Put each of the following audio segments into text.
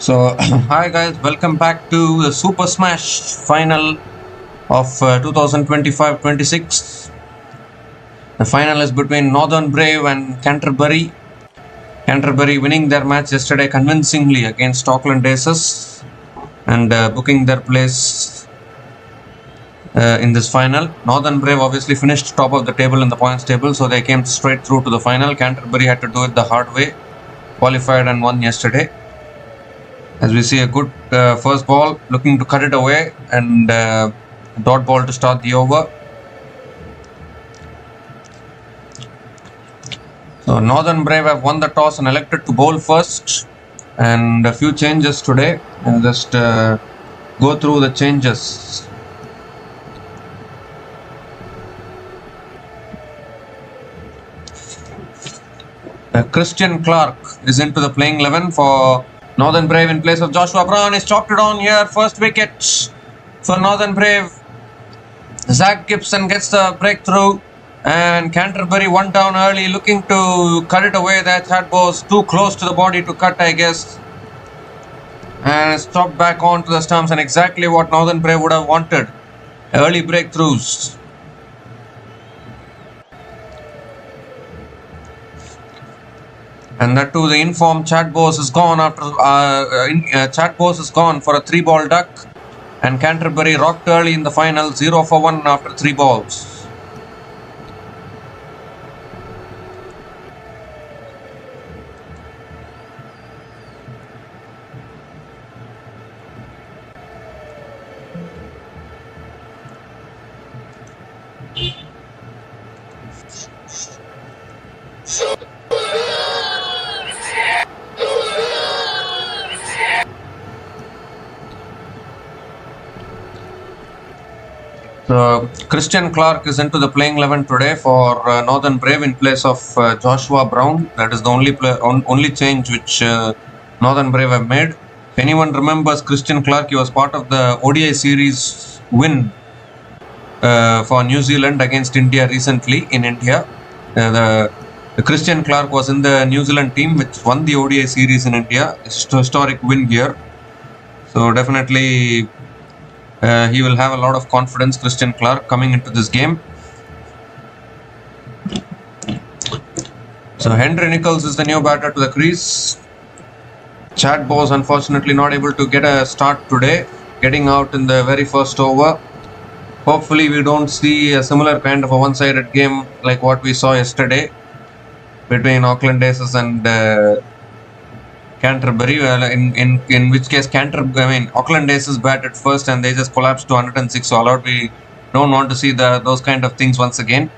So, hi guys, welcome back to the Super Smash final of 2025-26. The final is between Northern Brave and Canterbury. Canterbury winning their match yesterday convincingly against Auckland Aces and booking their place in this final. Northern Brave obviously finished top of the table in the points table, so they came straight through to the final. Canterbury had to do it the hard way, qualified and won yesterday. As we see a good first ball, looking to cut it away, and dot ball to start the over. So Northern Brave have won the toss and elected to bowl first, and a few changes today. I'll just go through the changes. Christian Clark is into the playing 11 for Northern Brave in place of Joshua Brown. He's chopped it on here. First wicket for Northern Brave. Zach Gibson gets the breakthrough, and Canterbury one down early, looking to cut it away. That shot was too close to the body to cut, I guess. And it's chopped back onto the stumps, and exactly what Northern Brave would have wanted. Early breakthroughs. And that too, the informed Chad Bose is gone after Chad Bose is gone for a 3-ball duck, and Canterbury rocked early in the final, 0 for 1 after 3 balls. So Christian Clark is into the playing 11 today for Northern Brave in place of Joshua Brown. That is the only change which Northern Brave have made. If anyone remembers Christian Clark, he was part of the ODI series win for New Zealand against India recently in India. The Christian Clark was in the New Zealand team which won the ODI series in India. It's a historic win here. So definitely he will have a lot of confidence, Christian Clark, coming into this game. So Henry Nichols is the new batter to the crease. Chad Bose unfortunately not able to get a start today, getting out in the very first over. Hopefully we don't see a similar kind of a one-sided game like what we saw yesterday between Auckland Aces and Canterbury. In which case Auckland Aces batted first and they just collapsed to 106 all out. We don't want to see those kind of things once again.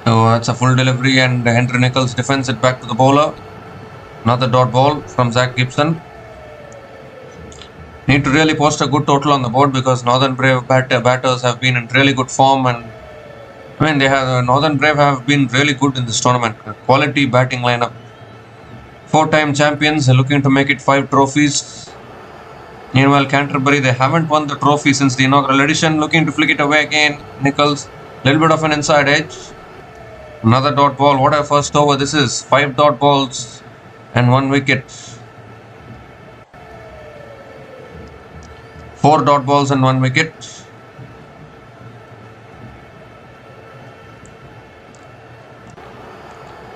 So that's a full delivery, and Henry Nichols defends it back to the bowler. Another dot ball from Zach Gibson. Need to really post a good total on the board because Northern Brave batters have been in really good form, and Northern Brave have been really good in this tournament. Quality batting lineup. 4-time champions are looking to make it 5 trophies. Meanwhile, Canterbury, they haven't won the trophy since the inaugural edition. Looking to flick it away again. Nichols, little bit of an inside edge. Another dot ball. What a first over this is. 5 dot balls and 1 wicket. 4 dot balls and 1 wicket.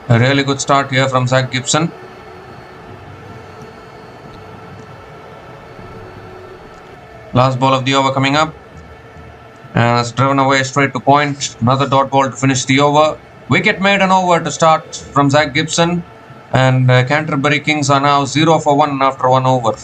A really good start here from Zach Gibson. Last ball of the over coming up, and it's driven away straight to point. Another dot ball to finish the over. Wicket made an over to start from Zach Gibson, and Canterbury Kings are now 0 for 1 after 1 over.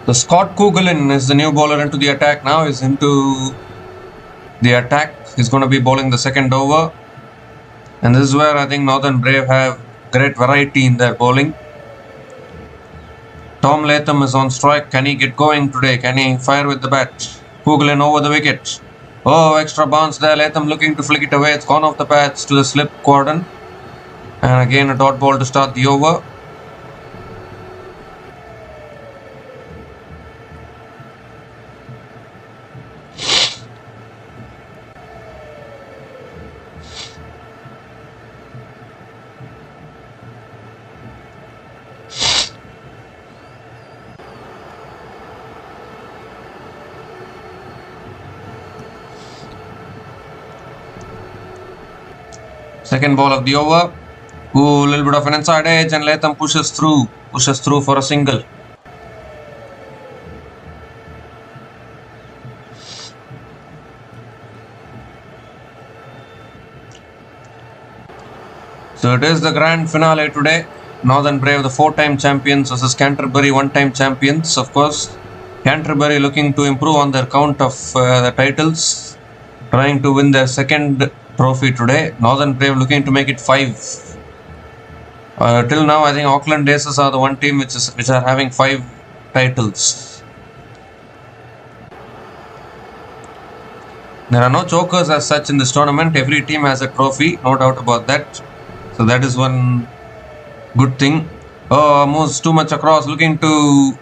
So Scott Kugelin is the new bowler into the attack now. He's into the attack. He's going to be bowling the second over. And this is where I think Northern Brave have great variety in their bowling. Tom Latham is on strike. Can he get going today? Can he fire with the bat? Kugelin over the wicket. Oh, extra bounce there. Latham looking to flick it away. It's gone off the pads to the slip quadrant. And again a dot ball to start the over. Second ball of the over. Ooh, a little bit of an inside edge and Latham pushes through for a single. So it is the grand finale today. Northern Brave, the 4-time champions versus Canterbury, 1-time champions. Of course, Canterbury looking to improve on their count of the titles, trying to win their second trophy today. Northern Brave looking to make it 5. Till now, I think Auckland Aces are the one team which are having 5 titles. There are no chokers as such in this tournament. Every team has a trophy, no doubt about that. So that is one good thing. Oh, moves too much across, looking to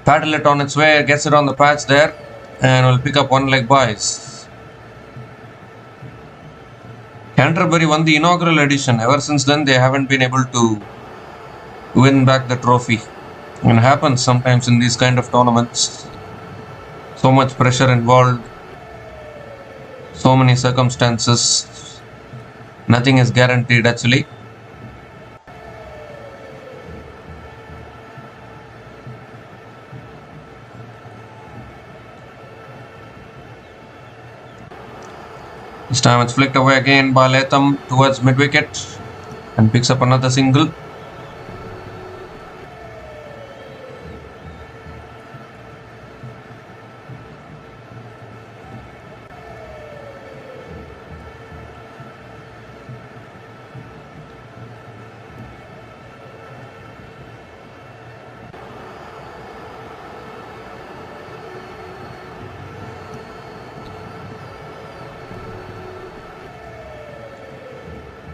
paddle it on its way, gets it on the patch there, and will pick up one leg buys. Canterbury won the inaugural edition. Ever since then, they haven't been able to win back the trophy. It happens sometimes in these kind of tournaments. So much pressure involved. So many circumstances. Nothing is guaranteed actually. This time it's flicked away again by Latham towards mid-wicket and picks up another single.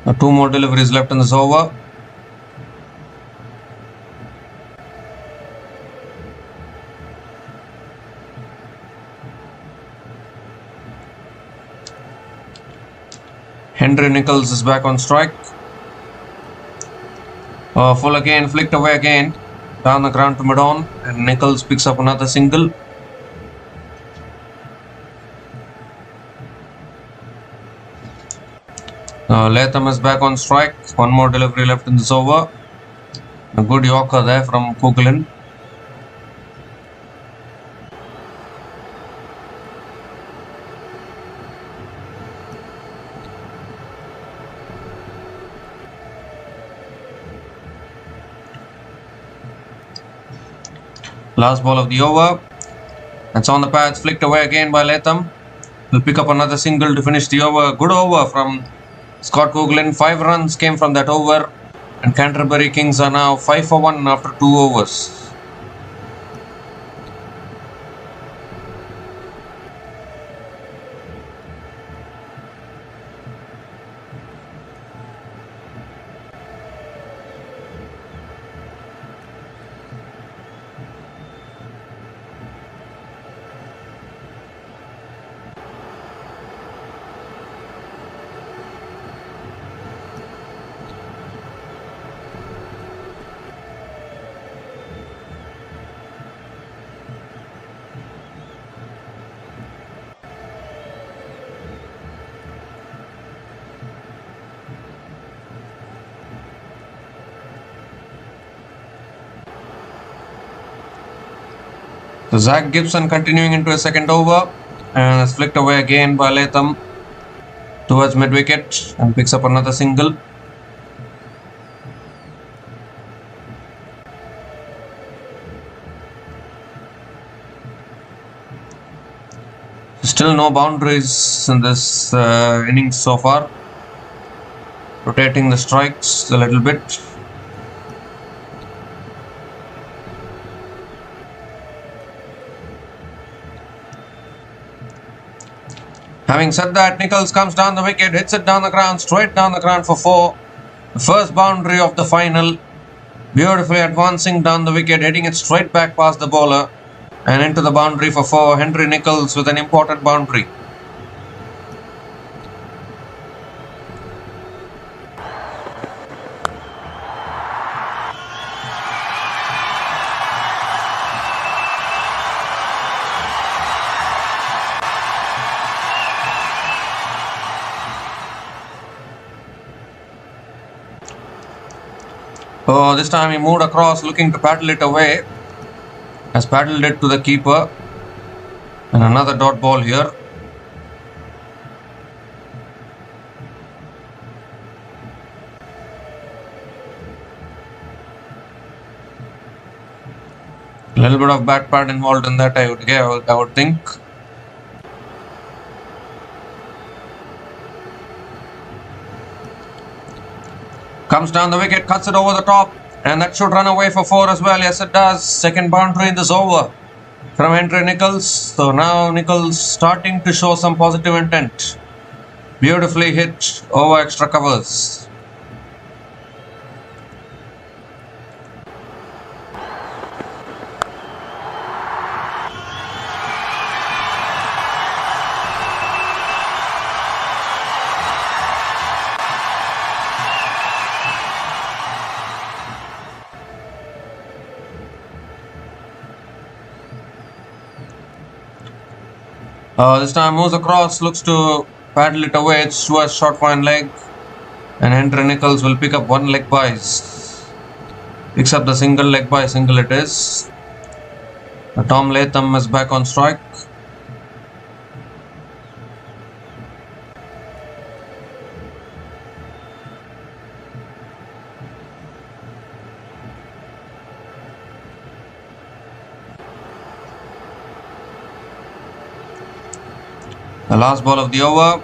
Now 2 more deliveries left in this over. Henry Nichols is back on strike. Full again, flicked away again. Down the ground to mid-on, and Nichols picks up another single. Latham is back on strike. 1 more delivery left in this over. A good Yorker there from Kugelin. Last ball of the over. That's on the pads, flicked away again by Latham. Will pick up another single to finish the over. Good over from Scott Kugelin. 5 runs came from that over, and Canterbury Kings are now 5 for 1 after 2 overs. So Zach Gibson continuing into a second over, and is flicked away again by Latham towards mid-wicket and picks up another single. Still no boundaries in this innings so far. Rotating the strikes a little bit. Having said that, Nichols comes down the wicket, hits it down the ground, straight down the ground for 4. The first boundary of the final. Beautifully advancing down the wicket, hitting it straight back past the bowler and into the boundary for 4. Henry Nichols with an important boundary. Oh, this time he moved across looking to paddle it away. Has paddled it to the keeper. And another dot ball here. A little bit of back pad involved in that, I would think. Comes down the wicket, cuts it over the top, and that should run away for 4 as well. Yes, it does. Second boundary in this over from Henry Nichols. So now Nichols starting to show some positive intent. Beautifully hit over extra covers. This time moves across, looks to paddle it away. It's towards short fine leg, and Henry Nichols will pick up 1 leg byes. Picks up the single leg by single it is. Tom Latham is back on strike. The last ball of the over.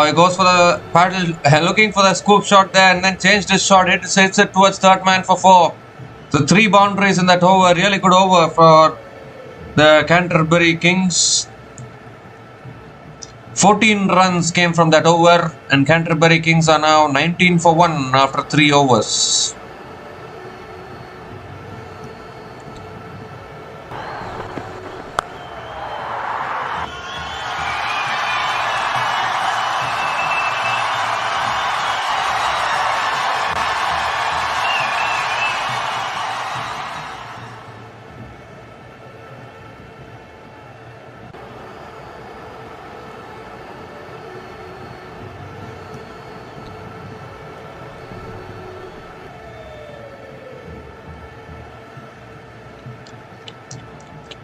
He goes for the paddle, looking for the scoop shot there, and then changed his shot. Hits it towards third man for 4. So 3 boundaries in that over. Really good over for the Canterbury Kings. 14 runs came from that over, and Canterbury Kings are now 19 for 1 after 3 overs.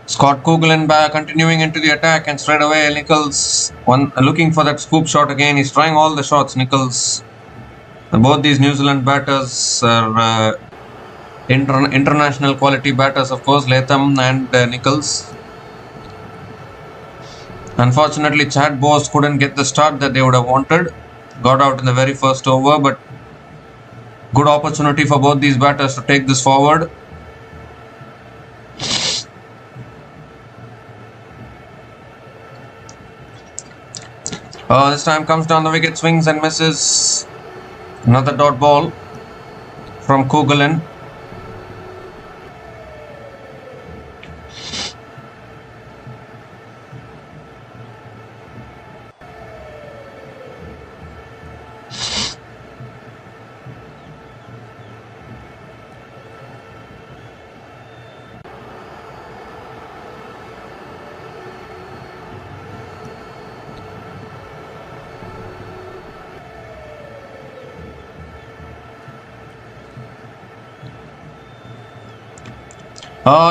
Scott Coughlan continuing into the attack, and straight away Nichols looking for that scoop shot again. He's trying all the shots, Nichols. Both these New Zealand batters are international quality batters, of course, Latham and Nichols. Unfortunately, Chad Bose couldn't get the start that they would have wanted. Got out in the very first over, but good opportunity for both these batters to take this forward. This time comes down the wicket, swings and misses. Another dot ball from Coughlan.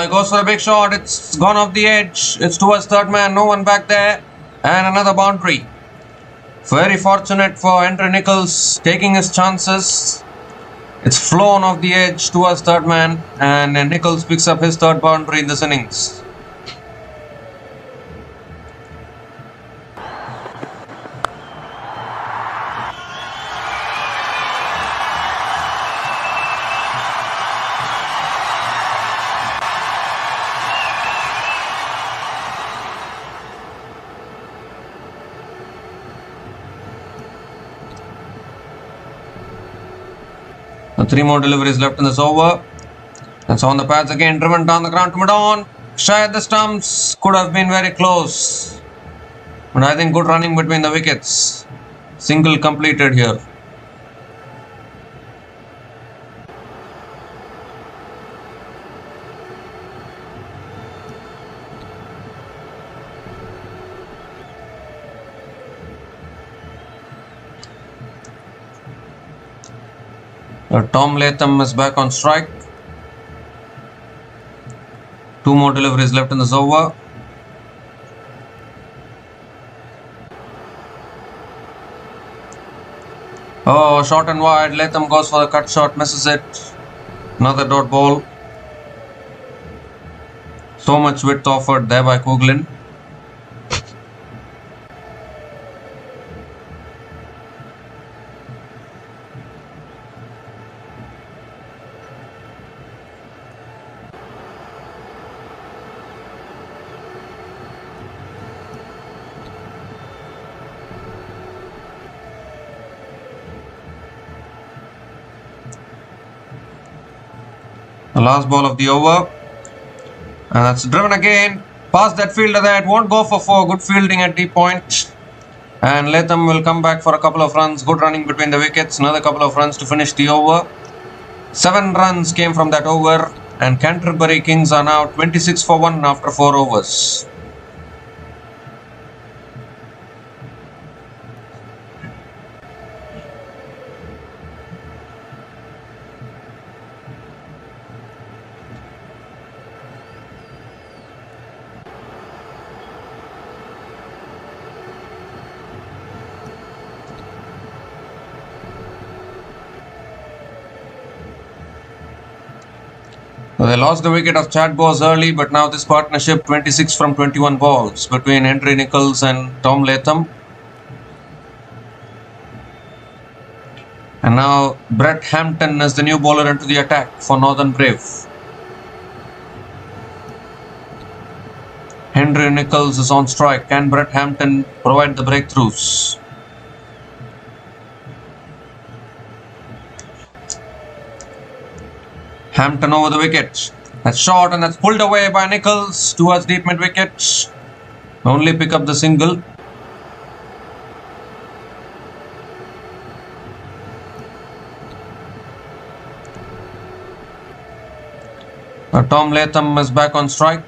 He goes for a big shot. It's gone off the edge. It's towards third man. No one back there. And another boundary. Very fortunate for Henry Nichols taking his chances. It's flown off the edge towards third man. And Nichols picks up his third boundary in this innings. Three more deliveries left in this over. That's on the pads again, driven down the ground to mid-on. Shy at the stumps, could have been very close. But I think good running between the wickets. Single completed here. Tom Latham is back on strike. Two more deliveries left in this over. Oh, short and wide. Latham goes for the cut shot, misses it. Another dot ball. So much width offered there by Coughlin. The last ball of the over. And that's driven again. Past that fielder there. It won't go for four. Good fielding at deep point. And Latham will come back for a couple of runs. Good running between the wickets. Another couple of runs to finish the over. 7 runs came from that over. And Canterbury Kings are now 26 for 1 after 4 overs. So they lost the wicket of Chad Bose early, but now this partnership 26 from 21 balls between Henry Nicholls and Tom Latham. And now Brett Hampton is the new bowler into the attack for Northern Brave. Henry Nicholls is on strike. Can Brett Hampton provide the breakthroughs? Hampton over the wicket. That's short and that's pulled away by Nicholls towards deep mid wicket. Only pick up the single. Tom Latham is back on strike.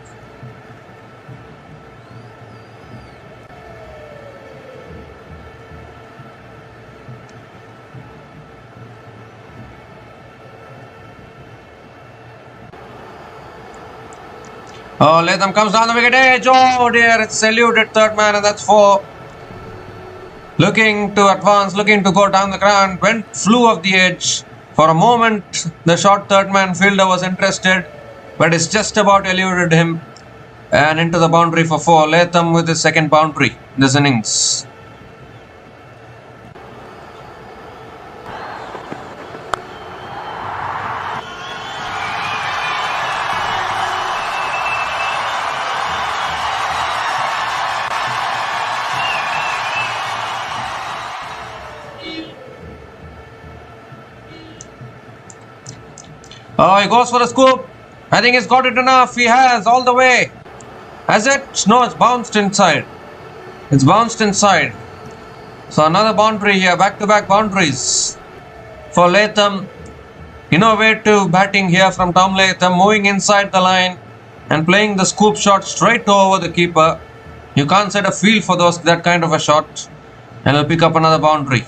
Oh, Latham comes down the wicket edge. Oh dear, it's eluded third man and that's 4. Looking to advance, looking to go down the ground. Flew off the edge. For a moment, the short third man fielder was interested, but it's just about eluded him and into the boundary for 4. Latham with his second boundary in this innings. Oh, he goes for a scoop. I think he's got it enough. He has all the way. Has it? No, it's bounced inside. It's bounced inside. So another boundary here. Back-to-back boundaries for Latham. Innovative batting here from Tom Latham. Moving inside the line and playing the scoop shot straight over the keeper. You can't set a field for that kind of a shot. And he'll pick up another boundary.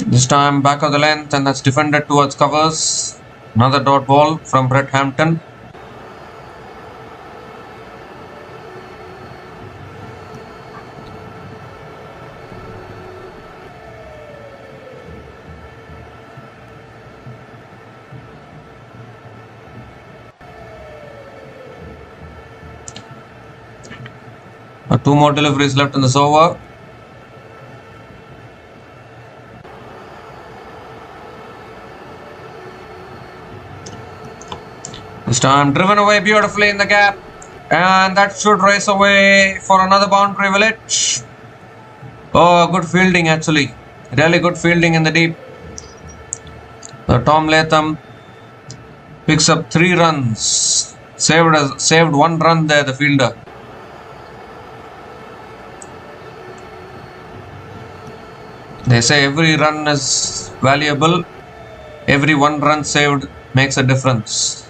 This time back of the length and that's defended towards covers. Another dot ball from Brett Hampton. Two more deliveries left in this over. This time driven away beautifully in the gap. And that should race away for another boundary, will it? Oh, good fielding actually. Really good fielding in the deep. So Tom Latham picks up 3 runs. Saved 1 run there, the fielder. They say every run is valuable. Every 1 run saved makes a difference.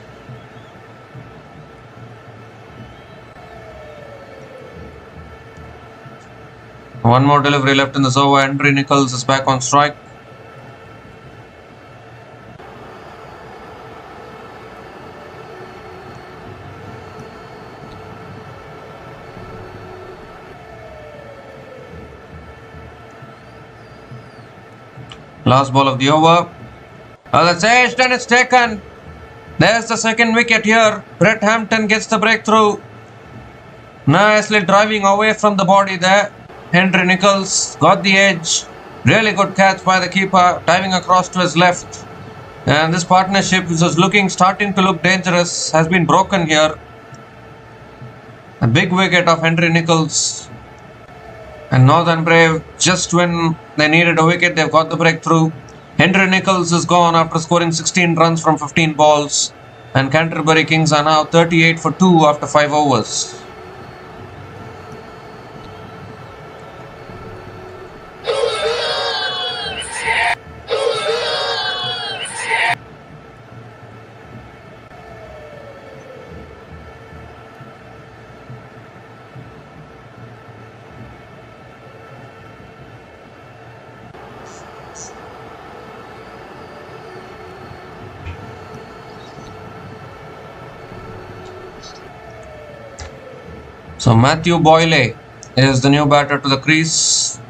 One more delivery left in this over. Henry Nicholls is back on strike. Last ball of the over. That's edged and it's taken. There's the second wicket here. Brett Hampton gets the breakthrough. Nicely driving away from the body there. Henry Nicholls got the edge. Really good catch by the keeper, diving across to his left. And this partnership, which was starting to look dangerous, has been broken here. A big wicket of Henry Nicholls. And Northern Brave, just when they needed a wicket, they've got the breakthrough. Henry Nicholls is gone after scoring 16 runs from 15 balls. And Canterbury Kings are now 38 for 2 after 5 overs. So Matthew Boyle is the new batter to the crease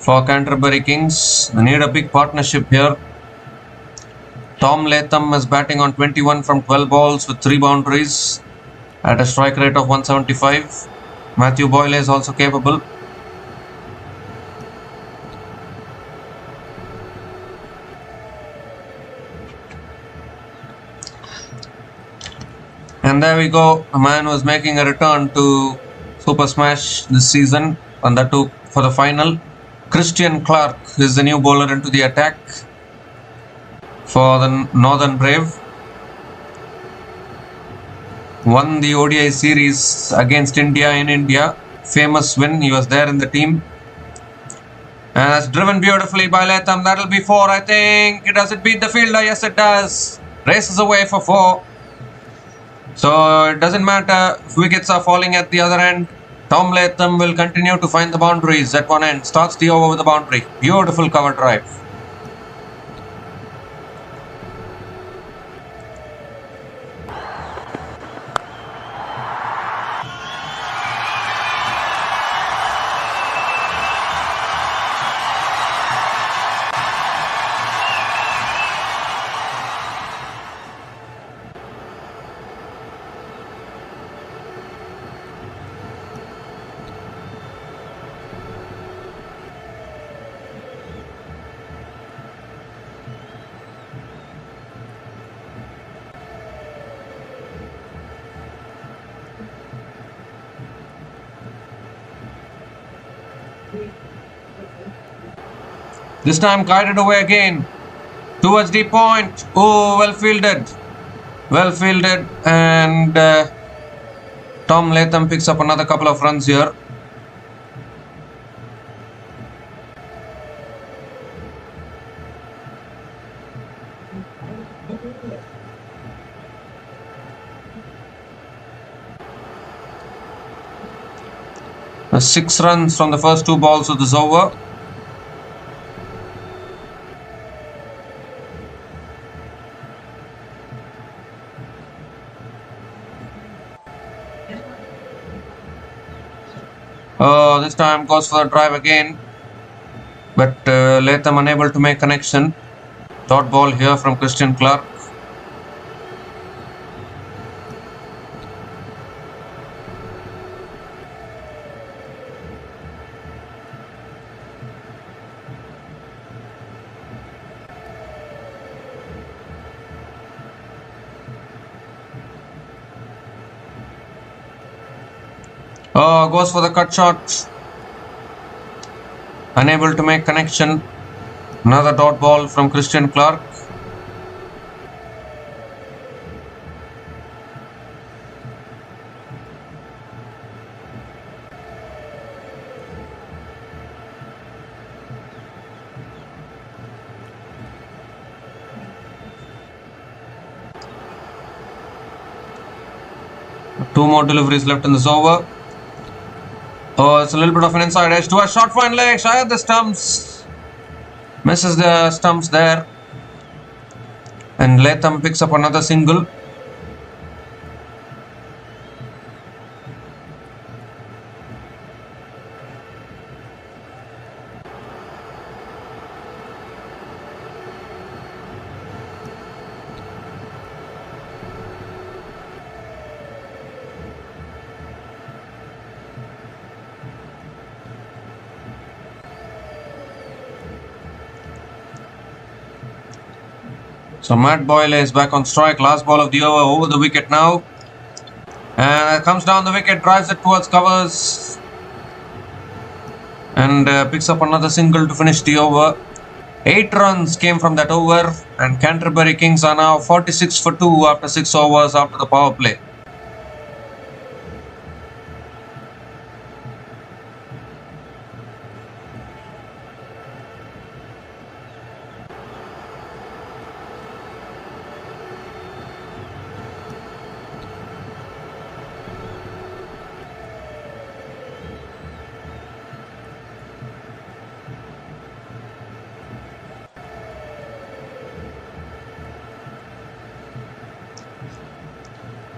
for Canterbury Kings. They need a big partnership here. Tom Latham is batting on 21 from 12 balls with 3 boundaries at a strike rate of 175. Matthew Boyle is also capable. And there we go, a man who is making a return to Super Smash this season, and that too for the final. Christian Clark is the new bowler into the attack for the Northern Brave. Won the ODI series against India in India. Famous win, he was there in the team. And that's driven beautifully by Latham. That'll be 4, I think. Does it beat the fielder? Yes, it does. Races away for 4. So it doesn't matter if wickets are falling at the other end. Tom Latham will continue to find the boundaries at one end. Starts the over with the boundary. Beautiful cover drive. This time guided away again towards the point. Oh, well fielded. Well fielded, and Tom Latham picks up another couple of runs here. That's 6 runs from the first 2 balls of this over. This time goes for the drive again, but Latham unable to make connection. Dot ball here from Christian Clark. Oh, goes for the cut shot. Unable to make connection. Another dot ball from Christian Clark. Two more deliveries left in this over. Oh, it's a little bit of an inside edge to a short fine leg. Shy at the stumps. Misses the stumps there. And Latham picks up another single. So Matt Boyle is back on strike. Last ball of the over the wicket now. And comes down the wicket, drives it towards covers. And picks up another single to finish the over. 8 runs came from that over. And Canterbury Kings are now 46 for 2 after 6 overs after the power play.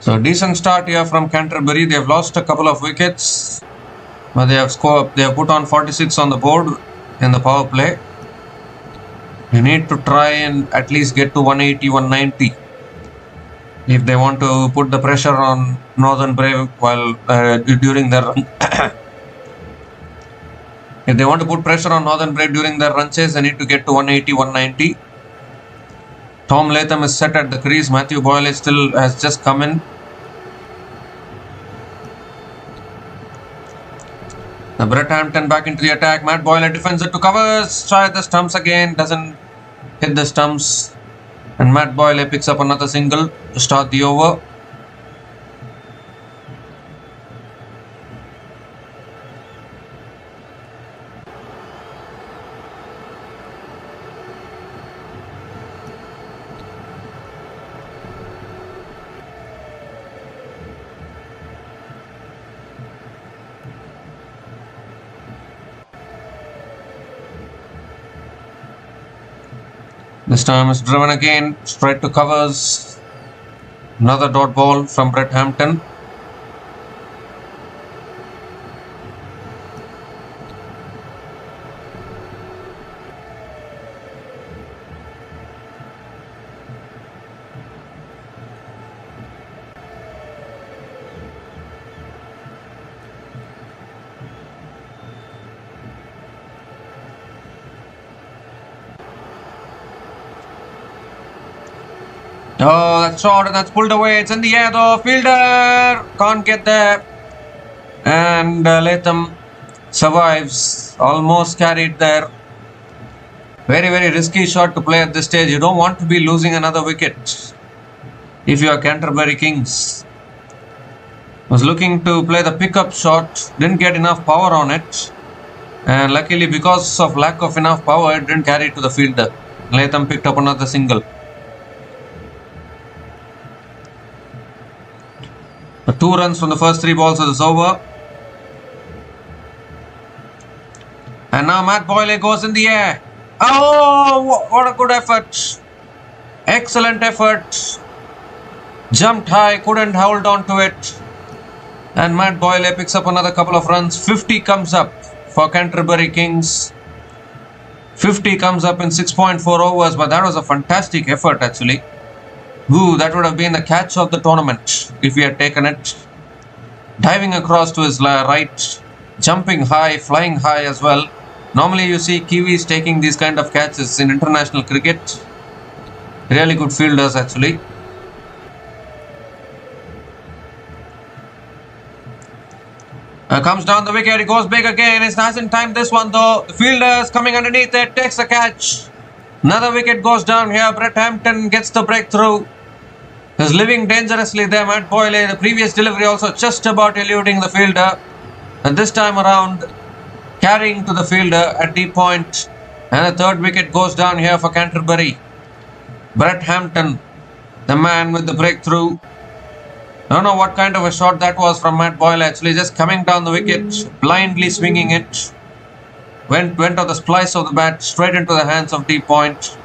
So decent start here from Canterbury. They have lost a couple of wickets, but they have scored. They have put on 46 on the board in the power play. You need to try and at least get to 180, 190 if they want to put the pressure on Northern Brave while during their run. If they want to put pressure on Northern Brave during their run chase, they need to get to 180, 190. Tom Latham is set at the crease. Matthew Boyle has just come in. Now Brett Hampton back into the attack. Matt Boyle defends it to covers. Try the stumps again. Doesn't hit the stumps. And Matt Boyle picks up another single to start the over. This time it's driven again, straight to covers. Another dot ball from Brett Hampton. Oh, that's short and that's pulled away. It's in the air though. Fielder can't get there. And Latham survives. Almost carried there. Very, very risky shot to play at this stage. You don't want to be losing another wicket if you are Canterbury Kings. Was looking to play the pickup shot. Didn't get enough power on it. And luckily, because of lack of enough power, it didn't carry it to the fielder. Latham picked up another single. 2 runs from the first 3 balls of this over. And now Matt Boyle goes in the air. Oh, what a good effort. Excellent effort. Jumped high, couldn't hold on to it. And Matt Boyle picks up another couple of runs. 50 comes up for Canterbury Kings. 50 comes up in 6.4 overs, but that was a fantastic effort actually. Ooh, that would have been the catch of the tournament if he had taken it. Diving across to his right, jumping high, flying high as well. Normally you see Kiwis taking these kind of catches in international cricket. Really good fielders actually. Comes down the wicket, he goes big again. It hasn't timed this one though. The fielder is coming underneath it, takes the catch. Another wicket goes down here. Brett Hampton gets the breakthrough. He's living dangerously there. Matt Boyle, the previous delivery also just about eluding the fielder. And this time around, carrying to the fielder at deep point. And the third wicket goes down here for Canterbury. Brett Hampton, the man with the breakthrough. I don't know what kind of a shot that was from Matt Boyle actually. Just coming down the wicket, blindly swinging it. Went on the splice of the bat, straight into the hands of deep point.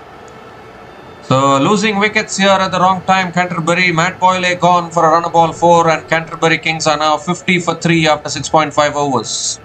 So losing wickets here at the wrong time, Canterbury. Matt Boyle gone for a run of ball 4 and Canterbury Kings are now 50 for 3 after 6.5 overs.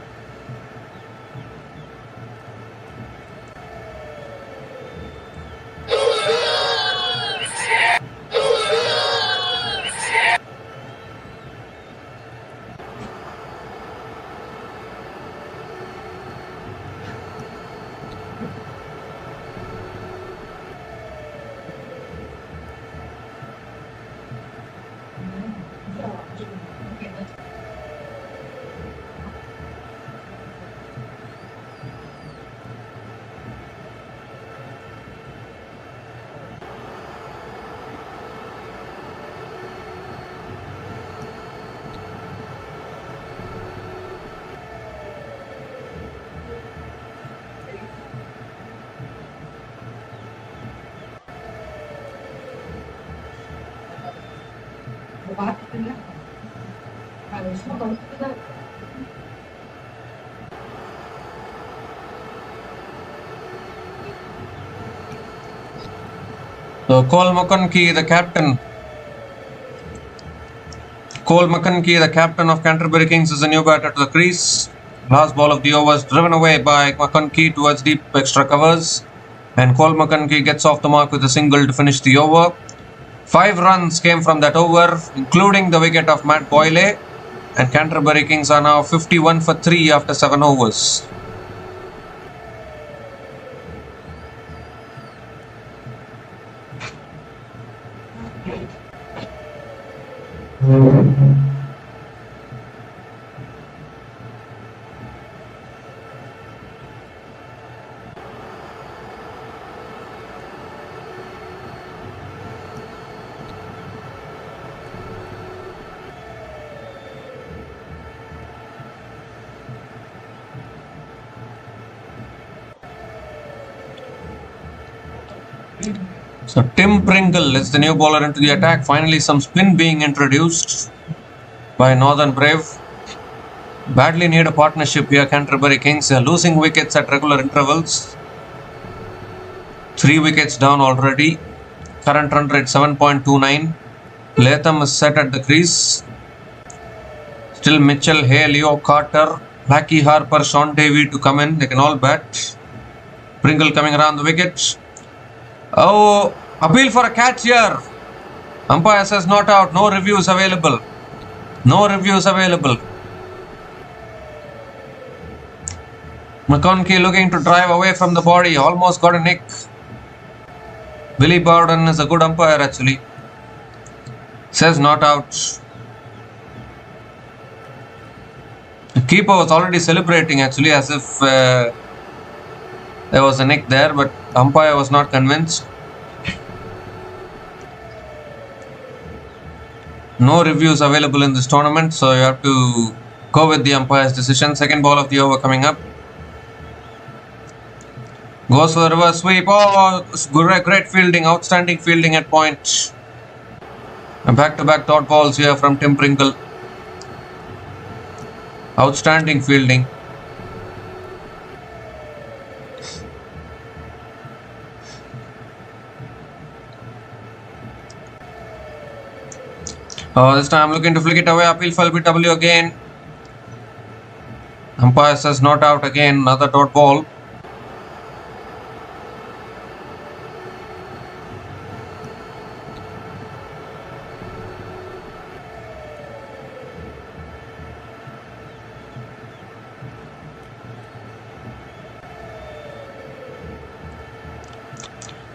So Cole McConkie, the captain. Cole McConkie, the captain of Canterbury Kings, is a new batter to the crease. Last ball of the over is driven away by McConkie towards deep extra covers. And Cole McConkie gets off the mark with a single to finish the over. 5 runs came from that over, including the wicket of Matt Boyle. And Canterbury Kings are now 51 for 3 after 7 overs. So Tim Pringle is the new bowler into the attack. Finally some spin being introduced by Northern Brave. Badly need a partnership here, Canterbury Kings. They are losing wickets at regular intervals. 3 wickets down already. Current run rate 7.29. Latham is set at the crease. Still Mitchell, Hay, Leo Carter, Blackie Harper, Sean Davey to come in. They can all bat. Pringle coming around the wicket. Oh, appeal for a catch here. Umpire says not out. No reviews available. No reviews available. McConkie looking to drive away from the body. Almost got a nick. Billy Bowden is a good umpire actually. Says not out. The keeper was already celebrating actually as if there was a nick there, but umpire was not convinced. No reviews available in this tournament, so you have to go with the umpire's decision. Second ball of the over coming up. Goes for the reverse sweep. Oh, great fielding, outstanding fielding at point. Back-to-back dot balls here from Tim Pringle. Outstanding fielding. This time looking to flick it away. Appeal for LBW again. Umpire says not out again. Another dot ball.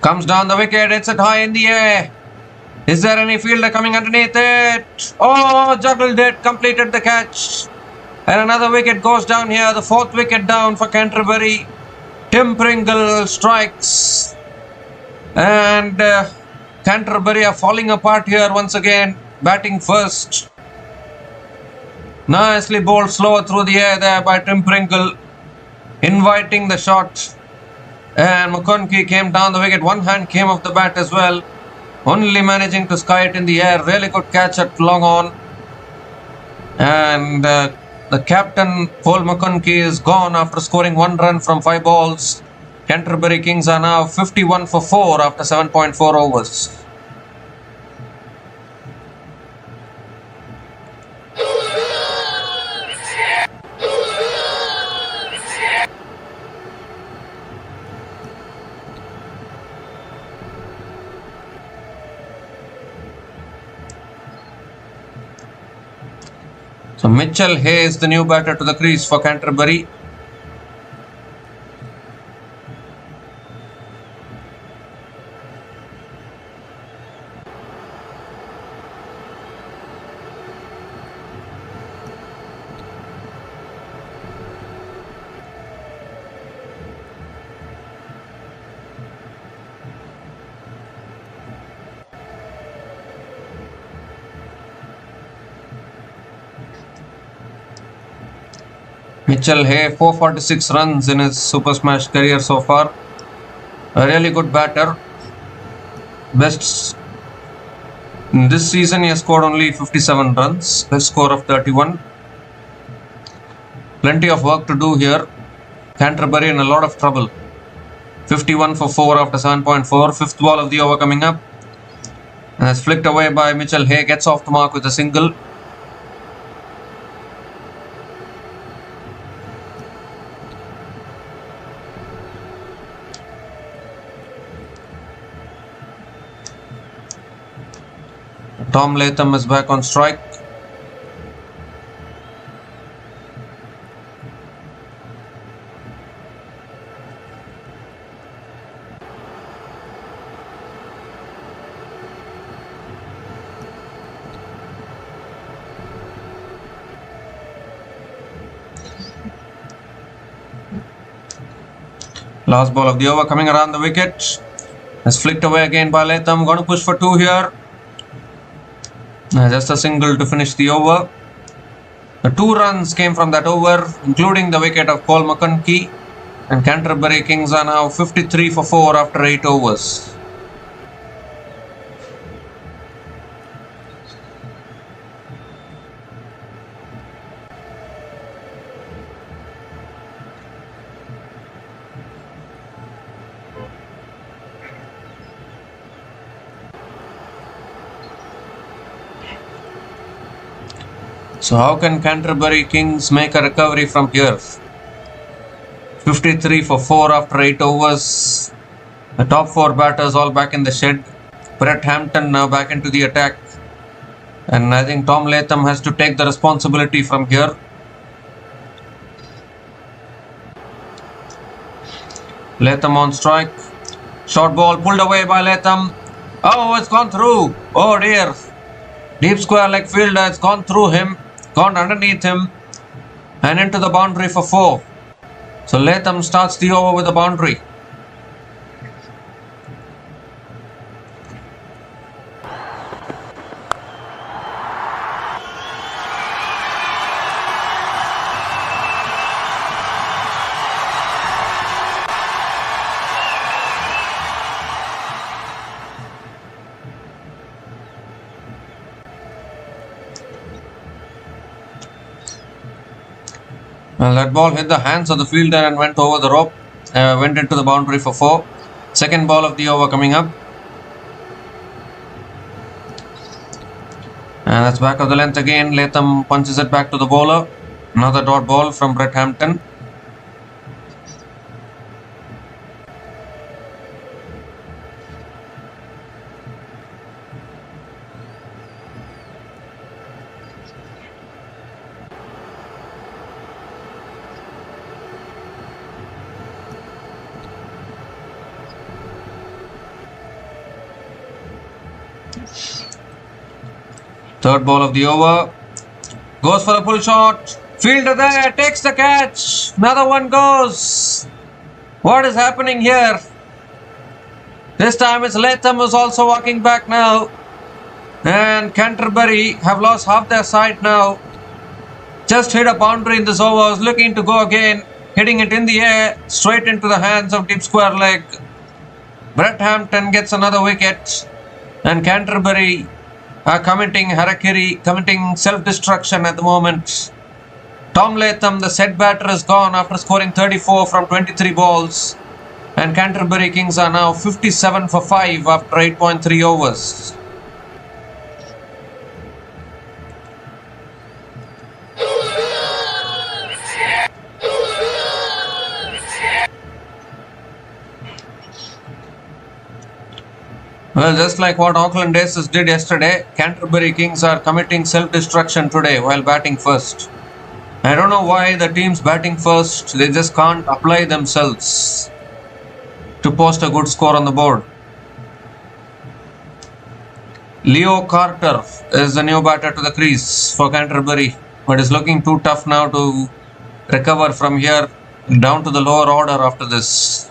Comes down the wicket. It's it high in the air. Is there any fielder coming underneath it? Oh, juggled it. Completed the catch. And another wicket goes down here. The fourth wicket down for Canterbury. Tim Pringle strikes. And Canterbury are falling apart here once again. Batting first. Nicely bowled slower through the air there by Tim Pringle. Inviting the shot. And McConkie came down the wicket. One hand came off the bat as well. Only managing to sky it in the air. Really good catch at long on. And the captain, Paul McConkie, is gone after scoring 1 run from 5 balls. Canterbury Kings are now 51 for 4 after 7.4 overs. So Mitchell Hayes, the new batter to the crease for Canterbury. Mitchell Hay, 446 runs in his Super Smash career so far. A really good batter. Best in this season, he has scored only 57 runs. Best score of 31. Plenty of work to do here. Canterbury in a lot of trouble. 51 for 4 after 7.4. Fifth ball of the over coming up. And it's flicked away by Mitchell Hay. Gets off the mark with a single. Tom Latham is back on strike. Last ball of the over coming around the wicket. Has flicked away again by Latham. Going to push for 2 here. Just a single to finish the over. The 2 runs came from that over, including the wicket of Paul McConkie. And Canterbury Kings are now 53 for 4 after 8 overs. So how can Canterbury Kings make a recovery from here? 53 for 4 after 8 overs. The top 4 batters all back in the shed. Brett Hampton now back into the attack. And I think Tom Latham has to take the responsibility from here. Latham on strike. Short ball pulled away by Latham. Oh, it's gone through. Oh dear. Deep square leg fielder. It's gone through him. Gone underneath him. And into the boundary for 4. So Latham starts the over with a boundary. Well, that ball hit the hands of the fielder and went over the rope, went into the boundary for 4. Second ball of the over coming up. And that's back of the length again. Latham punches it back to the bowler. Another dot ball from Brett Hampton. Third ball of the over. Goes for a pull shot. Fielder there takes the catch. Another one goes. What is happening here? This time it's Latham who's also walking back now. And Canterbury have lost half their side now. Just hit a boundary in this over. Was looking to go again. Hitting it in the air. Straight into the hands of deep square leg. Brett Hampton gets another wicket. And Canterbury are committing harakiri, committing self-destruction at the moment. Tom Latham, the set batter, is gone after scoring 34 from 23 balls. And Canterbury Kings are now 57 for 5 after 8.3 overs. Well, just like what Auckland Aces did yesterday, Canterbury Kings are committing self-destruction today while batting first. I don't know why the teams batting first, they just can't apply themselves to post a good score on the board. Leo Carter is the new batter to the crease for Canterbury, but is looking too tough now to recover from here down to the lower order after this.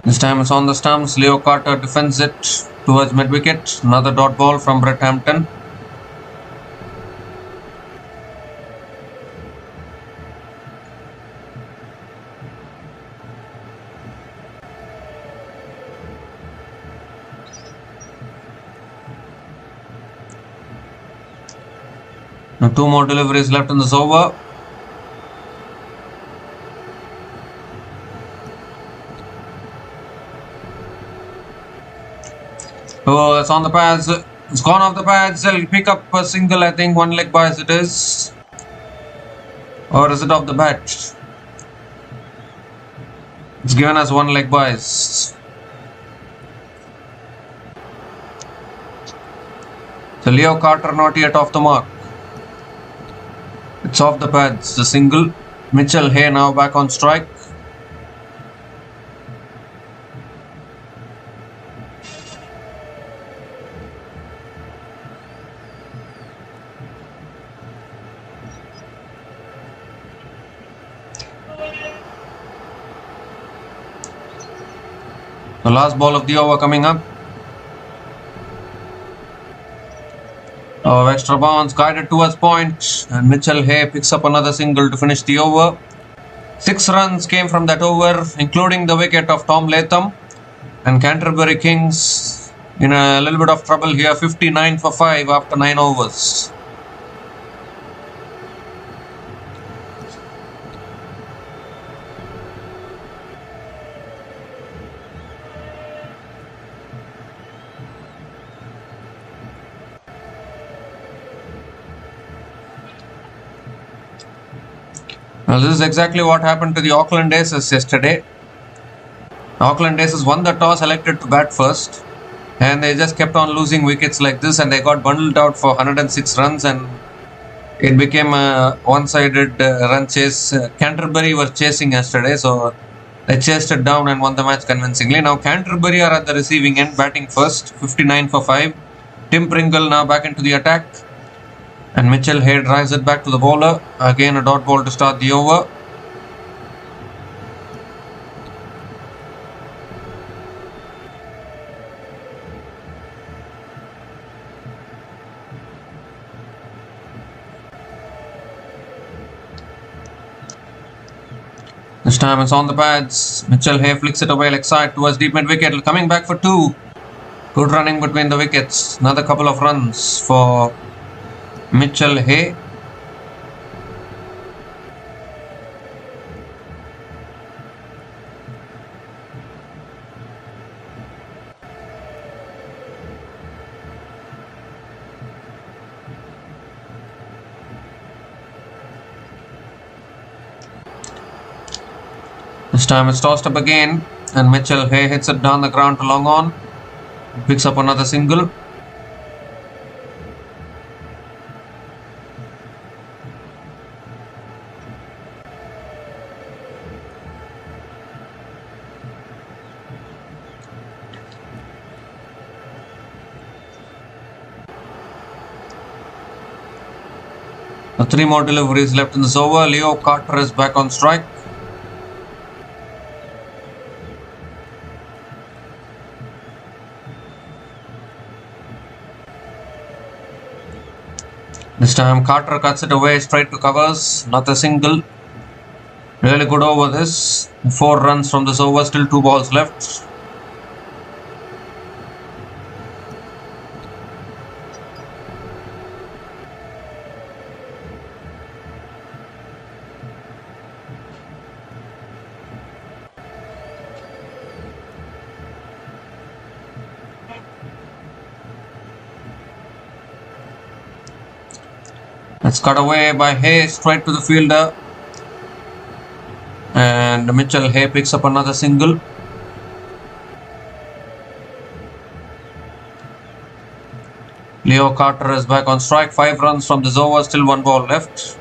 This time it's on the stumps. Leo Carter defends it towards mid-wicket. Another dot ball from Brett Hampton. Now 2 more deliveries left in this over. Oh, it's on the pads. It's gone off the pads. They'll pick up a single, I think. 1 leg by as it is. Or is it off the bat? It's given us 1 leg by. So Leo Carter not yet off the mark. It's off the pads. The single. Mitchell Hay now back on strike. The last ball of the over coming up. Extra bounce guided towards point, and Mitchell Hay picks up another single to finish the over. 6 runs came from that over, including the wicket of Tom Latham. And Canterbury Kings in a little bit of trouble here, 59 for 5 after 9 overs. Well, this is exactly what happened to the Auckland Aces yesterday. Auckland Aces won the toss, elected to bat first, and they just kept on losing wickets like this, and they got bundled out for 106 runs, and it became a one-sided run chase. Canterbury were chasing yesterday, so they chased it down and won the match convincingly. Now Canterbury are at the receiving end, batting first, 59 for 5. Tim Pringle now back into the attack. And Mitchell Hay drives it back to the bowler. Again a dot ball to start the over. This time it's on the pads. Mitchell Hay flicks it away leg side towards deep mid wicket. Coming back for 2. Good running between the wickets. Another couple of runs for Mitchell Hay. This time it's tossed up again. And Mitchell Hay hits it down the ground to long on. Picks up another single. Three more deliveries left in this over. Leo Carter is back on strike. This time Carter cuts it away straight to covers. Not a single. Really good over this. 4 runs from this over. Still 2 balls left. It's cut away by Hay straight to the fielder. And Mitchell Hay picks up another single. Leo Carter is back on strike. 5 runs from this over. Still 1 ball left.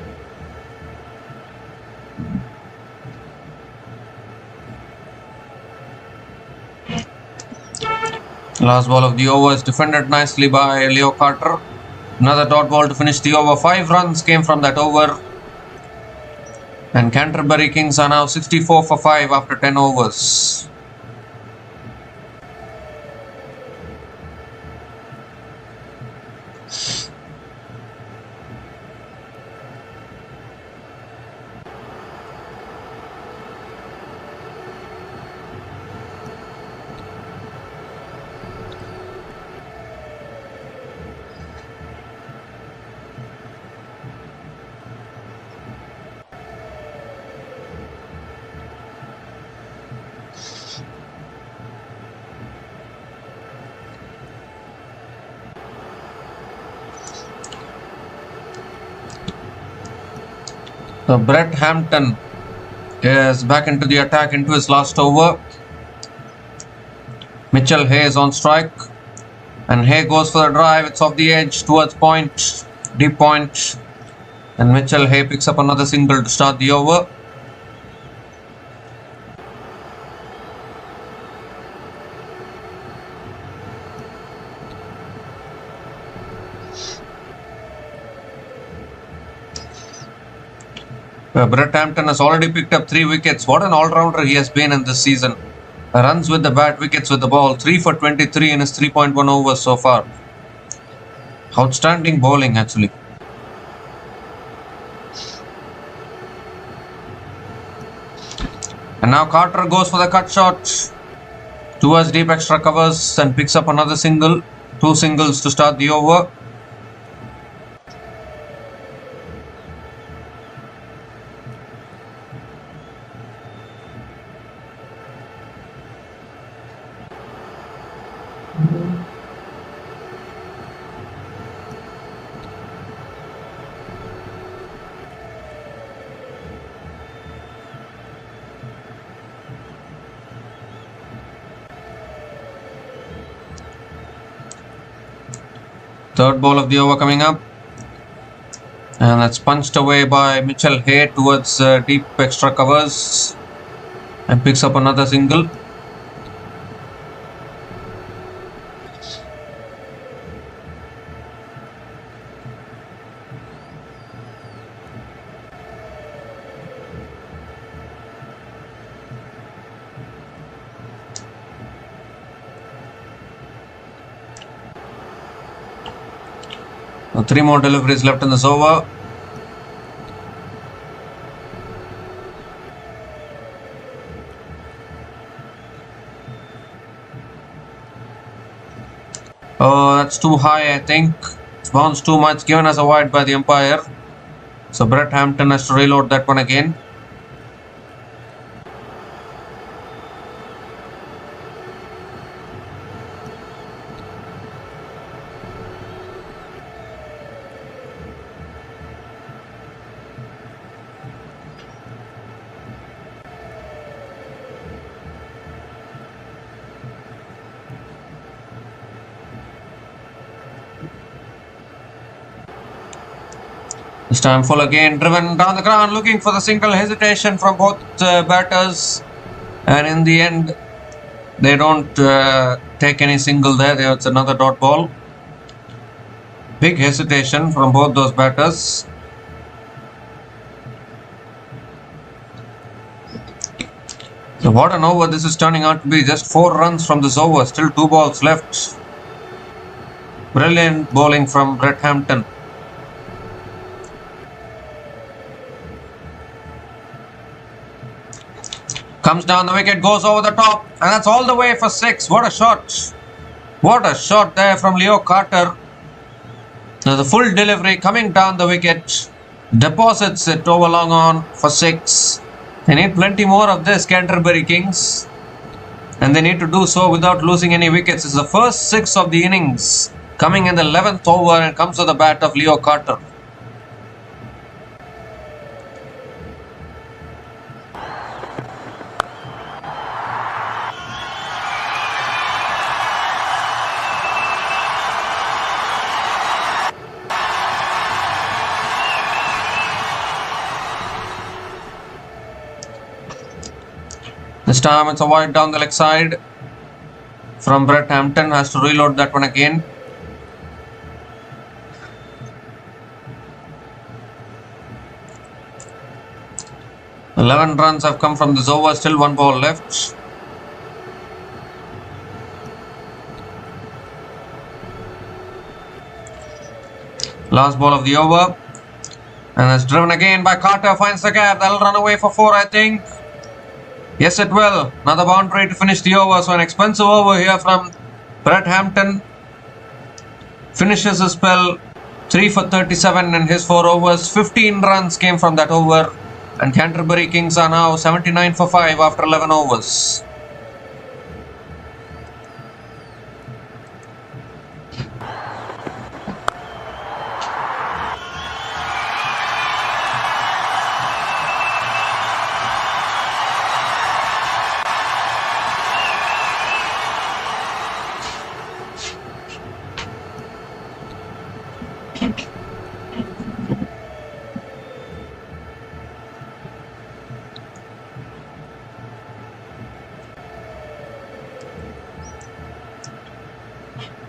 Last ball of the over is defended nicely by Leo Carter. Another dot ball to finish the over. 5 runs came from that over. And Canterbury Kings are now 64 for 5 after 10 overs. So Brett Hampton is back into the attack into his last over. Mitchell Hay is on strike. And Hay goes for the drive. It's off the edge towards point. Deep point. And Mitchell Hay picks up another single to start the over. Brett Hampton has already picked up 3 wickets. What an all-rounder he has been in this season. Runs with the bat, wickets with the ball. 3 for 23 in his 3.1 overs so far. Outstanding bowling actually. And now Carter goes for the cut shot towards deep extra covers and picks up another single. 2 singles to start the over. Third ball of the over coming up. And that's punched away by Mitchell Hay towards deep extra covers. And picks up another single. Now 3 more deliveries left in this over. Oh, that's too high, I think. It's bounced too much, given as a wide by the umpire. So Brett Hampton has to reload that one again. This time full again, driven down the ground, looking for the single. Hesitation from both batters, and in the end they don't take any single there. It's another dot ball. Big hesitation from both those batters. So what an over this is turning out to be. Just 4 runs from this over, still 2 balls left. Brilliant bowling from Brett Hampton. Comes down the wicket, goes over the top, and that's all the way for 6. What a shot! What a shot there from Leo Carter. There's a full delivery coming down the wicket, deposits it over long on for 6. They need plenty more of this, Canterbury Kings, and they need to do so without losing any wickets. It's the first 6 of the innings coming in the 11th over, and comes to the bat of Leo Carter. This time it's a wide down the leg side from Brett Hampton. Has to reload that one again. "11 runs have come from this over, still 1 ball left." Last ball of the over, and that's driven again by Carter. Finds the gap. That'll run away for 4, I think. Yes, it will. Another boundary to finish the over. So an expensive over here from Brett Hampton. Finishes his spell 3 for 37 in his 4 overs. 15 runs came from that over. And Canterbury Kings are now 79 for 5 after 11 overs.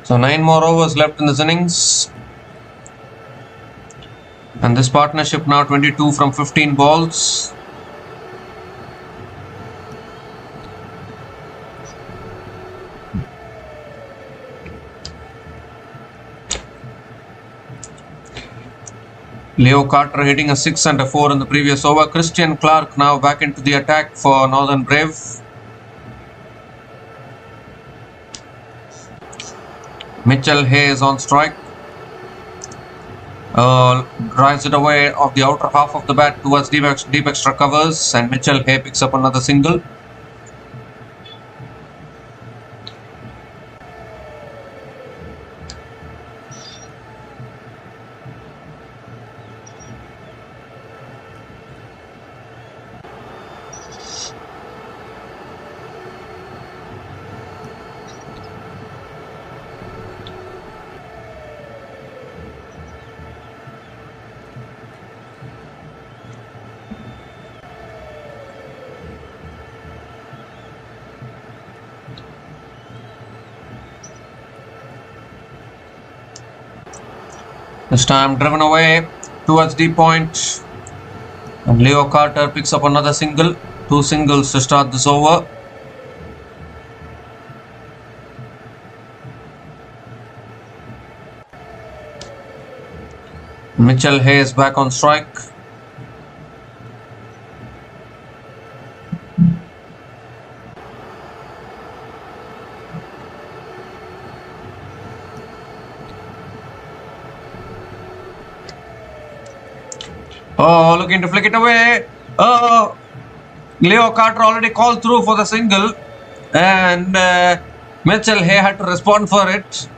So 9 more overs left in this innings. And this partnership now 22 from 15 balls. Leo Carter hitting a 6 and a 4 in the previous over. Christian Clark now back into the attack for Northern Brave. Mitchell Hayes on strike. Drives it away off the outer half of the bat towards deep extra covers, and Mitchell Hayes picks up another single. This time driven away towards deep point, and Leo Carter picks up another single. 2 singles to start this over. Mitchell Hayes back on strike. Oh, looking to flick it away. Oh, Leo Carter already called through for the single, and Mitchell Hay had to respond for it.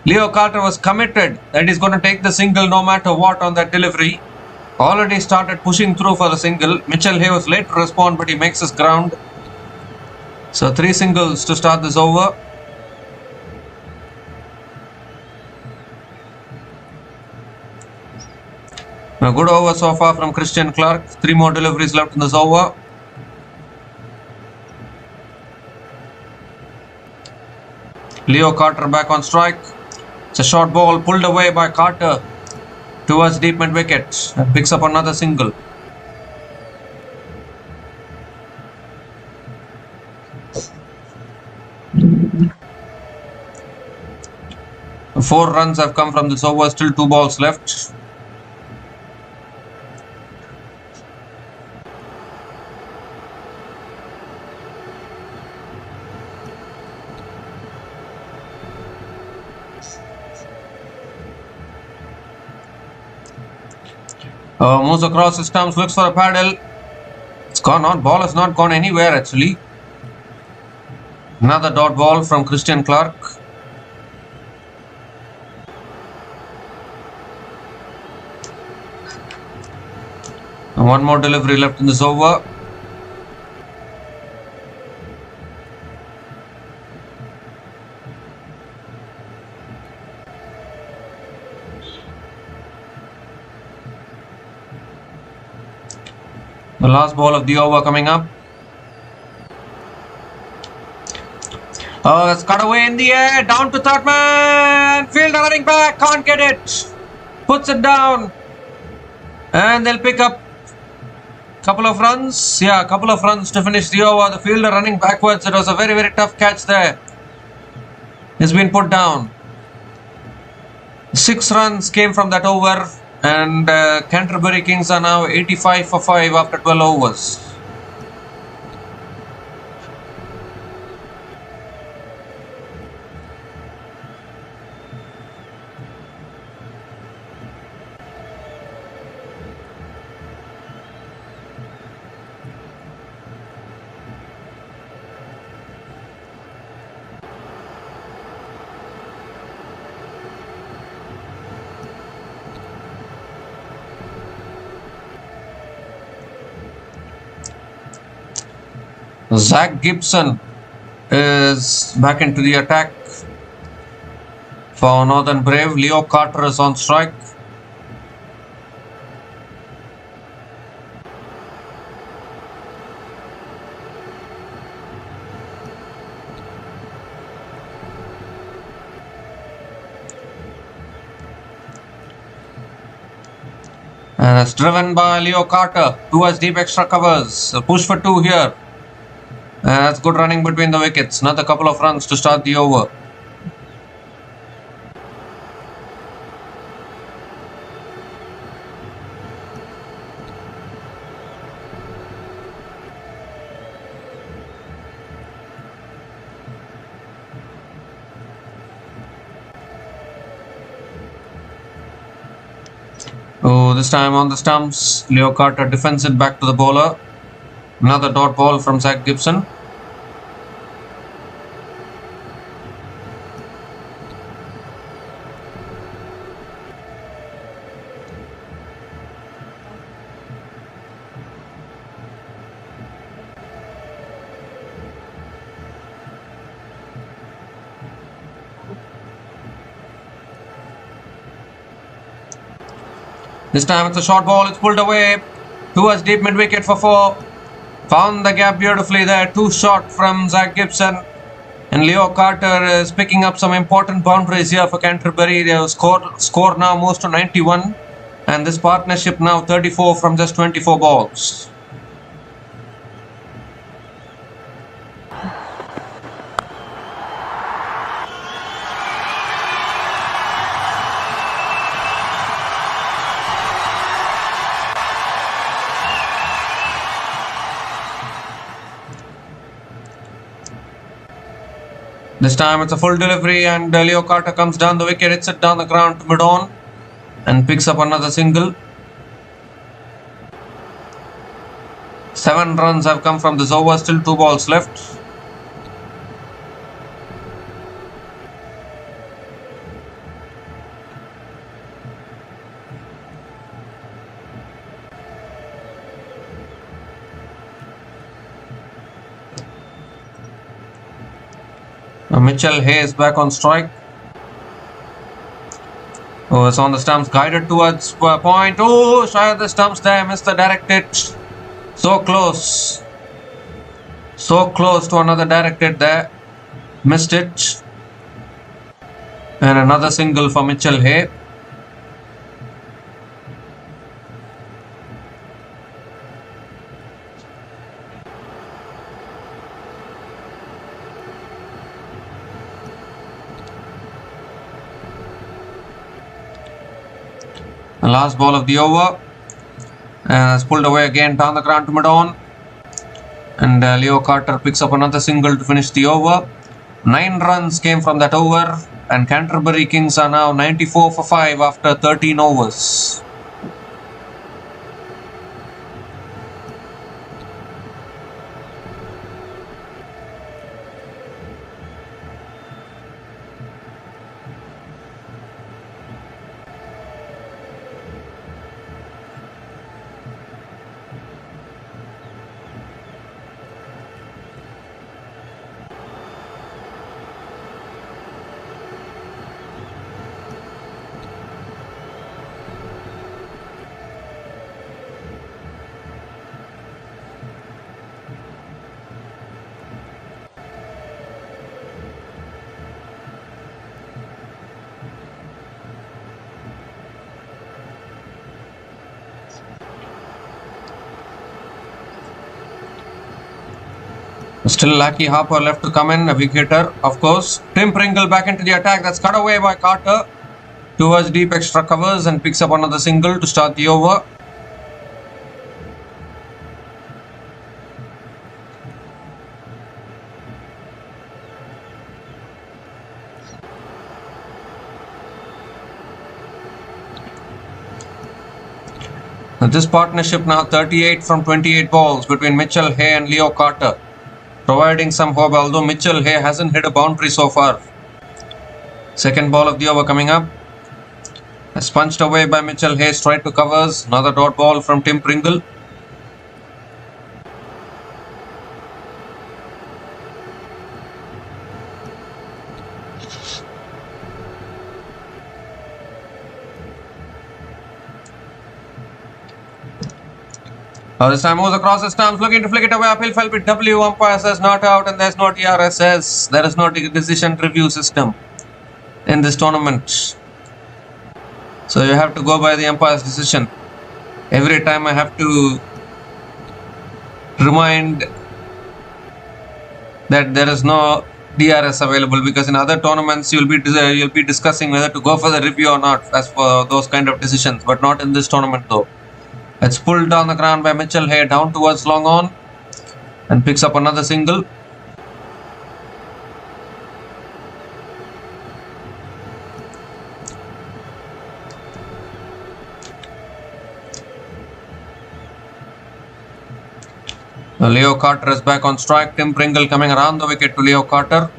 Leo Carter was committed that he's going to take the single no matter what on that delivery. Already started pushing through for the single. Mitchell Hay was late to respond, but he makes his ground. So 3 singles to start this over. A good over so far from Christian Clark. 3 more deliveries left in this over. Leo Carter back on strike. It's a short ball pulled away by Carter towards deep mid wicket and picks up another single. Four runs have come from this over, still 2 balls left. Moves across the stumps, looks for a paddle. It's gone on. Ball has not gone anywhere actually. Another dot ball from Christian Clark. And one more delivery left in this over. The last ball of the over coming up. It's cut away in the air, down to third man. Fielder running back, can't get it. Puts it down. And they'll pick up a couple of runs. Yeah, a couple of runs to finish the over. The fielder running backwards. It was a very, very tough catch there. It's been put down. 6 runs came from that over. And Canterbury Kings are now 85 for 5 after 12 overs. Zach Gibson is back into the attack for Northern Brave. Leo Carter is on strike. And it's driven by Leo Carter towards deep extra covers. A push for 2 here. That's good running between the wickets. Another couple of runs to start the over. Oh, this time on the stumps, Leo Carter defends it back to the bowler. Another dot ball from Zach Gibson. This time it's a short ball, it's pulled away towards deep mid wicket for 4. Found the gap beautifully there, 2 short from Zach Gibson. And Leo Carter is picking up some important boundaries here for Canterbury. Their score now moves to 91. And this partnership now 34 from just 24 balls. This time it's a full delivery and Leo Carter comes down the wicket, hits it down the ground to mid-on and picks up another single. 7 runs have come from this over, still 2 balls left. Mitchell Hayes back on strike. Oh, it's on the stumps, guided towards point. Oh, shy of the stumps there, missed the direct hit. So close. So close to another direct hit there. Missed it. And another single for Mitchell Hay. The last ball of the over. And it's pulled away again down the ground to mid-on. And Leo Carter picks up another single to finish the over. 9 runs came from that over. And Canterbury Kings are now 94 for 5 after 13 overs. Still Lackey Harper left to come in, a wicket-hitter, of course. Tim Pringle back into the attack. That's cut away by Carter towards deep extra covers and picks up another single to start the over. This partnership now 38 from 28 balls between Mitchell Hay and Leo Carter, providing some hope, although Mitchell Hay hasn't hit a boundary so far. Second ball of the over coming up. As punched away by Mitchell Hay, straight to covers. Another dot ball from Tim Pringle. This time moves across the stumps, looking to flick it away. Uphill fell with W. Umpire says not out, and there's no DRSS. There is no decision review system in this tournament. So you have to go by the umpire's decision. Every time I have to remind that there is no DRS available, because in other tournaments you'll be discussing whether to go for the review or not as for those kind of decisions, but not in this tournament though. It's pulled down the ground by Mitchell Hay down towards long on and picks up another single. Leo Carter is back on strike. Tim Pringle coming around the wicket to Leo Carter.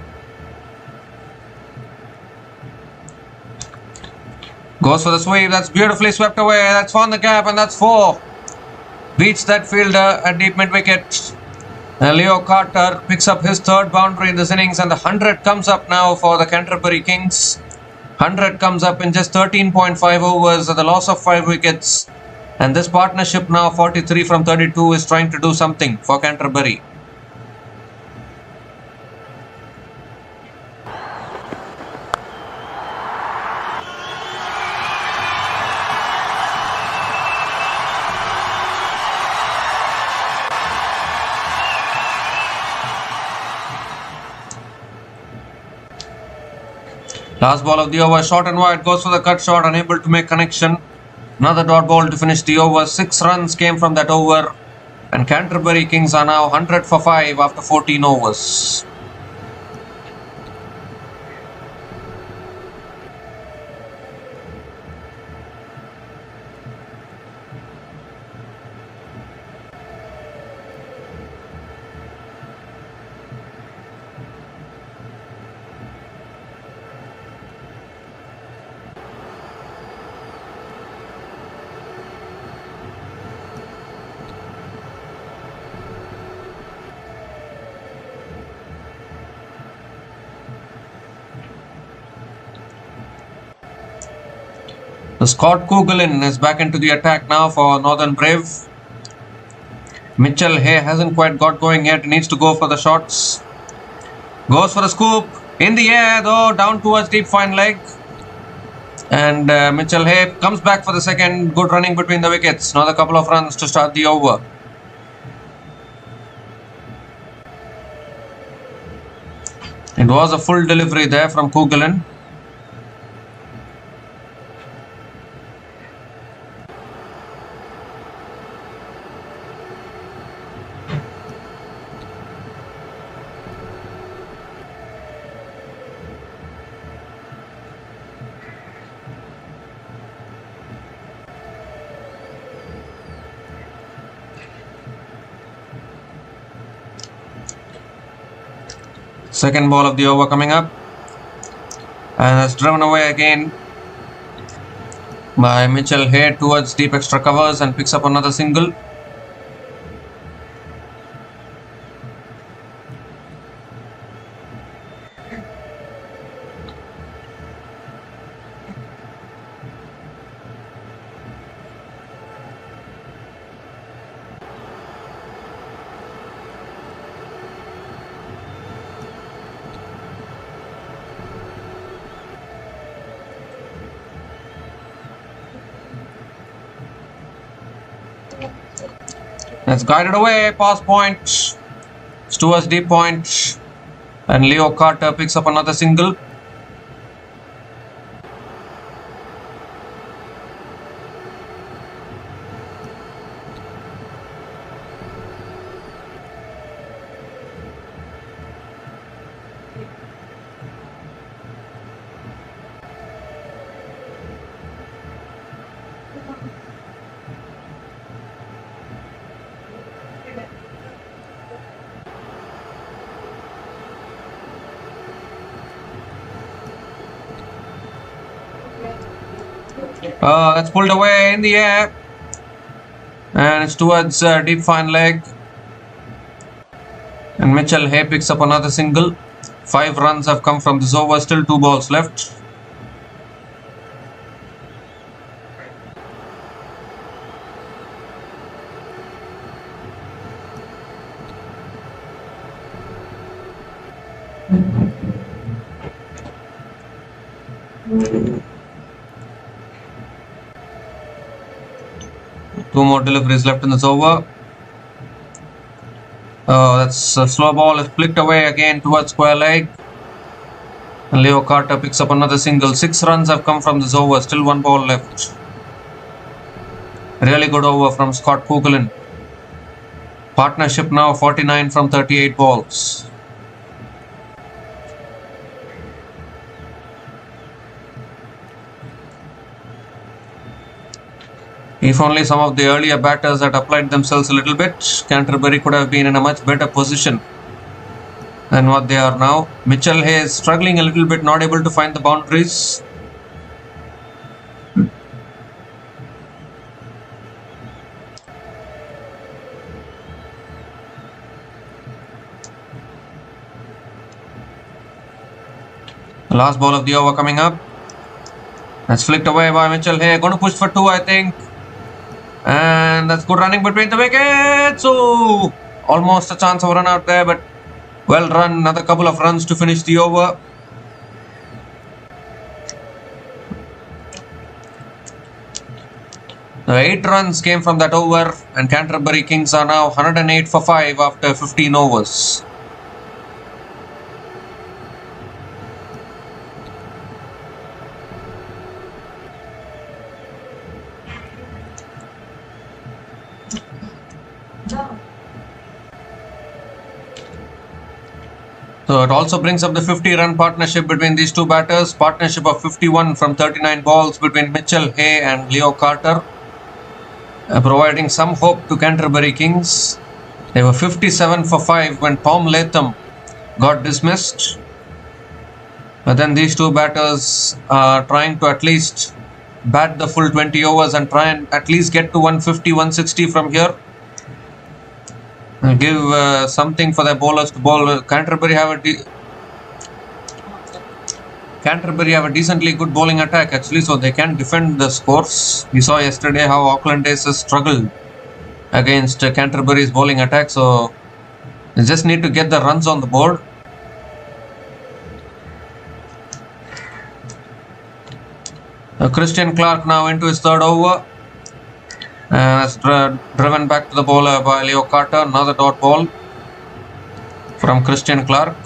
Goes for the sweep. That's beautifully swept away. That's found the gap, and that's 4. Beats that fielder at deep mid wicket. Leo Carter picks up his 3rd boundary in this innings, and the 100 comes up now for the Canterbury Kings. 100 comes up in just 13.5 overs at the loss of 5 wickets. And this partnership now 43 from 32 is trying to do something for Canterbury. Last ball of the over, short and wide, goes for the cut shot, unable to make connection. Another dot ball to finish the over. 6 runs came from that over. And Canterbury Kings are now 100 for 5 after 14 overs. So Scott Coughlan is back into the attack now for Northern Brave. Mitchell Hay hasn't quite got going yet. Needs to go for the shots. Goes for a scoop. In the air though, down towards deep fine leg. And Mitchell Hay comes back for the second. Good running between the wickets. Another couple of runs to start the over. It was a full delivery there from Coughlan. Second ball of the over coming up, and that's driven away again by Mitchell Hay towards deep extra covers and picks up another single. That's guided away, pass point, it's towards deep point, and Leo Carter picks up another single. That's pulled away in the air, and it's towards deep fine leg, and Mitchell Hay picks up another single. 5 runs have come from this over, still 2 balls left. Two more deliveries left in this over. That's a slow ball, is flicked away again towards square leg. And Leo Carter picks up another single. 6 runs have come from this over, still 1 ball left. Really good over from Scott Coughlan. Partnership now 49 from 38 balls. If only some of the earlier batters had applied themselves a little bit, Canterbury could have been in a much better position than what they are now. Mitchell Hay is struggling a little bit, not able to find the boundaries. The last ball of the over coming up. That's flicked away by Mitchell Hay. Going to push for 2, I think. And that's good running between the wickets. Oh, almost a chance of a run out there, but well run. Another couple of runs to finish the over. The 8 runs came from that over, and Canterbury Kings are now 108 for 5 after 15 overs. So it also brings up the 50-run partnership between these two batters. Partnership of 51 from 39 balls between Mitchell Hay and Leo Carter, providing some hope to Canterbury Kings. They were 57 for 5 when Tom Latham got dismissed. But then these two batters are trying to at least bat the full 20 overs and try and at least get to 150, 160 from here. Give something for their bowlers to bowl. Canterbury have Canterbury have a decently good bowling attack actually, so they can defend the scores. We saw yesterday how Auckland Aces struggled against Canterbury's bowling attack, so they just need to get the runs on the board. Christian Clark now into his third over. That's driven back to the bowler by Leo Carter. Another dot ball from Christian Clark.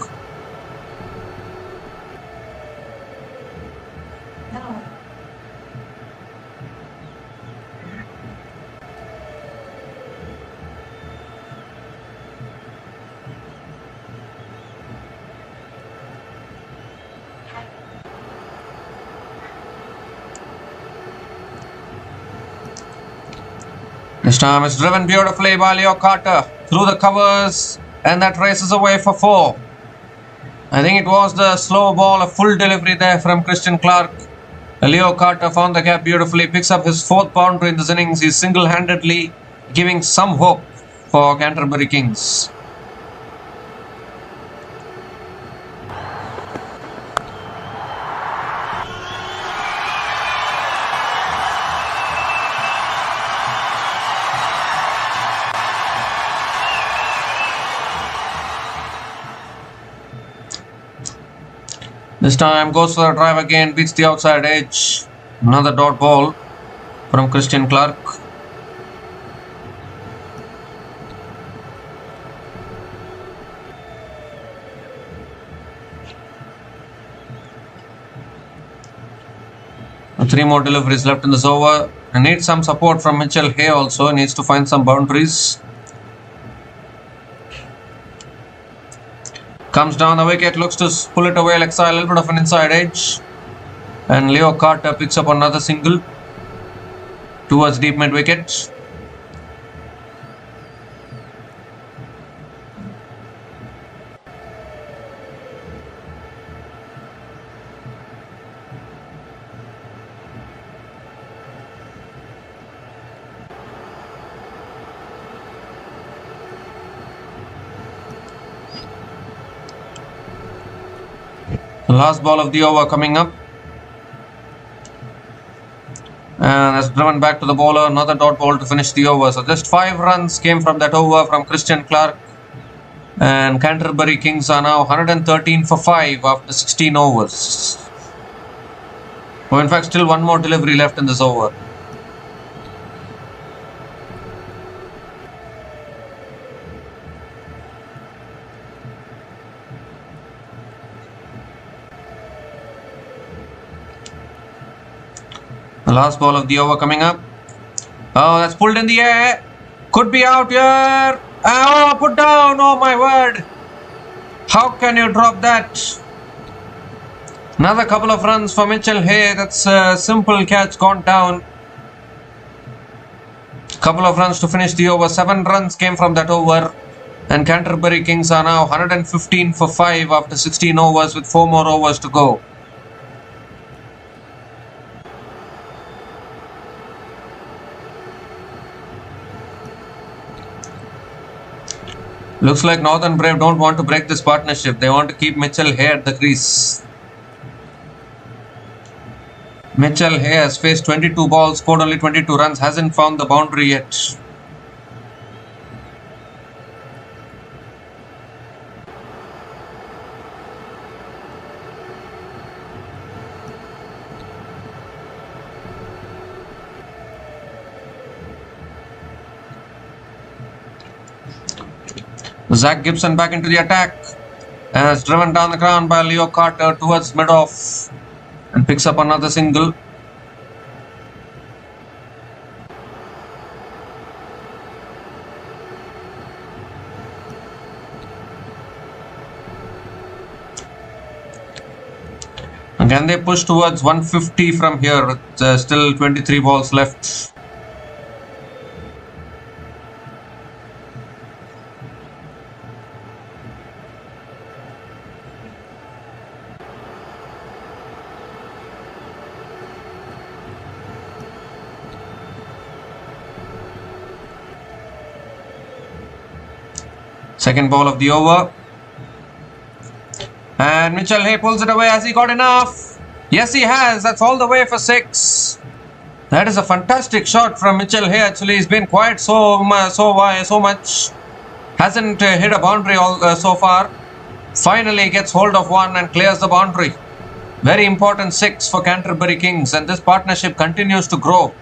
This time it's driven beautifully by Leo Carter through the covers, and that races away for 4. I think it was the slow ball, a full delivery there from Christian Clark. Leo Carter found the gap beautifully, picks up his 4th boundary in this innings. He's single-handedly giving some hope for Canterbury Kings. This time goes for the drive again, beats the outside edge. Another dot ball from Christian Clark. And 3 more deliveries left in this over. I need some support from Mitchell Hay also. He needs to find some boundaries. Comes down the wicket, looks to pull it away, Alexa, a little bit of an inside edge. And Leo Carter picks up another single towards deep mid wicket. The last ball of the over coming up. And that's driven back to the bowler. Another dot ball to finish the over. So just 5 runs came from that over from Christian Clark. And Canterbury Kings are now 113 for 5 after 16 overs. Oh, in fact, still 1 more delivery left in this over. The last ball of the over coming up. Oh, that's pulled in the air. Could be out here. Oh, put down. Oh, my word. How can you drop that? Another couple of runs for Mitchell Hay. That's a simple catch gone down. Couple of runs to finish the over. 7 runs came from that over. And Canterbury Kings are now 115 for 5 after 16 overs with 4 more overs to go. Looks like Northern Brave don't want to break this partnership. They want to keep Mitchell Hay at the crease. Mitchell Hay has faced 22 balls, scored only 22 runs, hasn't found the boundary yet. Zach Gibson back into the attack, and it's driven down the ground by Leo Carter towards mid-off and picks up another single. And can they push towards 150 from here with still 23 balls left? Second ball of the over. And And Mitchell Hay pulls it away. Has he got enough? Yes, he has. That's all the way for 6. That is a fantastic shot from Mitchell Hay. Actually, he's been quiet so much. Hasn't hit a boundary so far. Finally gets hold of one and clears the boundary. Very important 6 for Canterbury Kings, and this partnership continues to grow.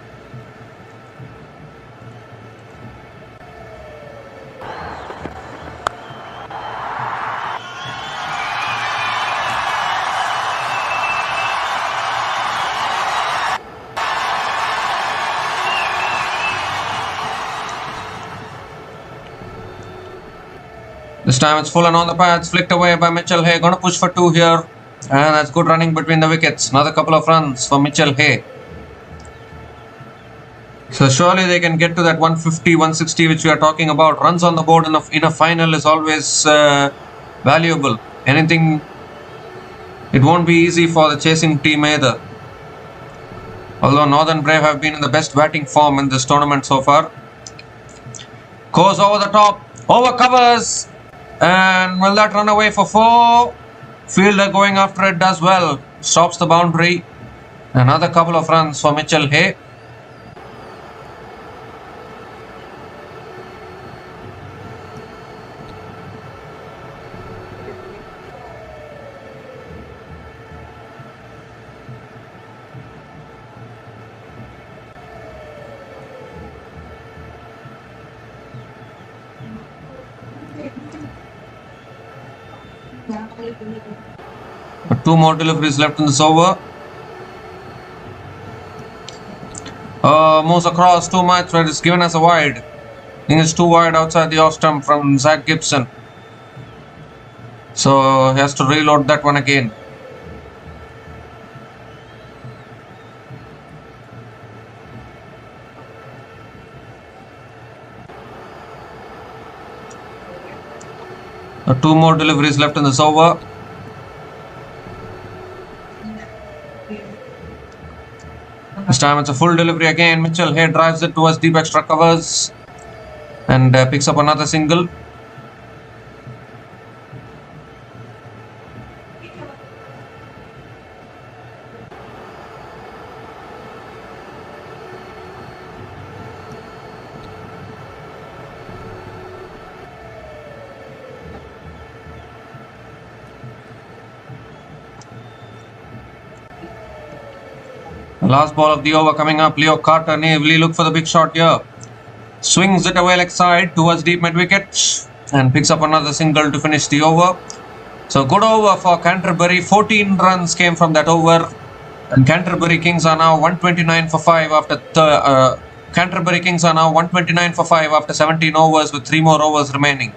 This time it's full and on the pads, flicked away by Mitchell Hay. Going to push for 2 here. And that's good running between the wickets. Another couple of runs for Mitchell Hay. So surely they can get to that 150, 160 which we are talking about. Runs on the board in a final is always valuable. It won't be easy for the chasing team either. Although Northern Brave have been in the best batting form in this tournament so far. Goes over the top. Over covers. And will that run away for 4? Fielder going after it does well. Stops the boundary. Another couple of runs for Mitchell Hay. But 2 more deliveries left in this over. Moves across too much, but it's given as a wide. I think it's too wide outside the off stump from Zach Gibson. So he has to reload that one again. Two more deliveries left in this over. This time it's a full delivery again. Mitchell Hay drives it towards deep extra covers and picks up another single. Last ball of the over coming up. Leo Carter naively look for the big shot here. Swings it away leg side towards deep mid wicket and picks up another single to finish the over. So good over for Canterbury. 14 runs came from that over, and Canterbury Kings are now 129 for 5 after Canterbury Kings are now 129 for 5 after 17 overs with 3 more overs remaining.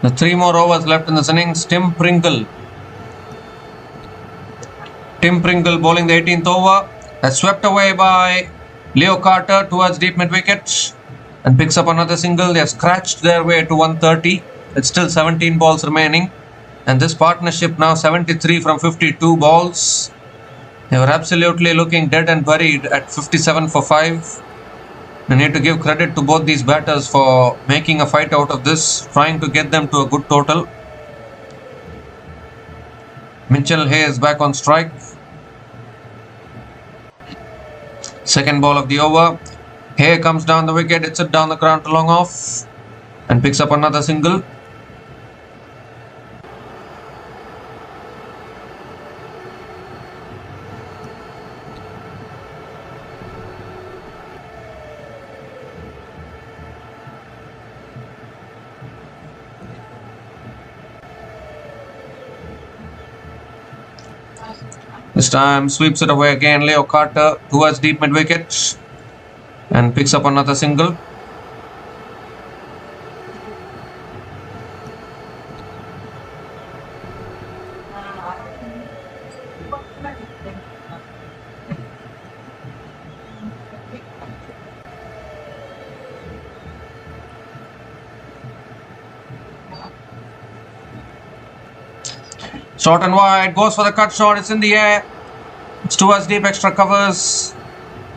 The 3 more overs left in this innings. Tim Pringle bowling the 18th over. That's swept away by Leo Carter towards deep mid wicket and picks up another single. They have scratched their way to 130. It's still 17 balls remaining, and this partnership now 73 from 52 balls. They were absolutely looking dead and buried at 57 for 5. We need to give credit to both these batters for making a fight out of this, trying to get them to a good total. Mitchell Hay is back on strike. Second ball of the over. Hay comes down the wicket, hits it down the ground to long off and picks up another single. This time sweeps it away again. Leo Carter towards deep mid wicket and picks up another single. Short and wide, goes for the cut shot, it's in the air. It's towards deep, extra covers.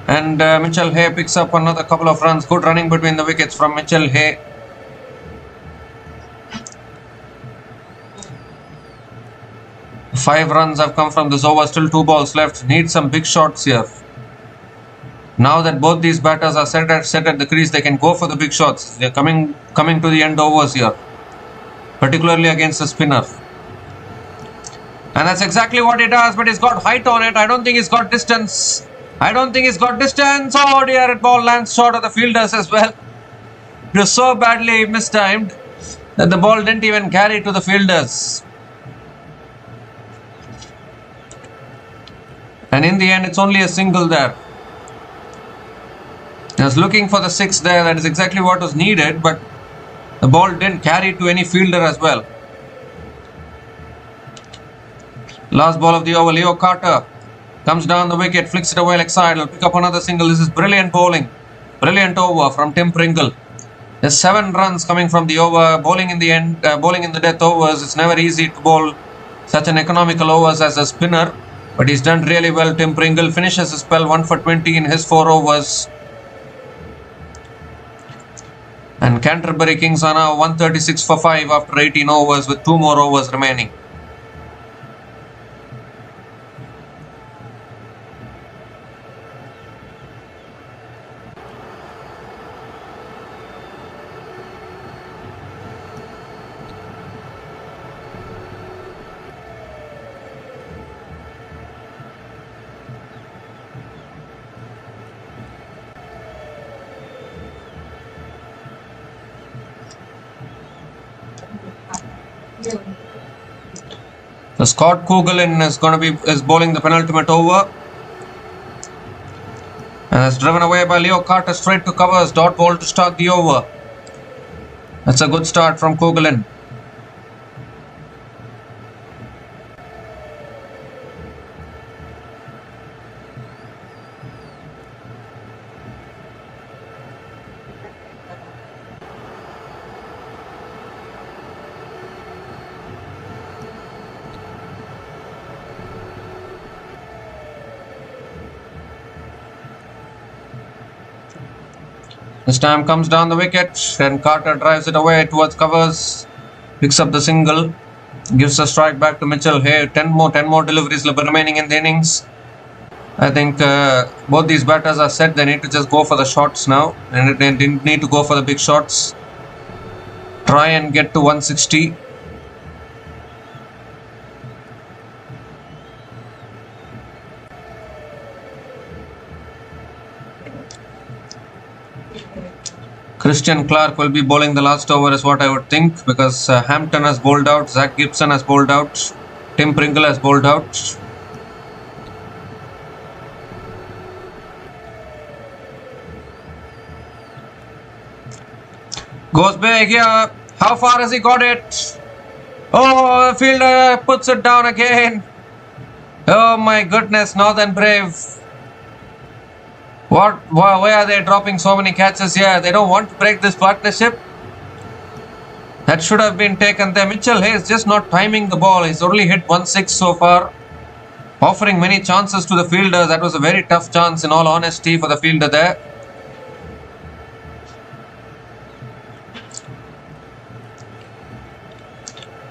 And Mitchell Hay picks up another couple of runs. Good running between the wickets from Mitchell Hay. Five runs have come from this over, still 2 balls left. Need some big shots here. Now that both these batters are set at the crease, they can go for the big shots. They're coming to the end overs here, particularly against the spinner. And that's exactly what he does, but he's got height on it. I don't think he's got distance. Oh dear, it ball lands short of the fielders as well. It was so badly mistimed that the ball didn't even carry to the fielders. And in the end, it's only a single there. I was looking for the 6 there. That is exactly what was needed, but the ball didn't carry to any fielder as well. Last ball of the over, Leo Carter comes down the wicket, flicks it away leg side. He'll pick up another single. This is brilliant bowling. Brilliant over from Tim Pringle. There's 7 runs coming from the over. Bowling in the end, bowling in the death overs. It's never easy to bowl such an economical overs as a spinner, but he's done really well. Tim Pringle finishes his spell 1 for 20 in his 4 overs. And Canterbury Kings are now 136 for 5 after 18 overs with 2 more overs remaining. So Scott Coughlan is bowling the penultimate over, and it's driven away by Leo Carter straight to covers. Dot ball to start the over. That's a good start from Coughlan. This time comes down the wicket and Carter drives it away towards covers, picks up the single, gives a strike back to Mitchell Hay. 10 more deliveries remaining in the innings. I think both these batters are set. They need to just go for the shots now, and they didn't need to go for the big shots. Try and get to 160. Christian Clark will be bowling the last over is what I would think, because Hampton has bowled out, Zach Gibson has bowled out, Tim Pringle has bowled out. Goes big here. How far has he got it? Oh, the fielder puts it down again. Oh my goodness, Northern Brave. Why are they dropping so many catches here? They don't want to break this partnership. That should have been taken there. Mitchell Hay is just not timing the ball. He's only hit 1-6 so far, offering many chances to the fielder. That was a very tough chance in all honesty for the fielder there.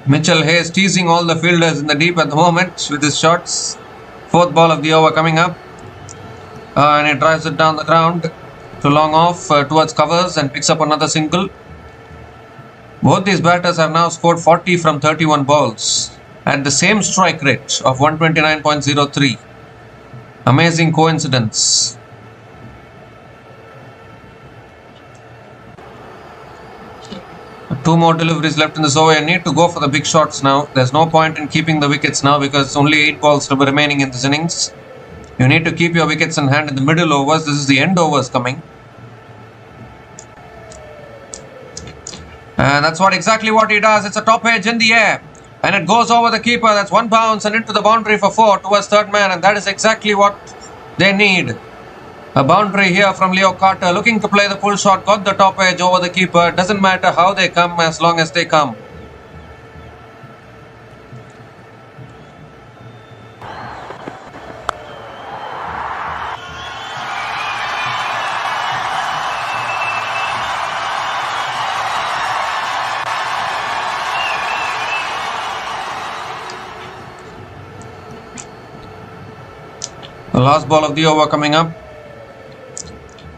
Mitchell Hay is teasing all the fielders in the deep at the moment with his shots. 4th ball of the over coming up. And he drives it down the ground to long off towards covers and picks up another single. Both these batters have now scored 40 from 31 balls at the same strike rate of 129.03. Amazing coincidence. Two more deliveries left in this over. You need to go for the big shots now. There's no point in keeping the wickets now because only 8 balls remaining in this innings. You need to keep your wickets in hand in the middle overs. This is the end overs coming. And that's exactly what he does. It's a top edge in the air. And it goes over the keeper. That's 1 bounce and into the boundary for 4 towards third man. And that is exactly what they need. A boundary here from Leo Carter. Looking to play the full shot. Got the top edge over the keeper. Doesn't matter how they come as long as they come. The last ball of the over coming up.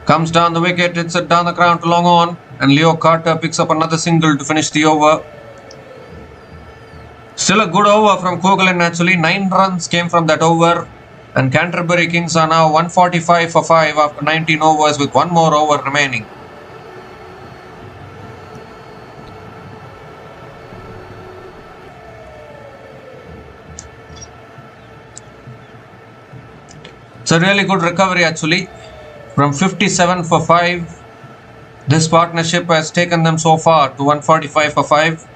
Comes down the wicket, hits it down the ground to long on, and Leo Carter picks up another single to finish the over. Still a good over from Coughlin actually. 9 runs came from that over, and Canterbury Kings are now 145 for 5 after 19 overs with one more over remaining. It's a really good recovery actually. From 57 for 5, this partnership has taken them so far to 145 for 5.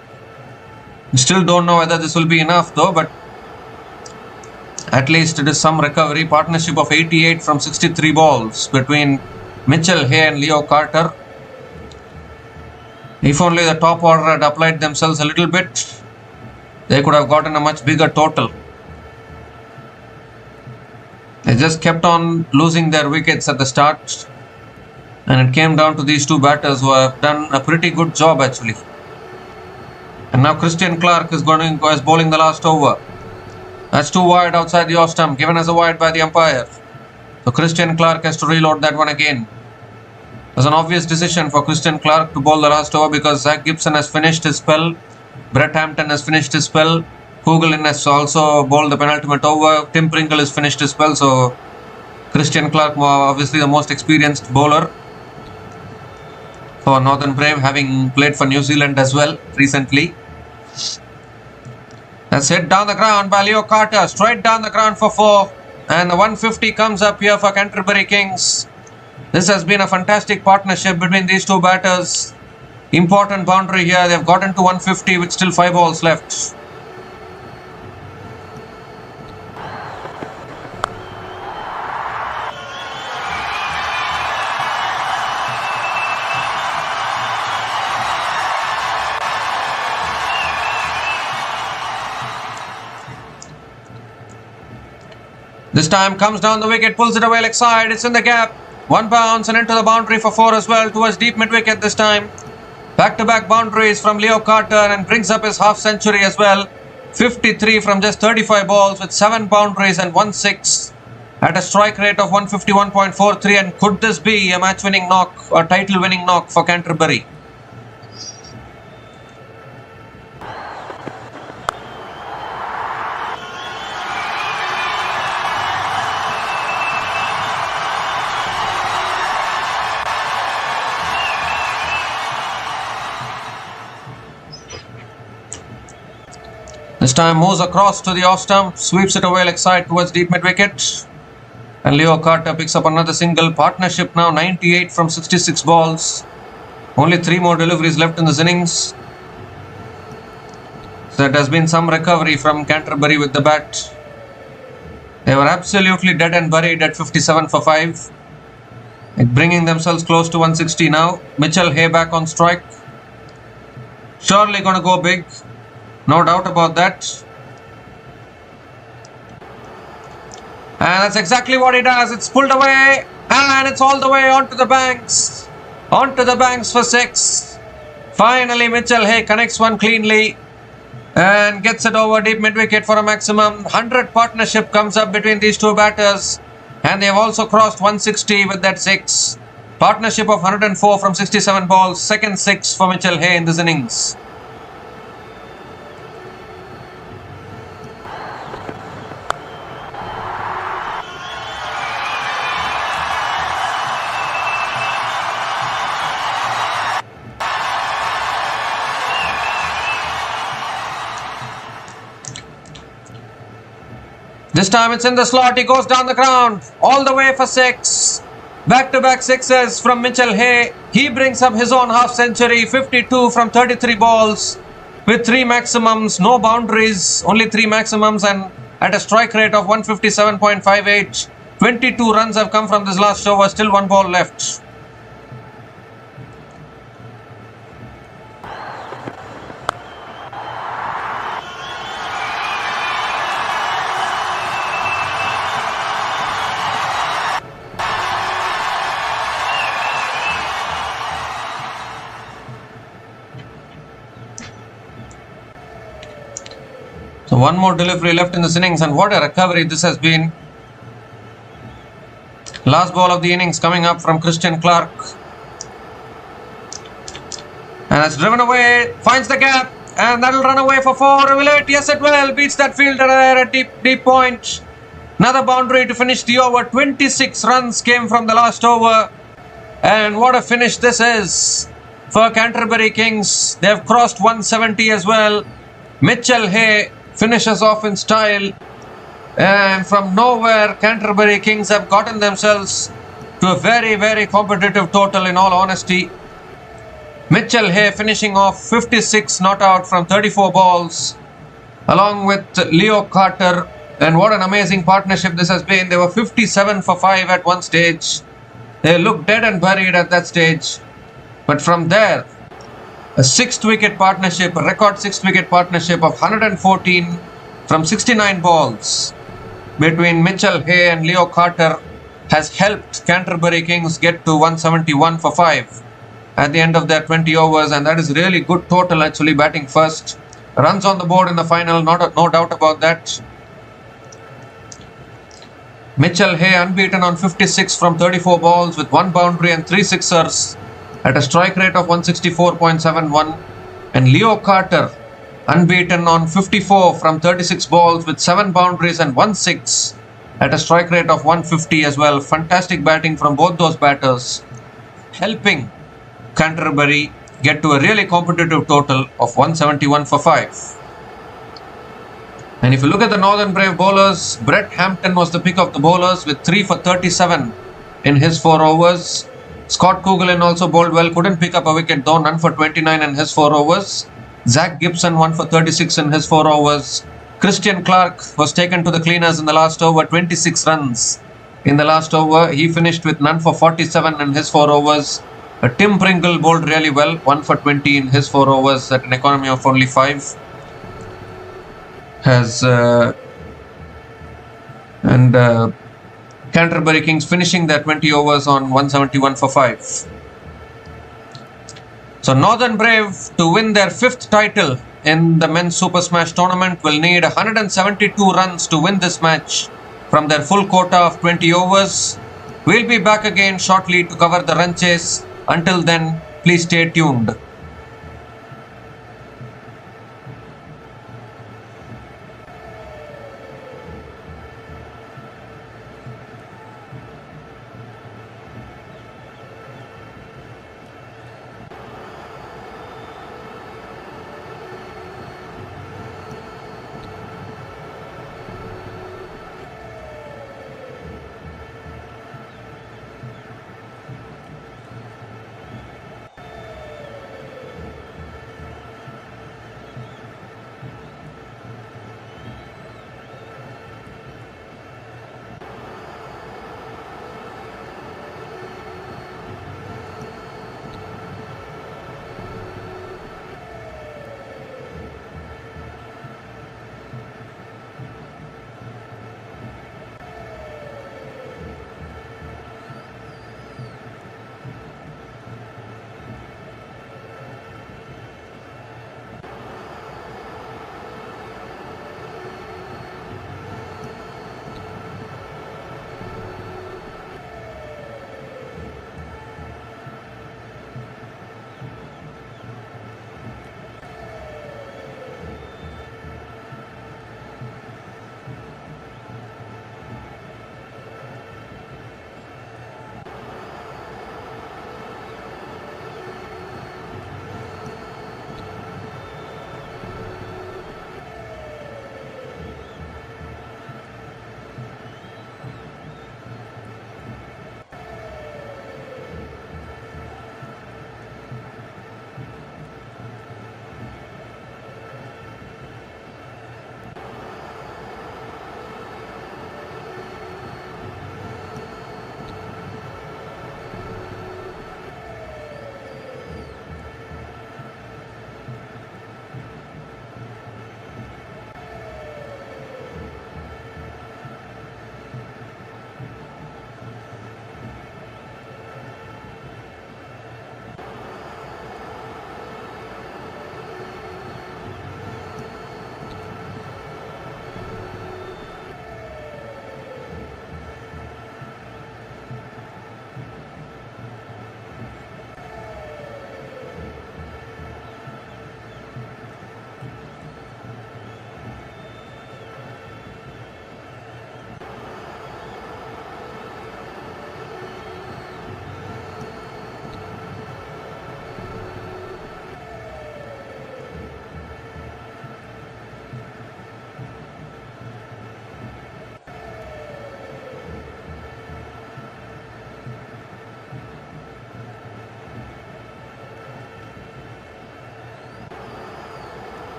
We still don't know whether this will be enough though, but at least it is some recovery. Partnership of 88 from 63 balls between Mitchell Hay and Leo Carter. If only the top order had applied themselves a little bit, they could have gotten a much bigger total. They just kept on losing their wickets at the start, and it came down to these two batters who have done a pretty good job actually. And now Christian Clark is bowling the last over. That's too wide outside the off stump, given as a wide by the umpire. So Christian Clark has to reload that one again. It was an obvious decision for Christian Clark to bowl the last over because Zach Gibson has finished his spell, Brett Hampton has finished his spell, Coughlin has also bowled the penultimate over, Tim Pringle has finished his spell, so Christian Clark obviously the most experienced bowler for Northern Brave, having played for New Zealand as well recently. That's hit down the ground by Leo Carter, straight down the ground for 4, and the 150 comes up here for Canterbury Kings. This has been a fantastic partnership between these two batters. Important boundary here, they've gotten to 150 with still 5 balls left. This time comes down the wicket, pulls it away leg side, it's in the gap. One bounce and into the boundary for 4 as well, towards deep mid wicket this time. Back-to-back boundaries from Leo Carter and brings up his half century as well. 53 from just 35 balls with 7 boundaries and 1 6 at a strike rate of 151.43. And could this be a match-winning knock or title-winning knock for Canterbury? This time moves across to the off stump, sweeps it away leg side towards deep mid wicket. And Leo Carter picks up another single. Partnership now 98 from 66 balls. Only 3 more deliveries left in this innings. So there has been some recovery from Canterbury with the bat. They were absolutely dead and buried at 57 for 5. Bringing themselves close to 160 now. Mitchell Hay back on strike. Surely going to go big. No doubt about that. And that's exactly what he does. It's pulled away and it's all the way onto the banks. Onto the banks for 6. Finally Mitchell Hay connects one cleanly and gets it over deep mid wicket for a maximum. 100 partnership comes up between these two batters, and they have also crossed 160 with that 6. Partnership of 104 from 67 balls. Second 6 for Mitchell Hay in this innings. This time it's in the slot, he goes down the ground, all the way for 6. Back-to-back 6s from Mitchell Hay. He brings up his own half century, 52 from 33 balls with 3 maximums, no boundaries, only 3 maximums, and at a strike rate of 157.58. 22 runs have come from this last over, still 1 ball left. So 1 more delivery left in this innings, and what a recovery this has been. Last ball of the innings coming up from Christian Clark. And it's driven away, finds the gap, and that'll run away for 4. Will it? Yes, it will. Beats that fielder there at deep point. Another boundary to finish the over. 26 runs came from the last over. And what a finish this is for Canterbury Kings. They have crossed 170 as well. Mitchell Hay finishes off in style. And from nowhere, Canterbury Kings have gotten themselves to a very, very competitive total, in all honesty. Mitchell Hay finishing off 56 not out from 34 balls, along with Leo Carter. And what an amazing partnership this has been. They were 57 for 5 at one stage. They looked dead and buried at that stage. But from there, a 6th wicket partnership, a record 6th wicket partnership of 114 from 69 balls between Mitchell Hay and Leo Carter has helped Canterbury Kings get to 171 for 5 at the end of their 20 overs. And that is really good total, actually, batting first. Runs on the board in the final, no doubt about that. Mitchell Hay unbeaten on 56 from 34 balls with 1 boundary and 3 sixers at a strike rate of 164.71. And Leo Carter unbeaten on 54 from 36 balls with 7 boundaries and 1 6 at a strike rate of 150 as well. Fantastic batting from both those batters, helping Canterbury get to a really competitive total of 171 for 5. And if you look at the Northern Brave bowlers, Brett Hampton was the pick of the bowlers with 3 for 37 in his 4 overs. Scott Coughlan also bowled well, couldn't pick up a wicket though, none for 29 in his 4 overs. Zach Gibson 1 for 36 in his 4 overs. Christian Clark was taken to the cleaners in the last over, 26 runs in the last over. He finished with none for 47 in his 4 overs. Tim Pringle bowled really well, 1 for 20 in his 4 overs at an economy of only 5. Canterbury Kings finishing their 20 overs on 171 for 5. So Northern Brave, to win their 5th title in the men's Super Smash tournament, will need 172 runs to win this match from their full quota of 20 overs. We'll be back again shortly to cover the run chase. Until then, please stay tuned.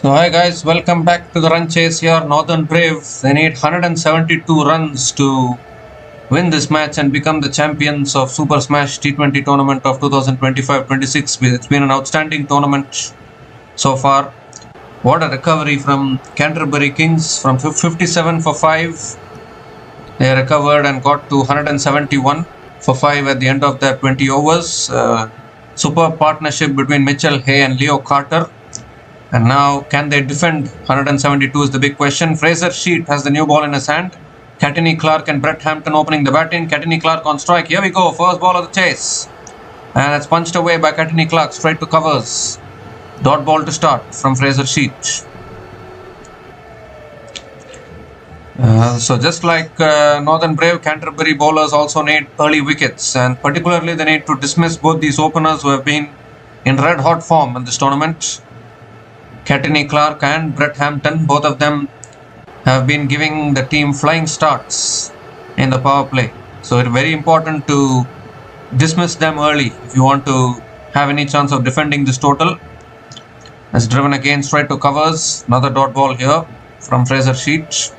So hi guys, welcome back to the run chase here. Northern Brave, they need 172 runs to win this match and become the champions of Super Smash T20 tournament of 2025-26. It's been an outstanding tournament so far. What a recovery from Canterbury Kings from 57 for 5. They recovered and got to 171 for 5 at the end of their 20 overs. Superb partnership between Mitchell Hay and Leo Carter. And now, can they defend 172 is the big question. Fraser Sheet has the new ball in his hand. Cattini Clark and Brett Hampton opening the batting. Cattini Clark on strike. Here we go. First ball of the chase. And it's punched away by Cattini Clark straight to covers. Dot ball to start from Fraser Sheet. So just like Northern Brave, Canterbury bowlers also need early wickets. And particularly they need to dismiss both these openers who have been in red hot form in this tournament. Cattini Clark and Brett Hampton, both of them have been giving the team flying starts in the power play. So it's very important to dismiss them early if you want to have any chance of defending this total. It's driven again straight to covers. Another dot ball here from Fraser Sheet.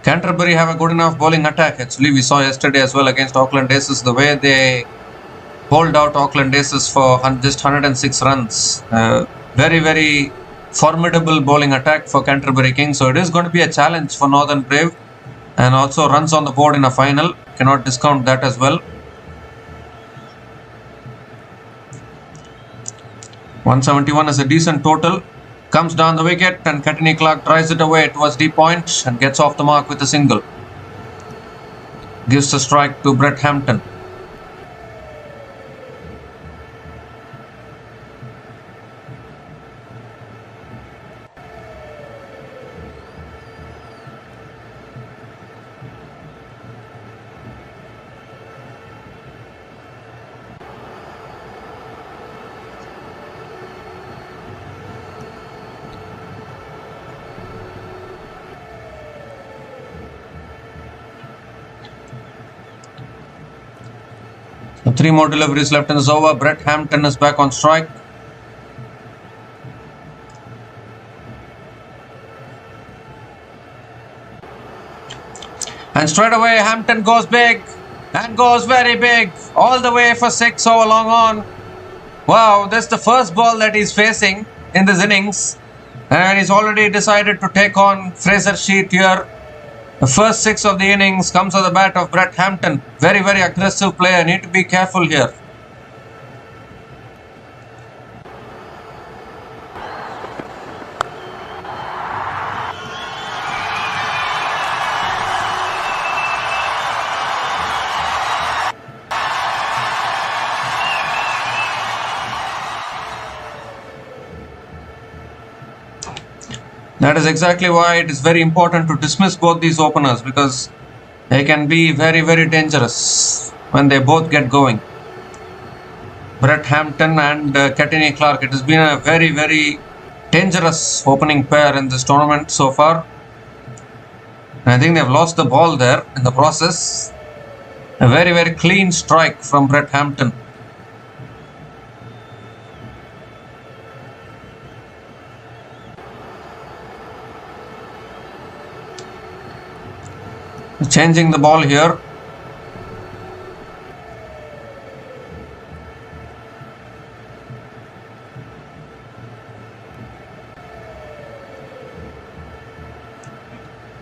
Canterbury have a good enough bowling attack. Actually, we saw yesterday as well against Auckland Aces the way they bowled out Auckland Aces for just 106 runs. Very, very formidable bowling attack for Canterbury Kings. So it is going to be a challenge for Northern Brave. And also runs on the board in a final. Cannot discount that as well. 171 is a decent total. Comes down the wicket and Cattini Clark drives it away towards deep point and gets off the mark with a single. Gives the strike to Brett Hampton. So 3 more deliveries left in this over. Brett Hampton is back on strike. And straight away Hampton goes big and goes very big. All the way for 6 over long on. Wow, that's the first ball that he's facing in this innings. And he's already decided to take on Fraser Sheet here. The first 6 of the innings comes on the bat of Brett Hampton. Very, very aggressive player. Need to be careful here. That is exactly why it is very important to dismiss both these openers, because they can be very, very dangerous when they both get going. Brett Hampton and Cattini Clark. It has been a very, very dangerous opening pair in this tournament so far. And I think they've lost the ball there in the process. A very, very clean strike from Brett Hampton. Changing the ball here.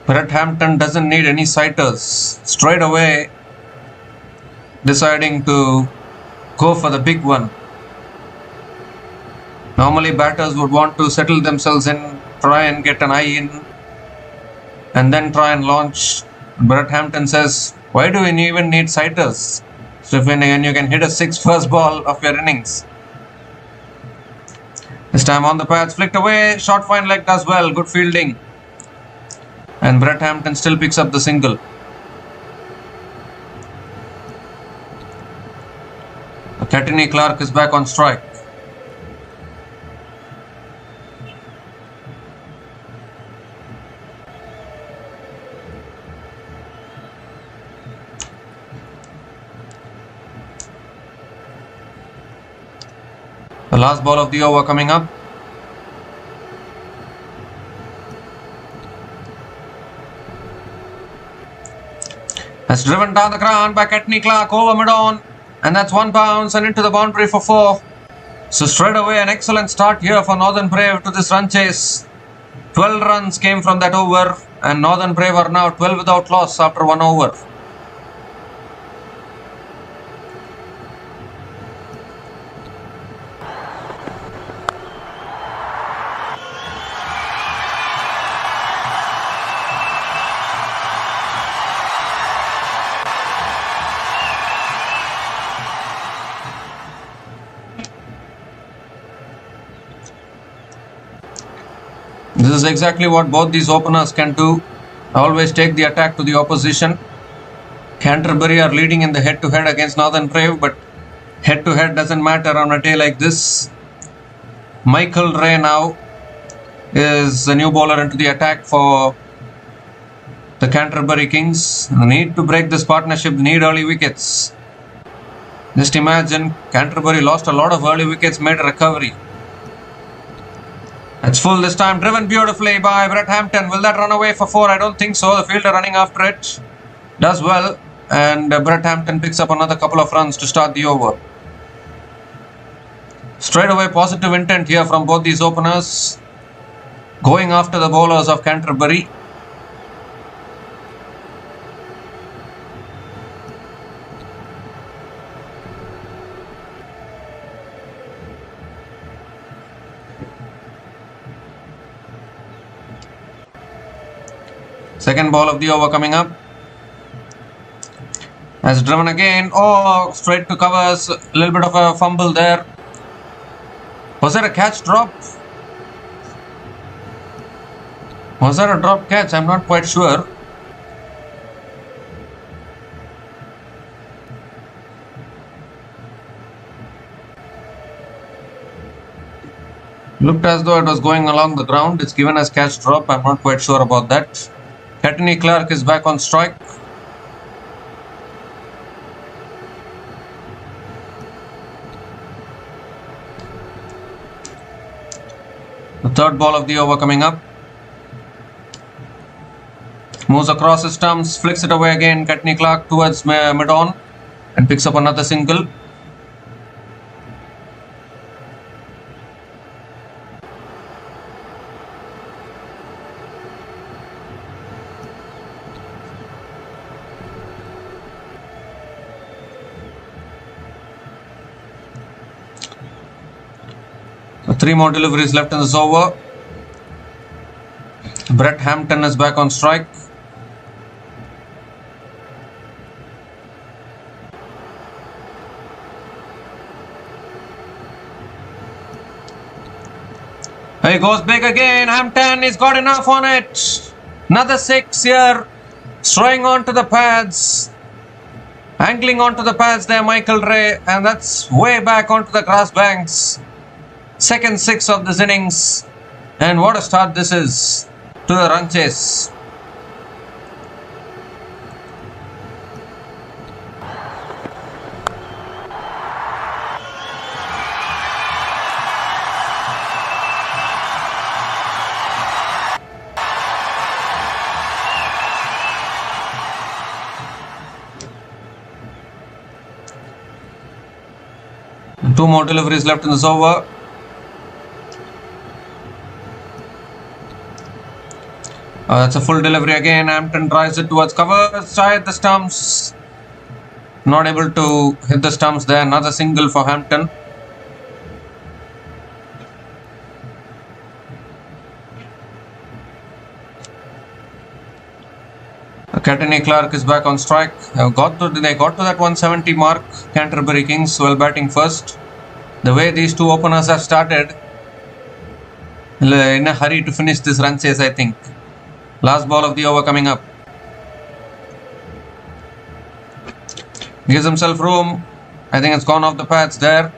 Brett Hampton doesn't need any sighters. Straight away deciding to go for the big one. Normally batters would want to settle themselves in, try and get an eye in, and then try and launch. Brett Hampton says, why do we even need sighters? So if you can hit a 6 first ball of your innings. This time on the pads, flicked away, short fine leg does well, good fielding. And Brett Hampton still picks up the single. Cattini Clark is back on strike. The last ball of the over coming up. That's driven down the ground by Courtney Clark over mid-on, and that's one bounce and into the boundary for 4. So straight away an excellent start here for Northern Brave to this run chase. 12 runs came from that over, and Northern Brave are now 12 without loss after 1 over. This is exactly what both these openers can do. Always take the attack to the opposition. Canterbury are leading in the head-to-head against Northern Brave, but head-to-head doesn't matter on a day like this. Michael Ray now is the new bowler into the attack for the Canterbury Kings. They need to break this partnership, they need early wickets. Just imagine, Canterbury lost a lot of early wickets, made a recovery. It's full this time, driven beautifully by Brett Hampton. Will that run away for 4? I don't think so. The fielder running after it does well, and Brett Hampton picks up another couple of runs to start the over. Straight away positive intent here from both these openers, going after the bowlers of Canterbury. Second ball of the over coming up. Has driven again. Oh, straight to covers. A little bit of a fumble there. Was there a catch drop? Was there a drop catch? I'm not quite sure. Looked as though it was going along the ground. It's given as catch drop. I'm not quite sure about that. Courtney Clark is back on strike. The third ball of the over coming up. Moves across his stumps, flicks it away again. Courtney Clark towards mid-on and picks up another single. Three more deliveries left in this over. Brett Hampton is back on strike. He goes big again. Hampton, he's got enough on it. Another 6 here. Throwing onto the pads. Angling onto the pads there, Michael Ray. And that's way back onto the grass banks. Second 6 of this innings, and what a start this is to the run chase. And 2 more deliveries left in this over. That's a full delivery again. Hampton drives it towards cover side the stumps. Not able to hit the stumps there. Another single for Hampton. Courtney Clark is back on strike. They got to that 170 mark. Canterbury Kings well batting first. The way these two openers have started, in a hurry to finish this run chase, I think. Last ball of the over coming up. Gives himself room. I think it's gone off the pads there.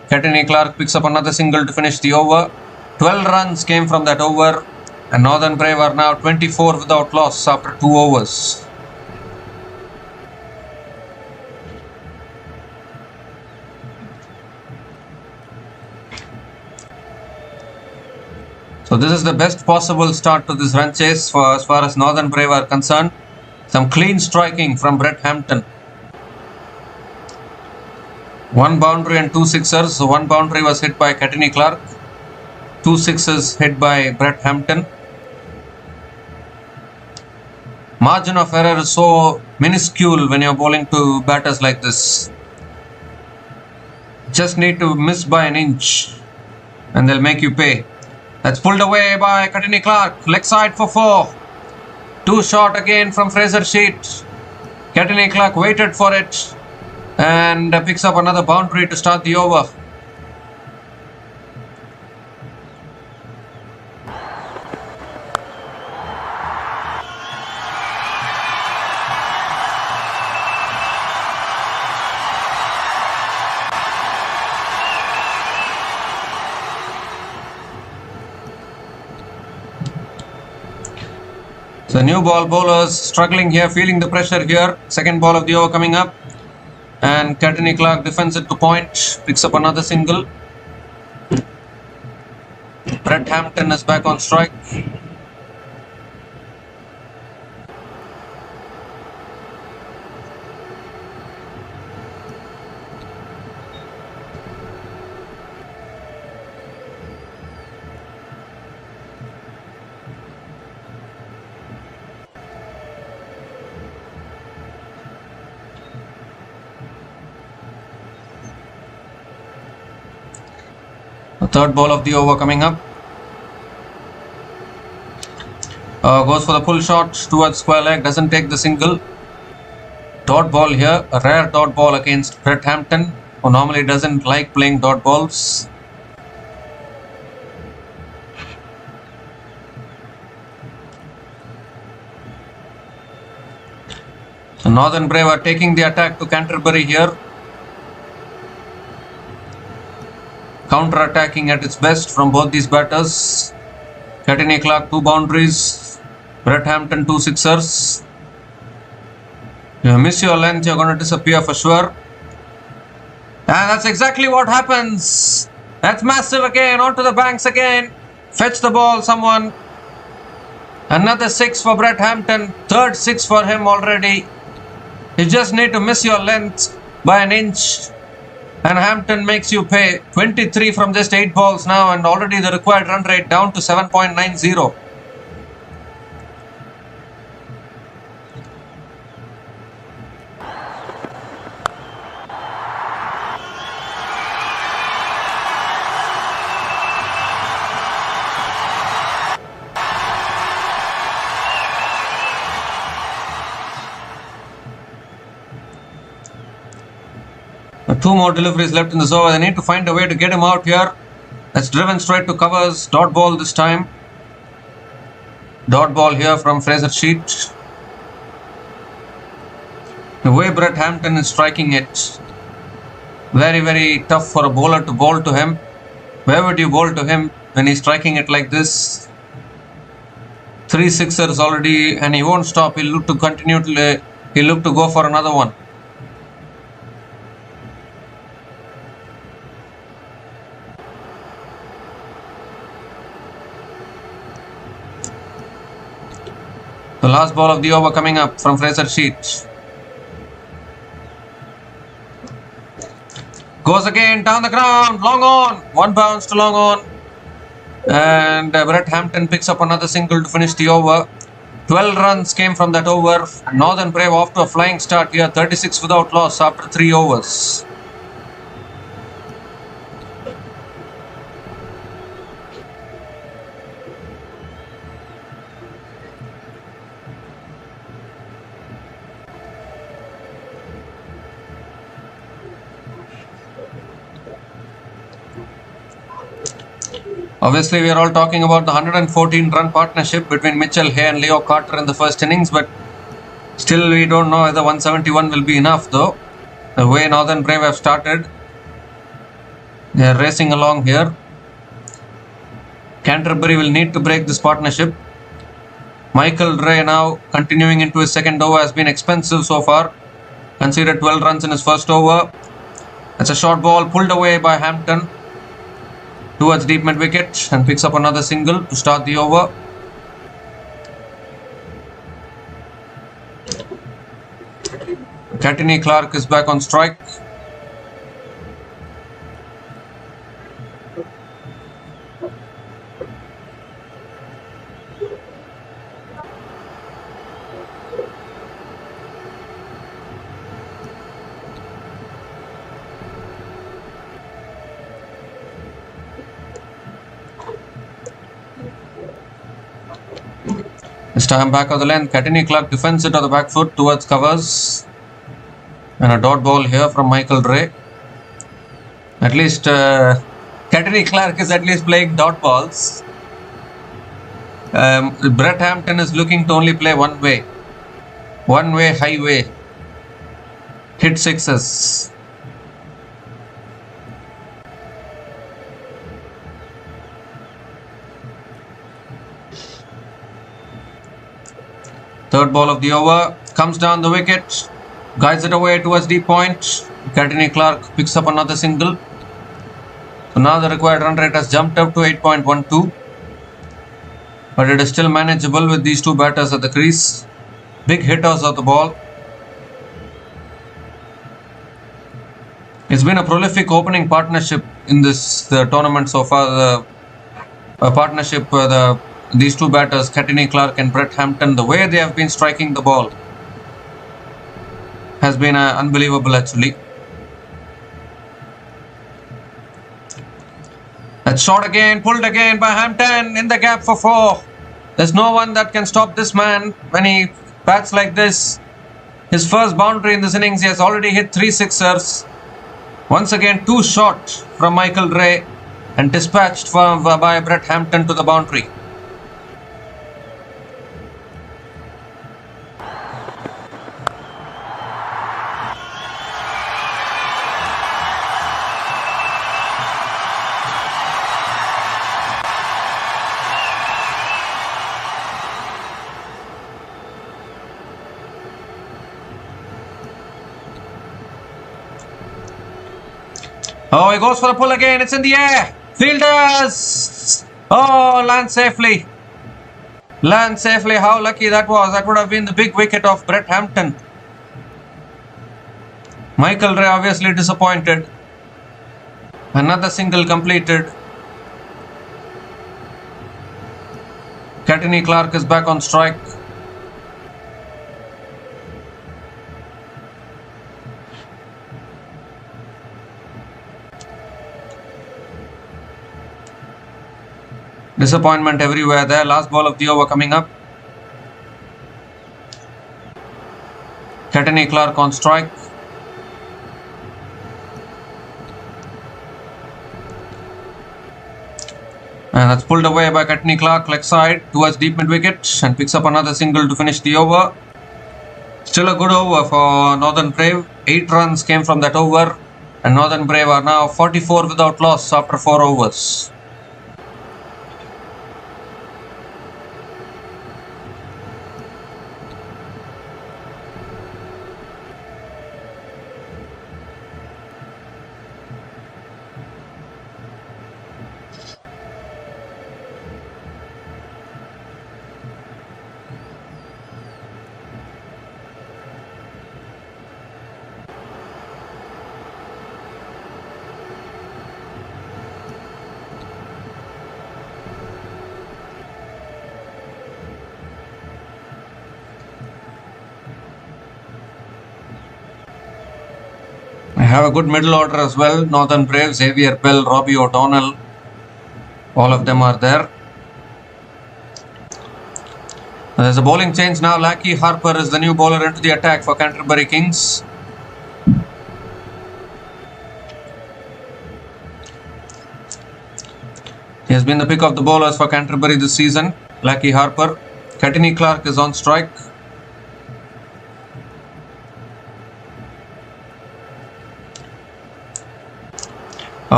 Courtney Clark picks up another single to finish the over. 12 runs came from that over. And Northern Brave are now 24 without loss after 2 overs. So this is the best possible start to this run chase for as far as Northern Brave are concerned. Some clean striking from Brett Hampton. 1 boundary and 2 sixers. So 1 boundary was hit by Catini Clark. 2 sixes hit by Brett Hampton. Margin of error is so minuscule when you're bowling to batters like this. Just need to miss by an inch and they'll make you pay. That's pulled away by Catini Clark. Leg side for 4. 2 short again from Fraser Sheet. Catini Clark waited for it and picks up another boundary to start the over. The new ball bowlers struggling here, feeling the pressure here. Second ball of the over coming up. And Catini Clark defends it to point. Picks up another single. Brett Hampton is back on strike. The third ball of the over coming up. Goes for the pull shot towards square leg. Doesn't take the single. Dot ball here. A rare dot ball against Brett Hampton, who normally doesn't like playing dot balls. So Northern Brave are taking the attack to Canterbury here. Counter-attacking at its best from both these batters. Catini Clark 2 boundaries. Brett Hampton 2 sixers. You miss your length, you're going to disappear for sure. And that's exactly what happens. That's massive again, onto the banks again. Fetch the ball, someone. Another 6 for Brett Hampton. Third 6 for him already. You just need to miss your length by an inch. And Hampton makes you pay. 23 from just 8 balls now, and already the required run rate down to 7.90. Two more deliveries left in this over. They need to find a way to get him out here. That's driven straight to covers. Dot ball this time. Dot ball here from Fraser Sheet. The way Brett Hampton is striking it, very, very tough for a bowler to bowl to him. Where would you bowl to him when he's striking it like this? 3 sixers already, and he won't stop. He'll look to continue to he'll look to go for another one. The last ball of the over coming up from Fraser Sheet. Goes again down the ground, long on. 1 bounce to long on. And Brett Hampton picks up another single to finish the over. 12 runs came from that over. Northern Brave off to a flying start here. 36 without loss after 3 overs. Obviously, we are all talking about the 114-run partnership between Mitchell Hay and Leo Carter in the first innings, but still we don't know whether 171 will be enough though. The way Northern Brave have started, they are racing along here. Canterbury will need to break this partnership. Michael Ray now continuing into his second over has been expensive so far. Conceded 12 runs in his first over. That's a short ball pulled away by Hampton. towards deep mid wicket and picks up another single to start the over. Catini Clark is back on strike. This time back of the length, Catini Clark defends it on the back foot towards covers. And a dot ball here from Michael Ray. At least Catini Clark is at least playing dot balls. Brett Hampton is looking to only play one way. One way, highway. Hit sixes. Third ball of the over comes down the wicket, guides it away towards deep point. Catini Clark picks up another single. So now the required run rate has jumped up to 8.12, but it is still manageable with these two batters at the crease. Big hitters of the ball. It's been a prolific opening partnership in this tournament so far. The partnership these two batters, Catini Clark and Brett Hampton, the way they have been striking the ball has been unbelievable actually. That's shot again, pulled again by Hampton in the gap for 4. There's no one that can stop this man when he bats like this. His first boundary in this innings, he has already hit 3 sixers. Once again, 2 shot from Michael Ray and dispatched by Brett Hampton to the boundary. Oh, he goes for a pull again. It's in the air. Fielders. Oh, lands safely. Lands safely. How lucky that was. That would have been the big wicket of Brett Hampton. Michael Ray obviously disappointed. Another single completed. Catini Clark is back on strike. Disappointment everywhere there. Last ball of the over coming up. Catini Clark on strike. And that's pulled away by Catini Clark, leg side towards deep mid wicket and picks up another single to finish the over. Still a good over for Northern Brave. 8 runs came from that over and Northern Brave are now 44 without loss after 4 overs. I have a good middle order as well. Northern Brave, Xavier Bell, Robbie O'Donnell. All of them are there. There's a bowling change now. Lackey Harper is the new bowler into the attack for Canterbury Kings. He has been the pick of the bowlers for Canterbury this season. Lackey Harper. Catini Clark is on strike.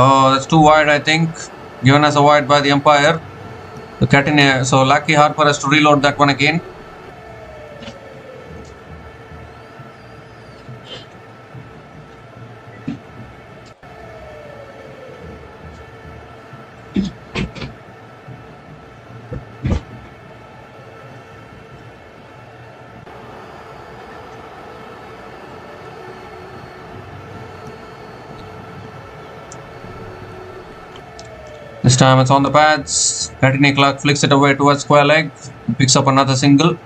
Oh, that's too wide, I think. Given as a wide by the umpire. So Lackey Harper has to reload that one again. This time it's on the pads. Courtney Clark flicks it away towards square leg. Picks up another single.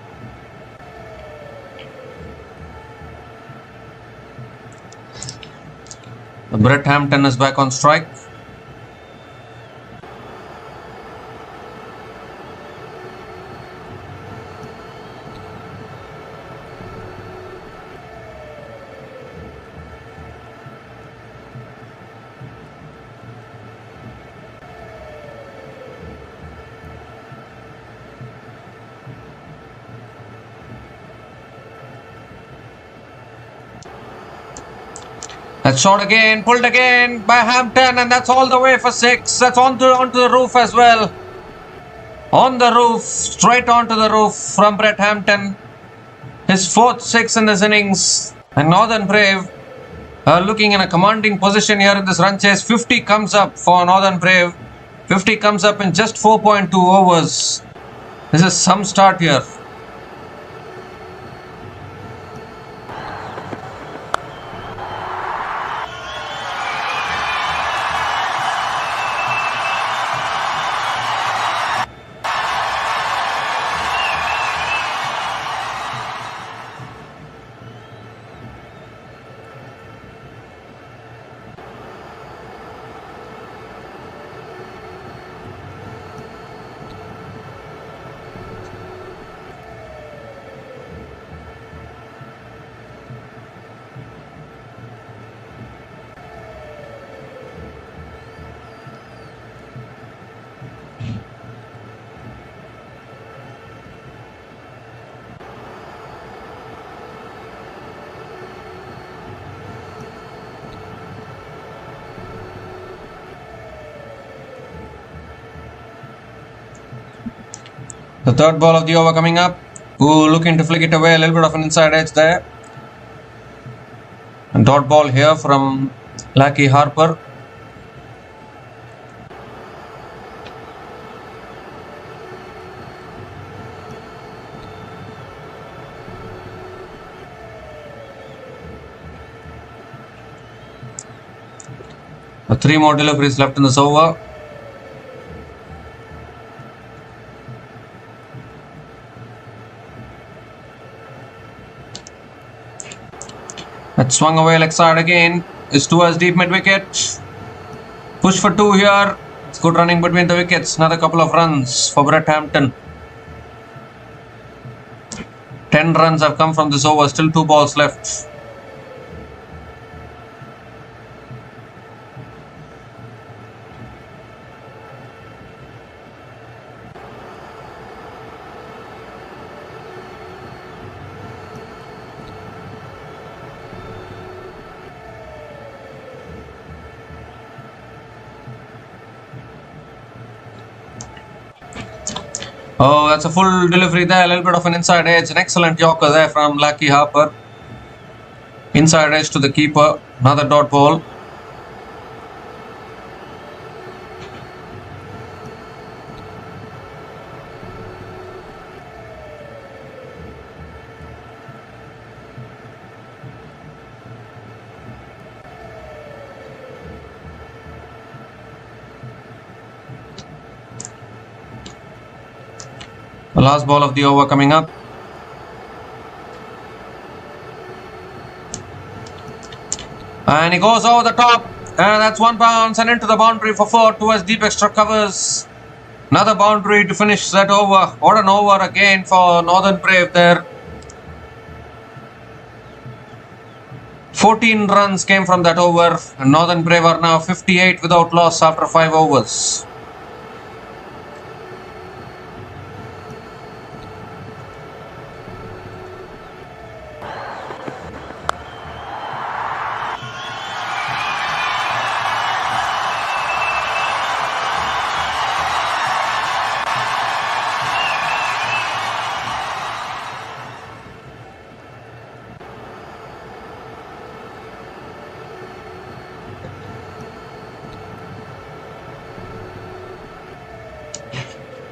Brett Hampton is back on strike. That's shot again, pulled again by Hampton, and that's all the way for 6. That's onto the roof as well. On the roof, straight onto the roof from Brett Hampton. His 4th 6 in this innings. And Northern Brave are looking in a commanding position here in this run chase. 50 comes up for Northern Brave. 50 comes up in just 4.2 overs. This is some start here. The 3rd ball of the over coming up. Looking to flick it away. A little bit of an inside edge there. And dot ball here from Lucky Harper. The 3 more deliveries left in this over. That swung away leg side again. Is towards deep mid wicket. Push for 2 here. It's good running between the wickets. Another couple of runs for Brett Hampton. 10 runs have come from this over. Still 2 balls left. Oh, that's a full delivery there. A little bit of an inside edge. An excellent yorker there from Lucky Harper. Inside edge to the keeper. Another dot ball. The last ball of the over coming up. And he goes over the top. And that's 1 bounce and into the boundary for 4 towards deep extra covers. Another boundary to finish that over. What an over again for Northern Brave there. 14 runs came from that over. And Northern Brave are now 58 without loss after 5 overs.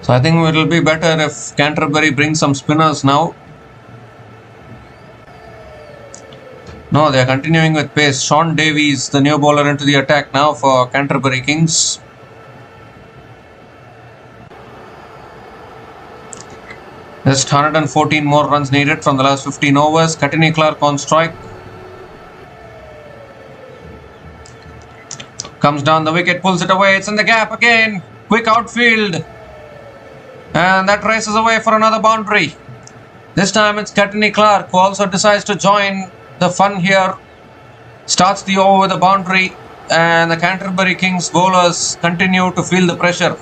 So I think it will be better if Canterbury brings some spinners now. No, they are continuing with pace. Sean Davies, the new bowler, into the attack now for Canterbury Kings. Just 114 more runs needed from the last 15 overs. Courtney Clark on strike. Comes down the wicket, pulls it away. It's in the gap again. Quick outfield. And that races away for another boundary. This time it's Courtney Clark who also decides to join the fun here. Starts the over with a boundary. And the Canterbury Kings bowlers continue to feel the pressure.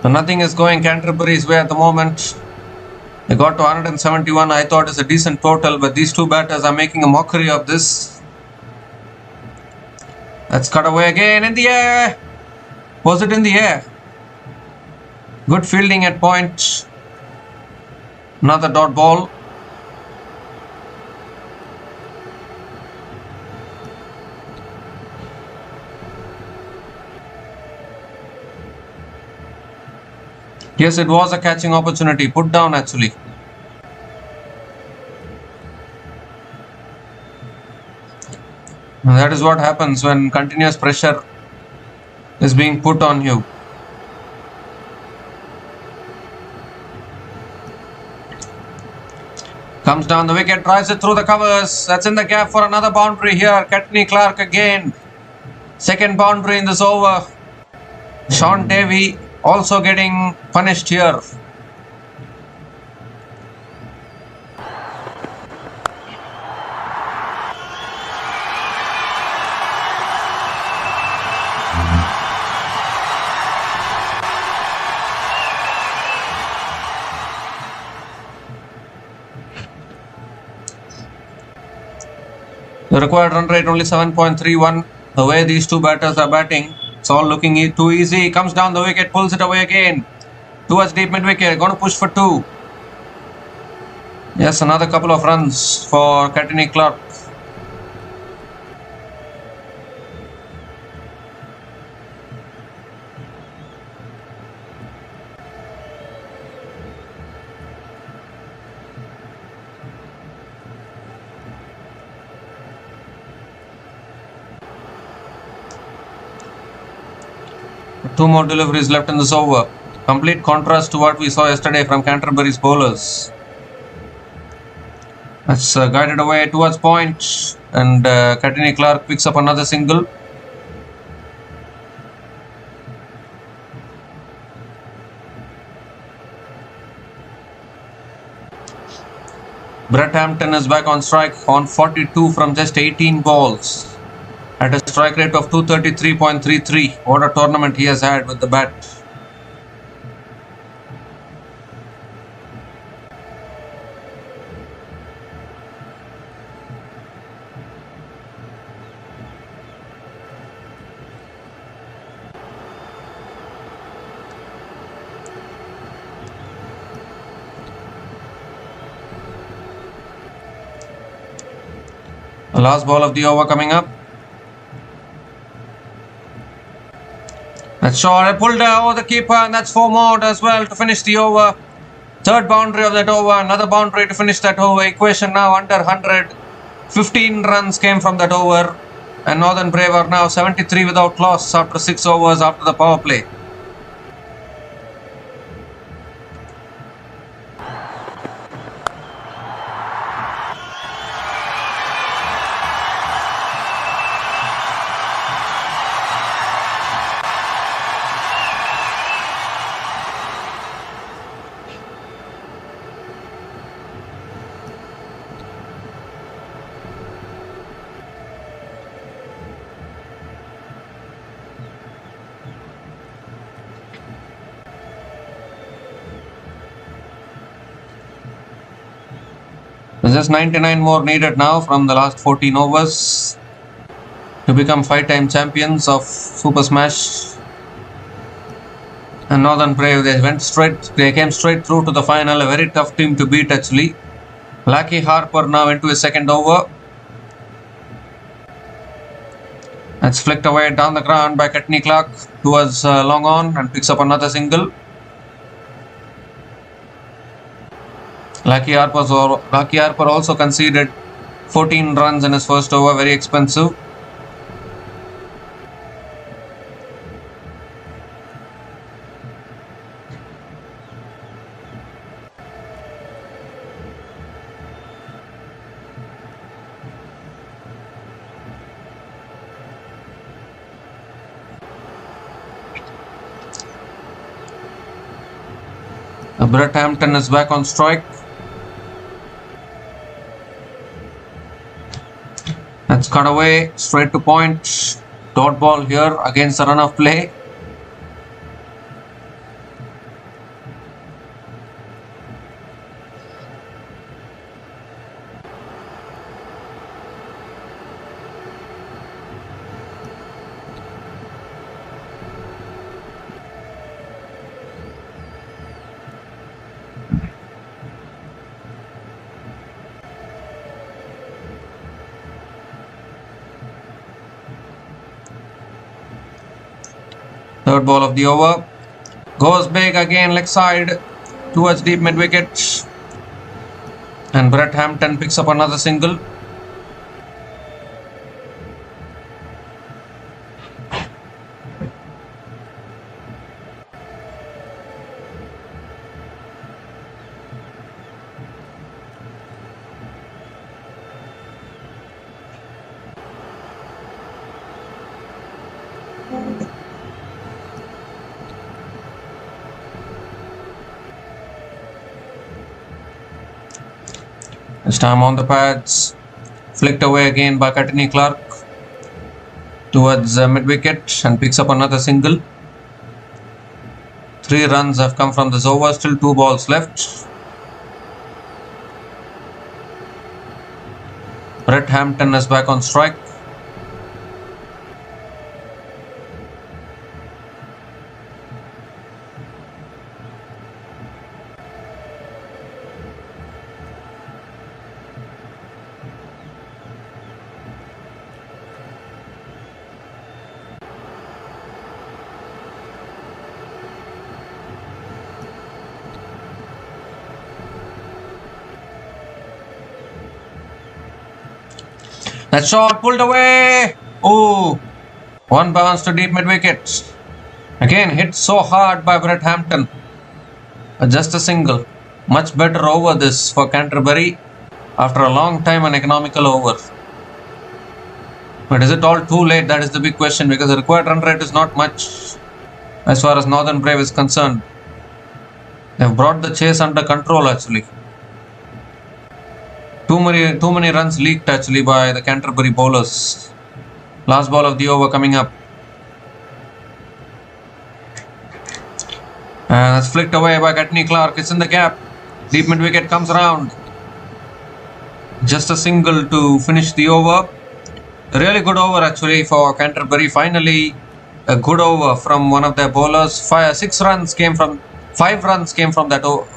So nothing is going Canterbury's way at the moment. They got to 171. I thought it's a decent total, but these two batters are making a mockery of this. Let's cut away again in the air. Was it in the air? Good fielding at point. Another dot ball. Yes, it was a catching opportunity. Put down actually. And that is what happens when continuous pressure is being put on you. Comes down the wicket, drives it through the covers. That's in the gap for another boundary here. Courtney Clark again. Second boundary in this over. Sean Davey also getting punished here. The required run rate only 7.31. The way these two batters are batting, it's all looking too easy. Comes down the wicket, pulls it away again. Towards deep mid wicket, going to push for 2. Yes, another couple of runs for Courtney Clark. Two more deliveries left in this over. Complete contrast to what we saw yesterday from Canterbury's bowlers. That's guided away towards point, and Courtney Clark picks up another single. Brett Hampton is back on strike on 42 from just 18 balls. At a strike rate of 233.33. What a tournament he has had with the bat. The last ball of the over coming up. That's short. Pulled over the keeper, and that's 4 more as well to finish the over. Third boundary of that over. Another boundary to finish that over. Equation now under 100. 15 runs came from that over. And Northern Brave are now 73 without loss after 6 overs after the power play. There's just 99 more needed now from the last 14 overs to become 5-time champions of Super Smash. And Northern Brave, they came straight through to the final. A very tough team to beat actually. Lucky Harper now into his second over. That's flicked away down the ground by Courtney Clark towards long on and picks up another single. Lucky Harper also conceded 14 runs in his first over, very expensive. Brett Hampton is back on strike. That's cut away, straight to point. Dot ball here against the run of play. Third ball of the over. Goes big again, leg side towards deep mid wicket. And Brett Hampton picks up another single. This time on the pads, flicked away again by Courtney Clark towards mid wicket and picks up another single. 3 runs have come from this over, still 2 balls left. Brett Hampton is back on strike. That shot pulled away. Oh, 1 bounce to deep mid wicket. Again hit so hard by Brett Hampton. Just a single. Much better over this for Canterbury after a long time, an economical over. But is it all too late? That is the big question, because the required run rate is not much as far as Northern Brave is concerned. They have brought the chase under control actually. Too many runs leaked actually by the Canterbury bowlers. Last ball of the over coming up. And that's flicked away by Courtney Clark. It's in the gap. Deep mid wicket comes around. Just a single to finish the over. A really good over actually for Canterbury. Finally, a good over from one of their bowlers. 5 runs came from that over.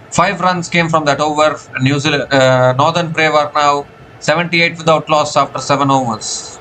5 runs came from that over. New Zealand, Northern Brave are now 78 without loss after 7 overs.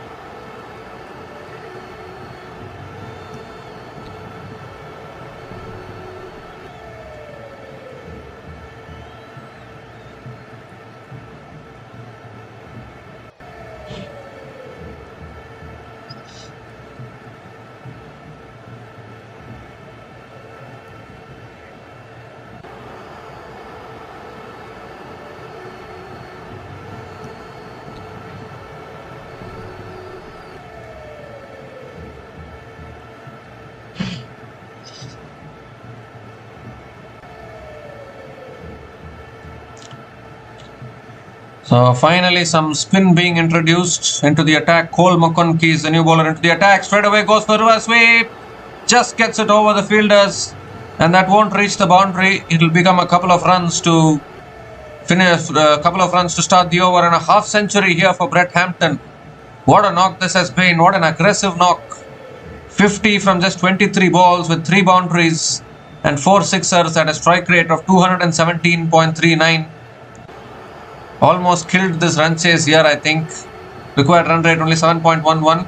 So finally some spin being introduced into the attack. Cole McConkie is the new bowler into the attack. Straight away goes for reverse sweep. Just gets it over the fielders. And that won't reach the boundary. It will become a couple of runs to finish, a couple of runs to start the over, and a half century here for Brett Hampton. What a knock this has been. What an aggressive knock. 50 from just 23 balls with 3 boundaries and 4 sixers at a strike rate of 217.39. Almost killed this run chase here, I think. Required run rate only 7.11.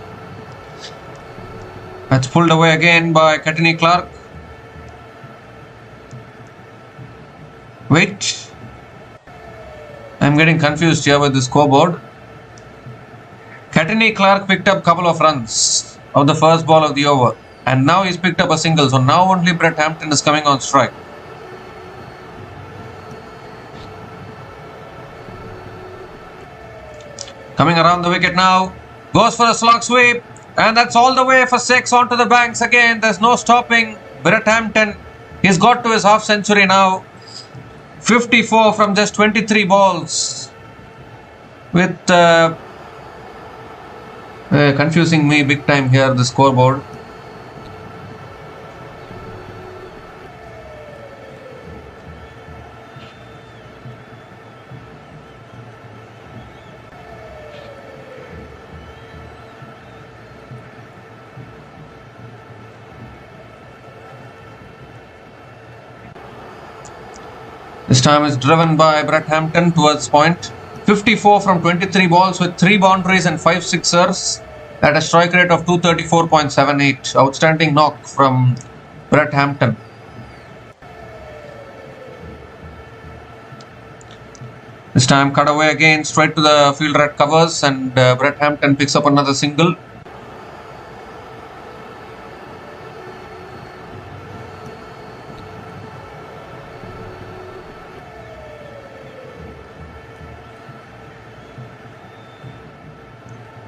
That's pulled away again by Catney Clark. Wait. I'm getting confused here with the scoreboard. Catney Clark picked up a couple of runs of the first ball of the over. And now he's picked up a single. So now only Brett Hampton is coming on strike. Coming around the wicket now. Goes for a slog sweep. And that's all the way for 6 onto the banks again. There's no stopping Brett Hampton. He's got to his half century now. 54 from just 23 balls. With confusing me big time here, the scoreboard. This time is driven by Brett Hampton towards point. 54 from 23 balls with 3 boundaries and 5 sixers at a strike rate of 234.78. Outstanding knock from Brett Hampton. This time cut away again straight to the fielder at covers, and Brett Hampton picks up another single.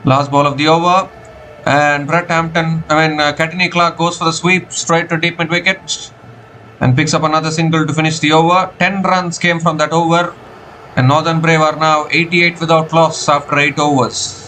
Last ball of the over, and Catney Clark goes for the sweep straight to deep mid wicket and picks up another single to finish the over. 10 runs came from that over, and Northern Brave are now 88 without loss after 8 overs.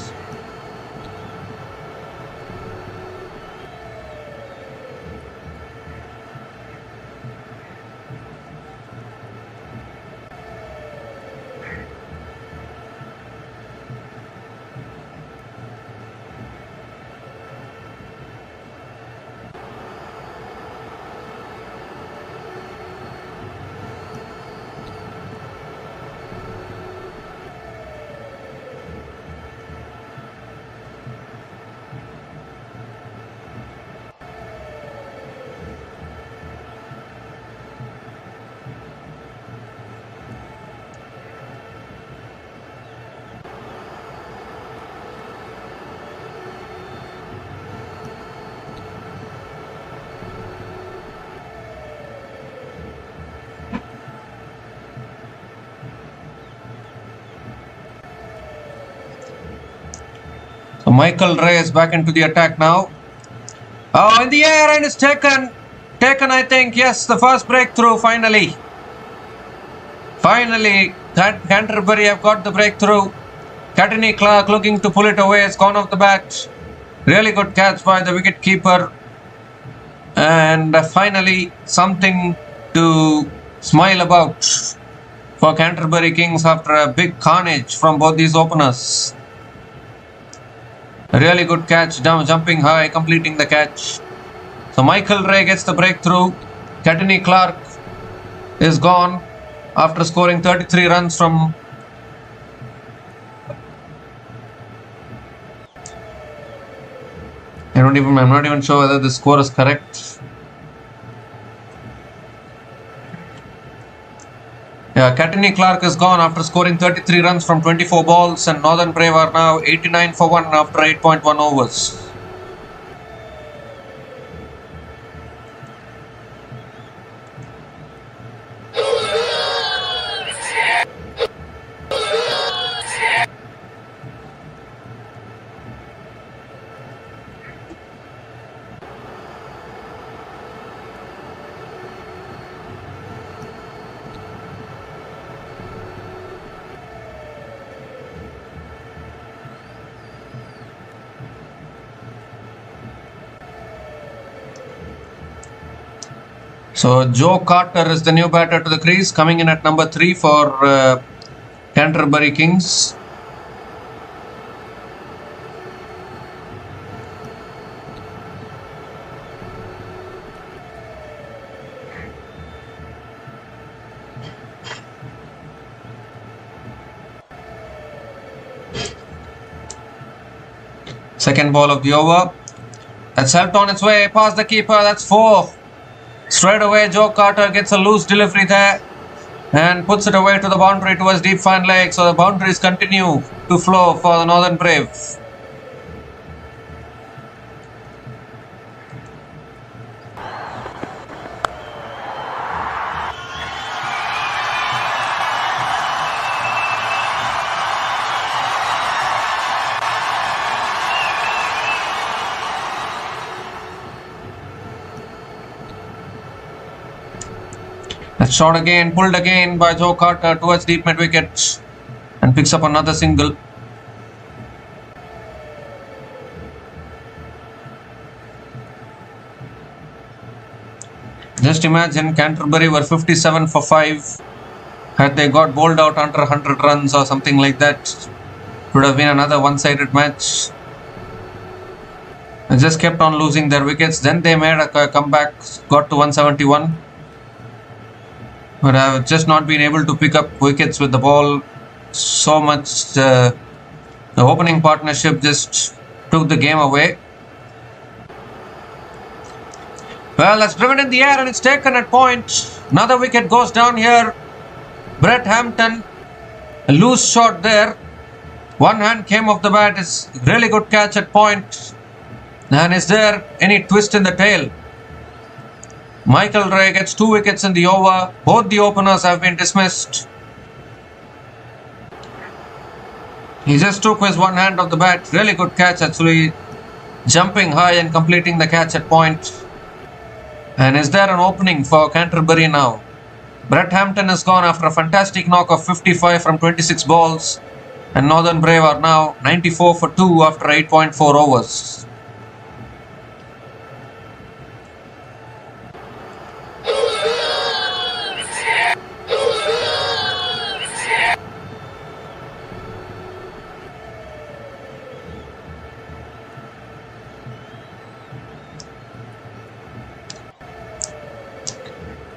So Michael Ray is back into the attack now. Oh, in the air, and it's taken, I think. Yes, the first breakthrough finally. Finally, Canterbury have got the breakthrough. Catney Clark looking to pull it away. It's gone off the bat. Really good catch by the wicket keeper. And finally, something to smile about for Canterbury Kings after a big carnage from both these openers. A really good catch, down, jumping high, completing the catch. So Michael Ray gets the breakthrough. Catney Clark is gone after scoring 33 runs from... I'm not even sure whether the score is correct. Yeah, Catney Clark is gone after scoring 33 runs from 24 balls, and Northern Brave are now 89 for 1 after 8.1 overs. So Joe Carter is the new batter to the crease, coming in at number 3 for Canterbury Kings. Second ball of the over. That's helped on its way past the keeper. That's 4. Straight away, Joe Carter gets a loose delivery there and puts it away to the boundary towards deep fine leg. So the boundaries continue to flow for the Northern Brave. That shot again, pulled again by Joe Carter towards deep mid wicket and picks up another single. Just imagine Canterbury were 57 for 5. Had they got bowled out under 100 runs or something like that, it would have been another one-sided match. They just kept on losing their wickets. Then they made a comeback, got to 171. But I have just not been able to pick up wickets with the ball so much. The opening partnership just took the game away. Well, that's driven in the air and it's taken at point. Another wicket goes down here. Brett Hampton, a loose shot there. One hand came off the bat. It's really good catch at point. And is there any twist in the tail? Michael Ray gets 2 wickets in the over. Both the openers have been dismissed. He just took his one hand off the bat. Really good catch actually. Jumping high and completing the catch at point. And is there an opening for Canterbury now? Brett Hampton has gone after a fantastic knock of 55 from 26 balls. And Northern Brave are now 94 for 2 after 8.4 overs.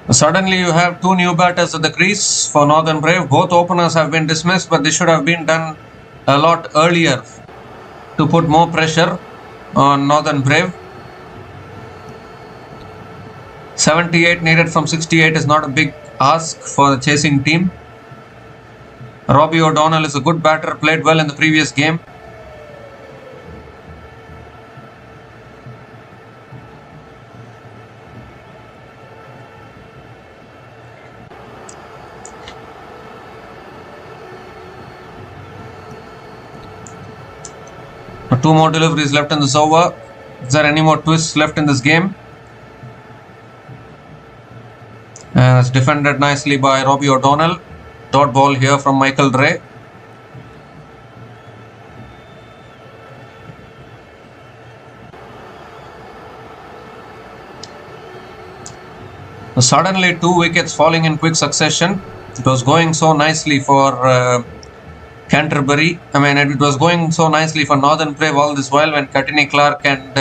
Suddenly you have 2 new batters at the crease for Northern Brave. Both openers have been dismissed, but this should have been done a lot earlier to put more pressure on Northern Brave. 78 needed from 68 is not a big ask for the chasing team. Robbie O'Donnell is a good batter, played well in the previous game. Two more deliveries left in this over. Is there any more twists left in this game? And it's defended nicely by Robbie O'Donnell. Dot ball here from Michael Ray. Suddenly 2 wickets falling in quick succession. It was going so nicely for Canterbury. It was going so nicely for Northern Brave all this while when Courtney Clark and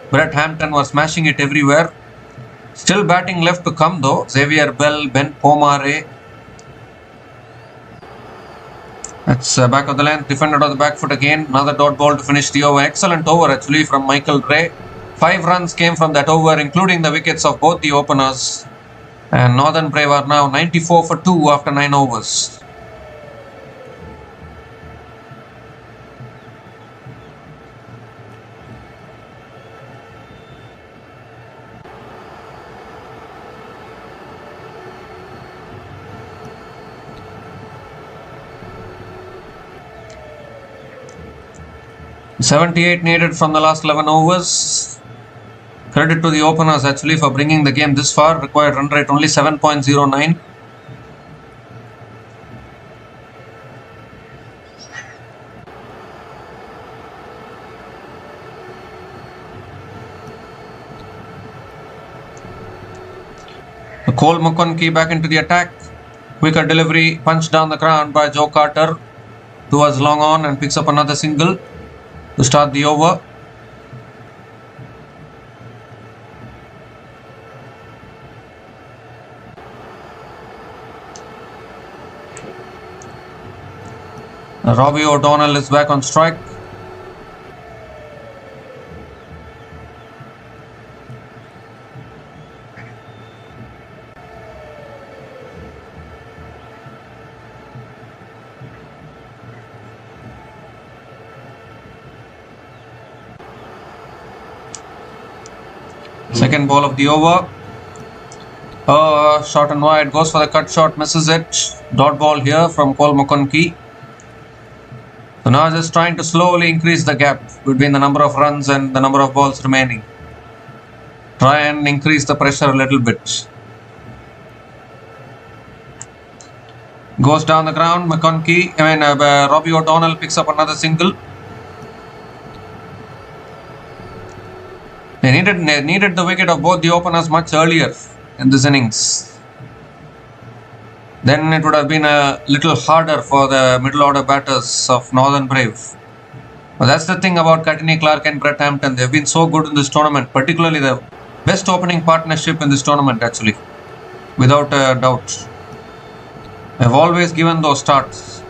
Brett Hampton were smashing it everywhere. Still batting left to come though. Xavier Bell, Ben Pomare. That's back of the length, defended on the back foot again. Another dot ball to finish the over. Excellent over actually from Michael Ray. 5 runs came from that over, including the wickets of both the openers. And Northern Brave are now 94 for 2 after 9 overs. .78 needed from the last 11 overs. Credit to the openers actually for bringing the game this far. Required run rate only 7.09. Cole McConkie back into the attack. Quicker delivery, punched down the ground by Joe Carter towards long on and picks up another single to start the over. Robbie O'Donnell is back on strike. Second ball of the over. Short and wide, goes for the cut shot, misses it. Dot ball here from Cole McConkey. So now just trying to slowly increase the gap between the number of runs and the number of balls remaining. Try and increase the pressure a little bit. Goes down the ground, Robbie O'Donnell picks up another single. They needed the wicket of both the openers much earlier in this innings. Then it would have been a little harder for the middle order batters of Northern Brave. But that's the thing about Courtney Clark and Brett Hampton. They've been so good in this tournament, particularly the best opening partnership in this tournament actually, without a doubt. They've always given those starts.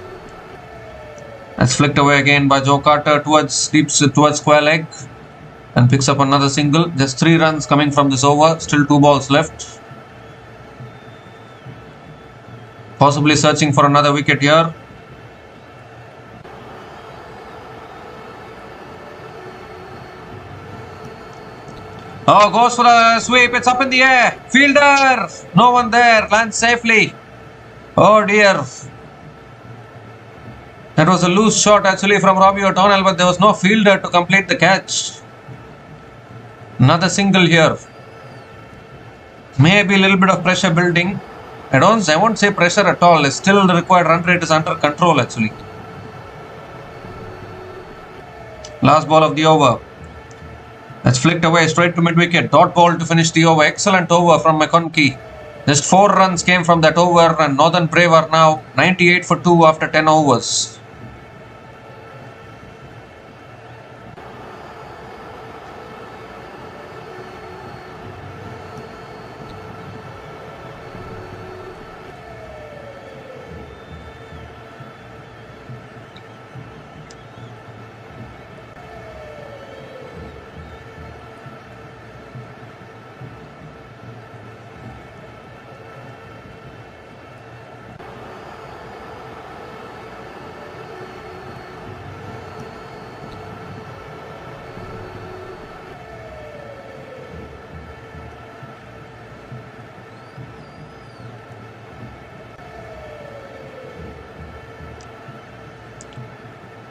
That's flicked away again by Joe Carter towards square leg and picks up another single. Just 3 runs coming from this over, still 2 balls left. Possibly searching for another wicket here. Oh, goes for a sweep, it's up in the air. Fielder, no one there, lands safely. Oh dear. That was a loose shot actually from Robbie O'Donnell, but there was no fielder to complete the catch. Another single here. Maybe a little bit of pressure building. I won't say pressure at all. Still the required run rate is under control actually. Last ball of the over. That's flicked away straight to mid-wicket. Dot ball to finish the over. Excellent over from McConkey. Just 4 runs came from that over and Northern Brave are now 98 for 2 after 10 overs.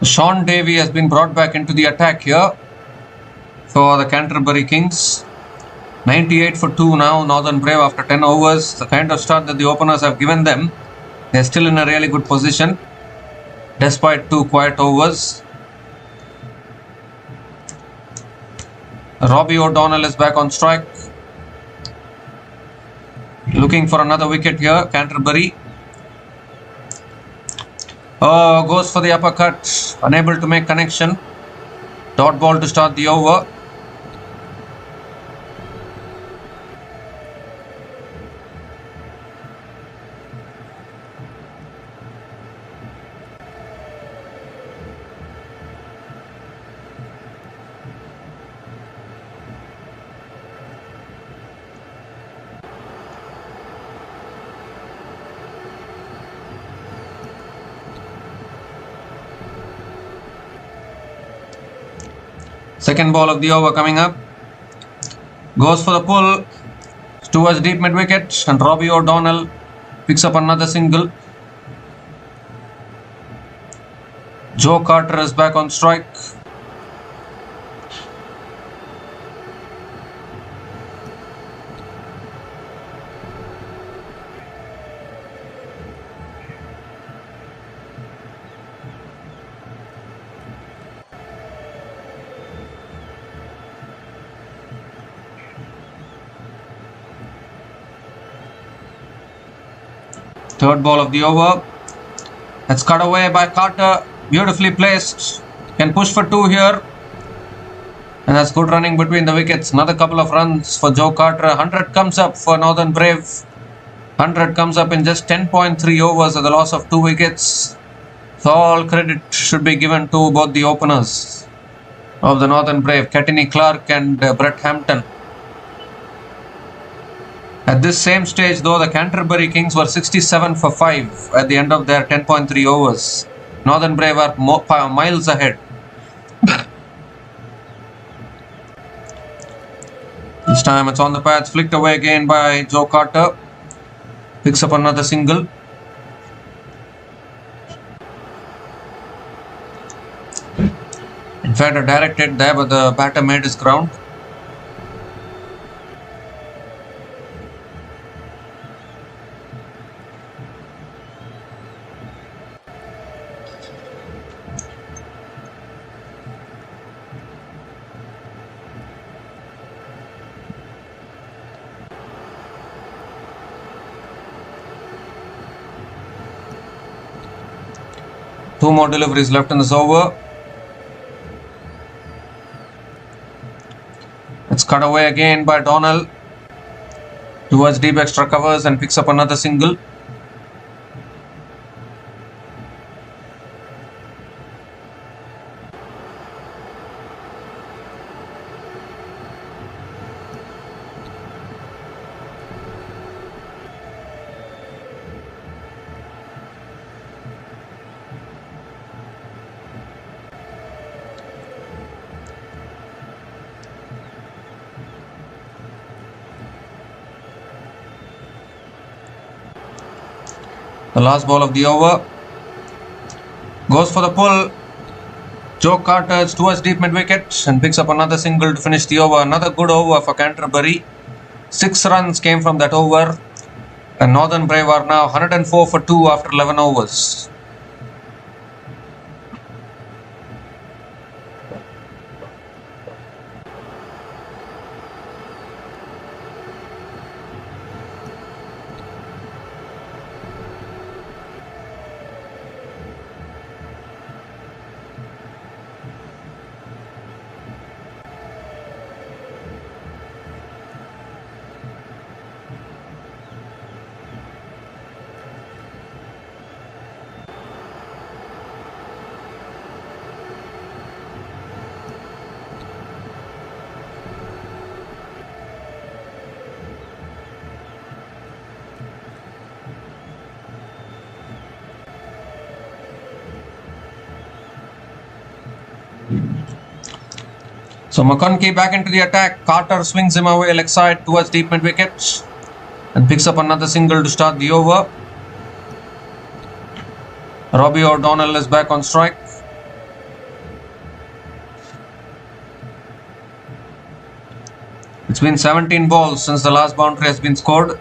Sean Davey has been brought back into the attack here for the Canterbury Kings. 98 for 2 now, Northern Brave after 10 overs. The kind of start that the openers have given them, they're still in a really good position despite 2 quiet overs. Robbie O'Donnell is back on strike. Looking for another wicket here, Canterbury. Goes for the uppercut, unable to make connection. Dot ball to start the over. Second ball of the over coming up. Goes for the pull towards deep mid wicket and Robbie O'Donnell picks up another single. Joe Carter is back on strike. Third ball of the over. That's cut away by Carter. Beautifully placed. Can push for 2 here. And that's good running between the wickets. Another couple of runs for Joe Carter. 100 comes up for Northern Brave. 100 comes up in just 10.3 overs at the loss of 2 wickets. So all credit should be given to both the openers of the Northern Brave, Courtney Clark and Brett Hampton. At this same stage though, the Canterbury Kings were 67 for 5 at the end of their 10.3 overs. Northern Brave are miles ahead. This time it's on the pads, flicked away again by Joe Carter. Picks up another single. In fact, a direct hit there, but the batter made his ground. Two more deliveries left in this over. It's cut away again by Donnell towards deep extra covers and picks up another single. The last ball of the over. Goes for the pull. Joe Carter is towards deep mid-wicket and picks up another single to finish the over. Another good over for Canterbury. 6 runs came from that over. And Northern Brave are now 104 for 2 after 11 overs. So McConkey back into the attack. Carter swings him away leg side towards deep mid wicket and picks up another single to start the over. Robbie O'Donnell is back on strike. It's been 17 balls since the last boundary has been scored.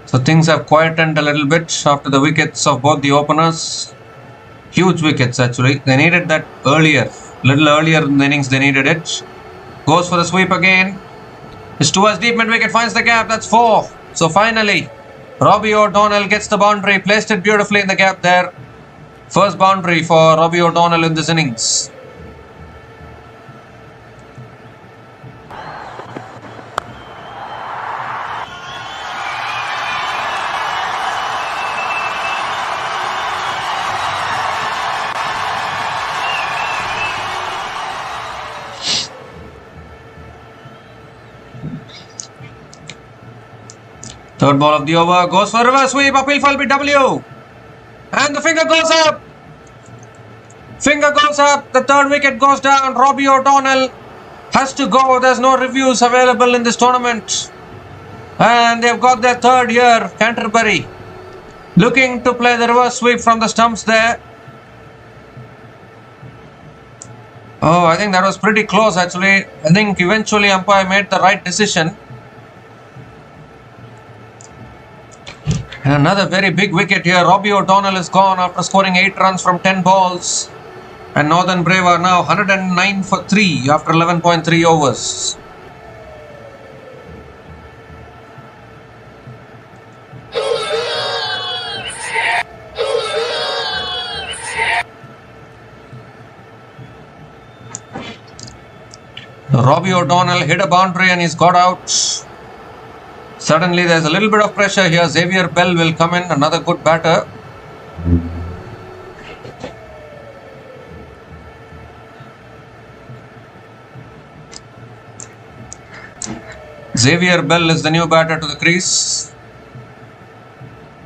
So things have quietened a little bit after the wickets of both the openers. Huge wickets actually. They needed that earlier. Little earlier in the innings they needed it. Goes for the sweep again. It's towards deep mid wicket, finds the gap. That's 4. So finally, Robbie O'Donnell gets the boundary, placed it beautifully in the gap there. First boundary for Robbie O'Donnell in this innings. Third ball of the over, goes for reverse sweep, uphill for LBW. And the finger goes up. Finger goes up, the third wicket goes down. Robbie O'Donnell has to go. There's no reviews available in this tournament. And they've got their third here, Canterbury. Looking to play the reverse sweep from the stumps there. Oh, I think that was pretty close actually. I think eventually umpire made the right decision. And another very big wicket here. Robbie O'Donnell is gone after scoring 8 runs from 10 balls. And Northern Brave are now 109 for 3 after 11.3 overs. Robbie O'Donnell hit a boundary and he's got out. Suddenly there's a little bit of pressure here. Xavier Bell will come in, another good batter. Xavier Bell is the new batter to the crease.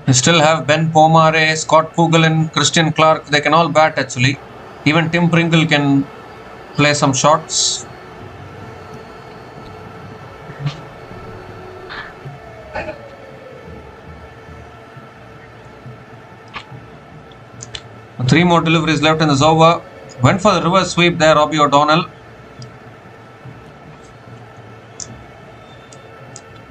You still have Ben Pomare, Scott Poogalin, Christian Clark. They can all bat actually. Even Tim Pringle can play some shots. 3 more deliveries left in this over. Went for the reverse sweep there, Robbie O'Donnell.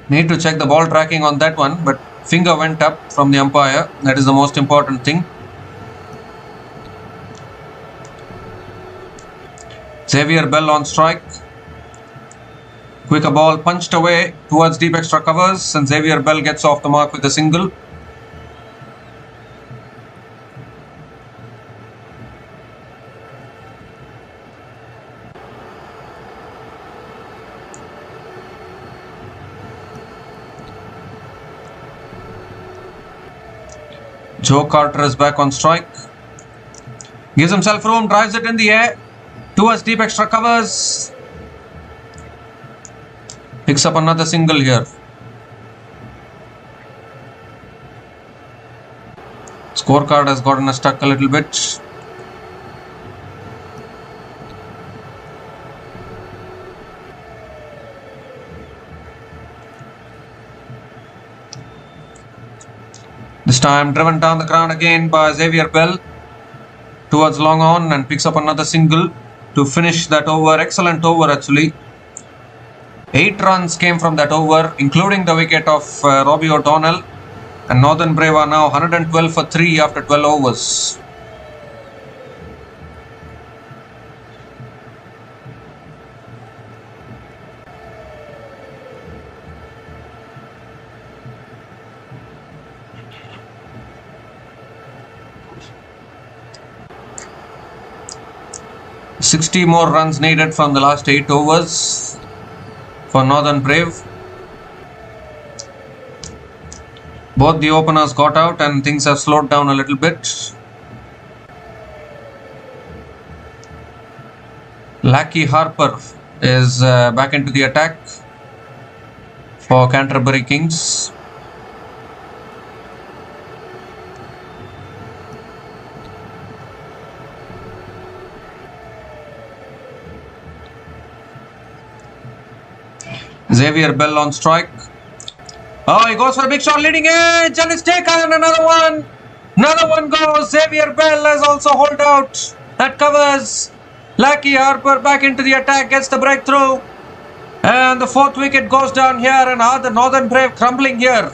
Need to check the ball tracking on that one, but finger went up from the umpire. That is the most important thing. Xavier Bell on strike. Quicker ball punched away towards deep extra covers, and Xavier Bell gets off the mark with a single. Joe Carter is back on strike. Gives himself room, drives it in the air towards deep extra covers. Picks up another single here. Scorecard has gotten stuck a little bit. This time driven down the ground again by Xavier Bell towards long on, and picks up another single to finish that over. Excellent over actually. 8 runs came from that over, including the wicket of Robbie O'Donnell, and Northern Brave are now 112 for 3 after 12 overs. Sixty more runs needed from the last 8 overs for Northern Brave. Both the openers got out and things have slowed down a little bit. Lackey Harper is back into the attack for Canterbury Kings. Xavier Bell on strike. Oh, he goes for a big shot, leading edge, and it's taken. Another one. Another one goes. Xavier Bell has also hauled out. That covers. Lackey Harper back into the attack, gets the breakthrough. And the 4th wicket goes down here, and the Northern Brave crumbling here.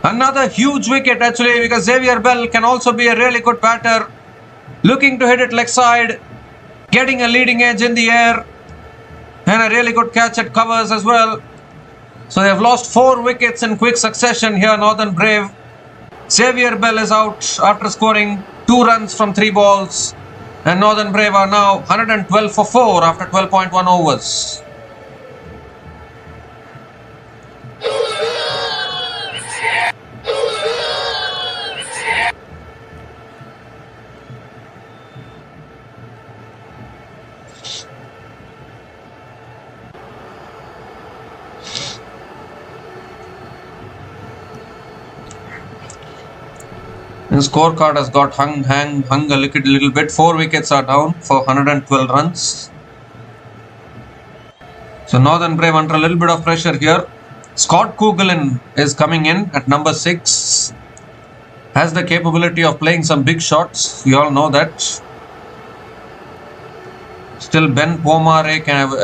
Another huge wicket actually, because Xavier Bell can also be a really good batter. Looking to hit it leg side. Getting a leading edge in the air. And a really good catch at covers as well. So they have lost 4 wickets in quick succession here, Northern Brave. Xavier Bell is out after scoring 2 runs from 3 balls. And Northern Brave are now 112 for 4 after 12.1 overs. The scorecard has got hung a little bit. 4 wickets are down for 112 runs. So Northern Brave under a little bit of pressure here. Scott Coughlan is coming in at number 6. Has the capability of playing some big shots. We all know that. Still Ben Pomare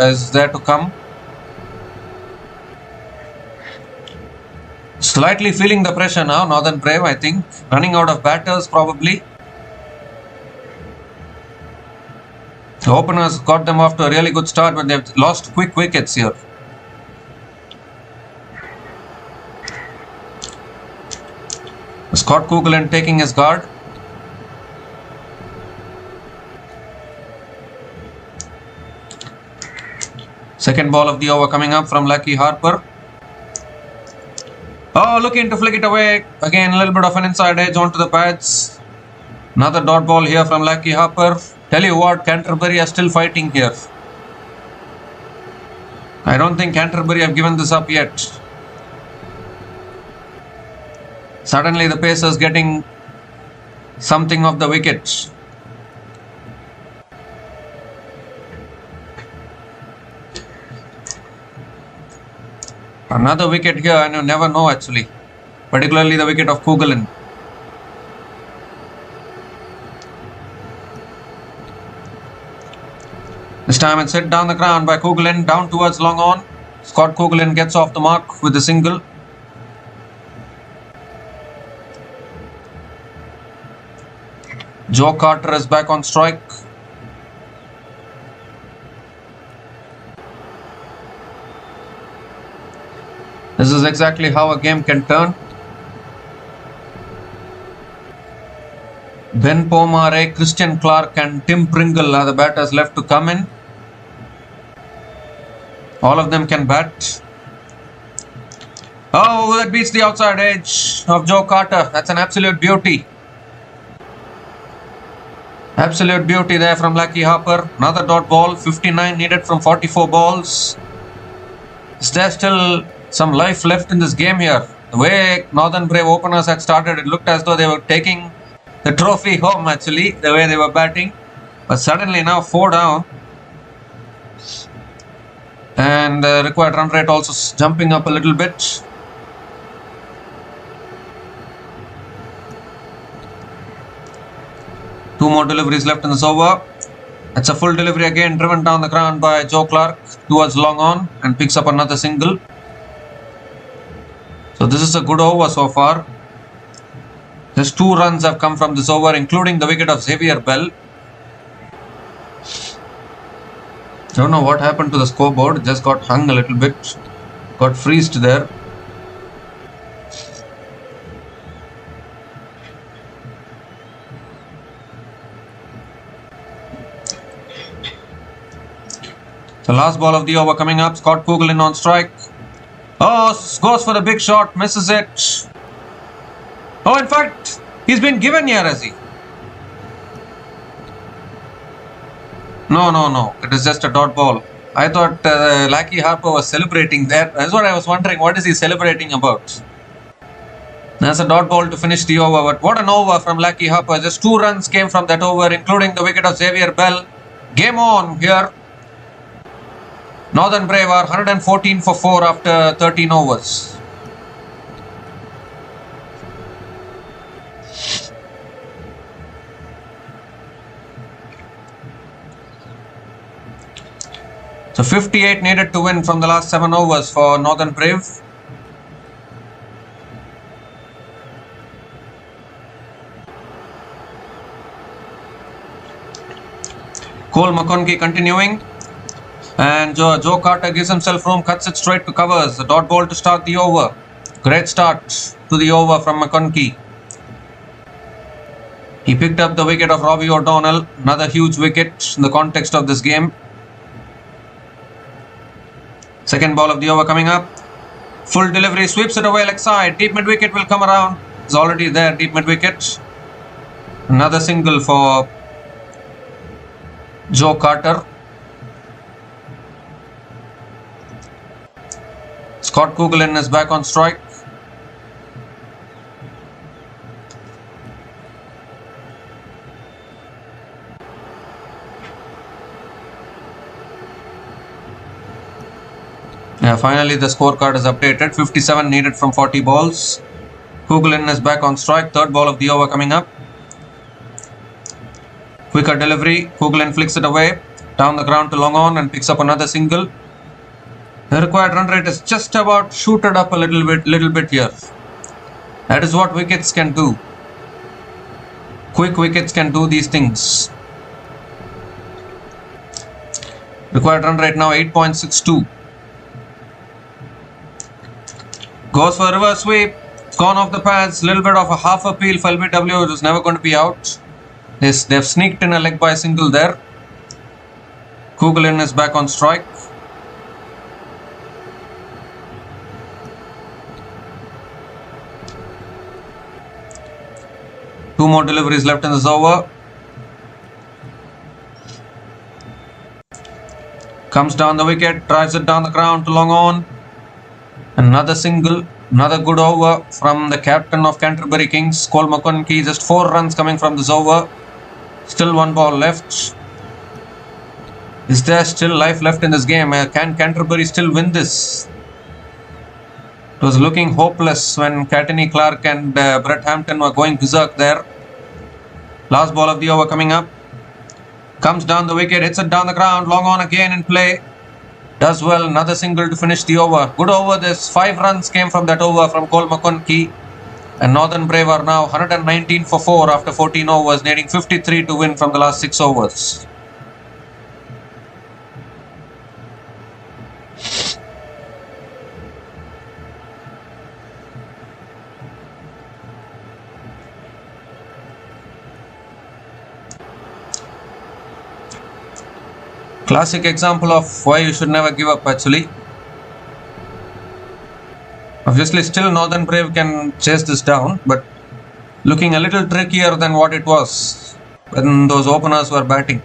is there to come. Slightly feeling the pressure now, Northern Brave, I think. Running out of batters probably. The openers got them off to a really good start, but they've lost quick wickets here. Scott Coughlan taking his guard. Second ball of the over coming up from Lackey Harper. Oh, looking to flick it away. Again, a little bit of an inside edge onto the pads. Another dot ball here from Lackey Harper. Tell you what, Canterbury are still fighting here. I don't think Canterbury have given this up yet. Suddenly the Pacers getting something of the wicket. Another wicket here, and you never know actually. Particularly the wicket of Coughlan. time it's hit down the ground by Kugelin, down towards long on. Scott Kugelin gets off the mark with a single. Joe Carter is back on strike. This is exactly how a game can turn. Ben Pomare, Christian Clark and Tim Pringle are the batters left to come in. All of them can bat. Oh, that beats the outside edge of Joe Carter. That's an absolute beauty. Absolute beauty there from Lucky Harper. Another dot ball. 59 needed from 44 balls. Is there still some life left in this game here? The way Northern Brave openers had started, it looked as though they were taking the trophy home actually, the way they were batting. But suddenly now 4 down. And the required run rate also jumping up a little bit. Two more deliveries left in this over. It's a full delivery again, driven down the ground by Joe Clark towards long on and picks up another single. So this is a good over so far. Just 2 runs have come from this over, including the wicket of Xavier Bell. Don't know what happened to the scoreboard. It just got hung a little bit. Got freezed there. The last ball of the over coming up. Scott Kugelin on strike. Oh, goes for the big shot. Misses it. Oh, in fact, he's been given here, has he? No. It is just a dot ball. I thought Lucky Harper was celebrating there. That's what I was wondering. What is he celebrating about? That's a dot ball to finish the over. But what an over from Lucky Harper. Just 2 runs came from that over, including the wicket of Xavier Bell. Game on here. Northern Brave are 114 for 4 after 13 overs. So 58 needed to win from the last 7 overs for Northern Brave. Cole McConkie continuing. And Joe Carter gives himself room, cuts it straight to covers. The dot ball to start the over. Great start to the over from McConkie. He picked up the wicket of Robbie O'Donnell. Another huge wicket in the context of this game. Second ball of the over coming up. Full delivery, sweeps it away leg side. Deep mid wicket will come around. It's already there, deep mid wicket. Another single for Joe Carter. Scott Kugelin is back on strike. Yeah, finally the scorecard is updated. 57 needed from 40 balls. Kugelin is back on strike. Third ball of the over coming up. Quicker delivery. Kugelin flicks it away. Down the ground to long on and picks up another single. The required run rate is just about shooted up a little bit here. That is what wickets can do. Quick wickets can do these things. Required run rate now 8.62. Goes for a reverse sweep. Gone off the pads. Little bit of a half appeal for LBW. It was never going to be out. They've sneaked in a leg by single there. Kugelin is back on strike. Two more deliveries left in this over. Comes down the wicket, drives it down the ground to long on. Another single, another good over from the captain of Canterbury Kings, Cole McConkie. Just 4 runs coming from this over. Still 1 ball left. Is there still life left in this game? Can Canterbury still win this? It was looking hopeless when Catney Clark and Brett Hampton were going berserk there. Last ball of the over coming up. Comes down the wicket, hits it down the ground, long on again in play. Does well, another single to finish the over. Good over this. 5 runs came from that over from Cole McConkie. And Northern Brave are now 119 for 4 after 14 overs, needing 53 to win from the last 6 overs. Classic example of why you should never give up actually. Obviously still Northern Brave can chase this down, but looking a little trickier than what it was when those openers were batting.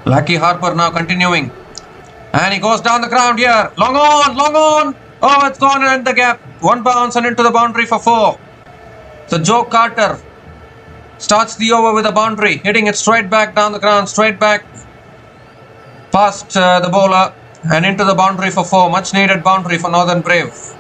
Lucky Harper now continuing. And he goes down the ground here. Long on, long on. Oh, it's gone in the gap. 1 bounce and into the boundary for 4. So Joe Carter starts the over with a boundary, hitting it straight back down the ground, straight back past the bowler and into the boundary for 4. Much needed boundary for Northern Brave.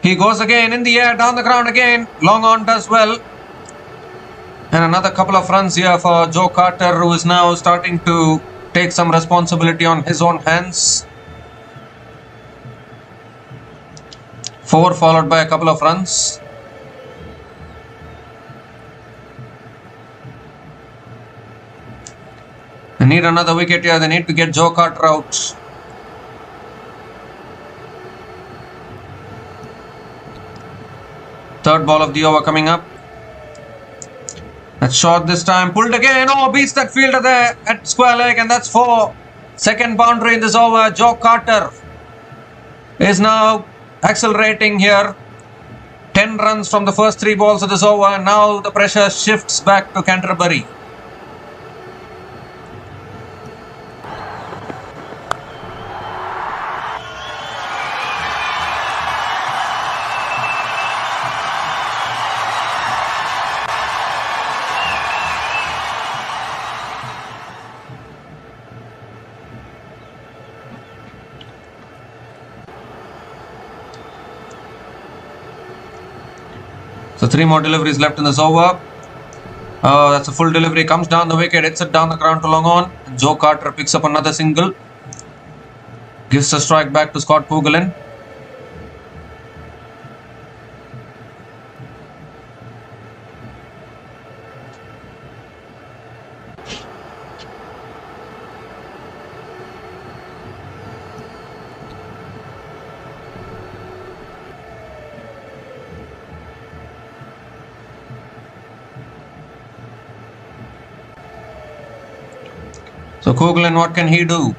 He goes again in the air, down the ground again. Long on does well. And another couple of runs here for Joe Carter, who is now starting to take some responsibility on his own hands. 4 followed by a couple of runs. They need another wicket here. They need to get Joe Carter out. Third ball of the over coming up. That's short this time. Pulled again. Oh, beats that fielder there at square leg, and that's 4. Second boundary in this over. Joe Carter is now accelerating here. 10 runs from the first 3 balls of this over, and now the pressure shifts back to Canterbury. So 3 more deliveries left in this over. That's a full delivery. Comes down the wicket, hits it down the ground to long on. And Joe Carter picks up another single. Gives a strike back to Scott Kugelin. So Kugelin, what can he do?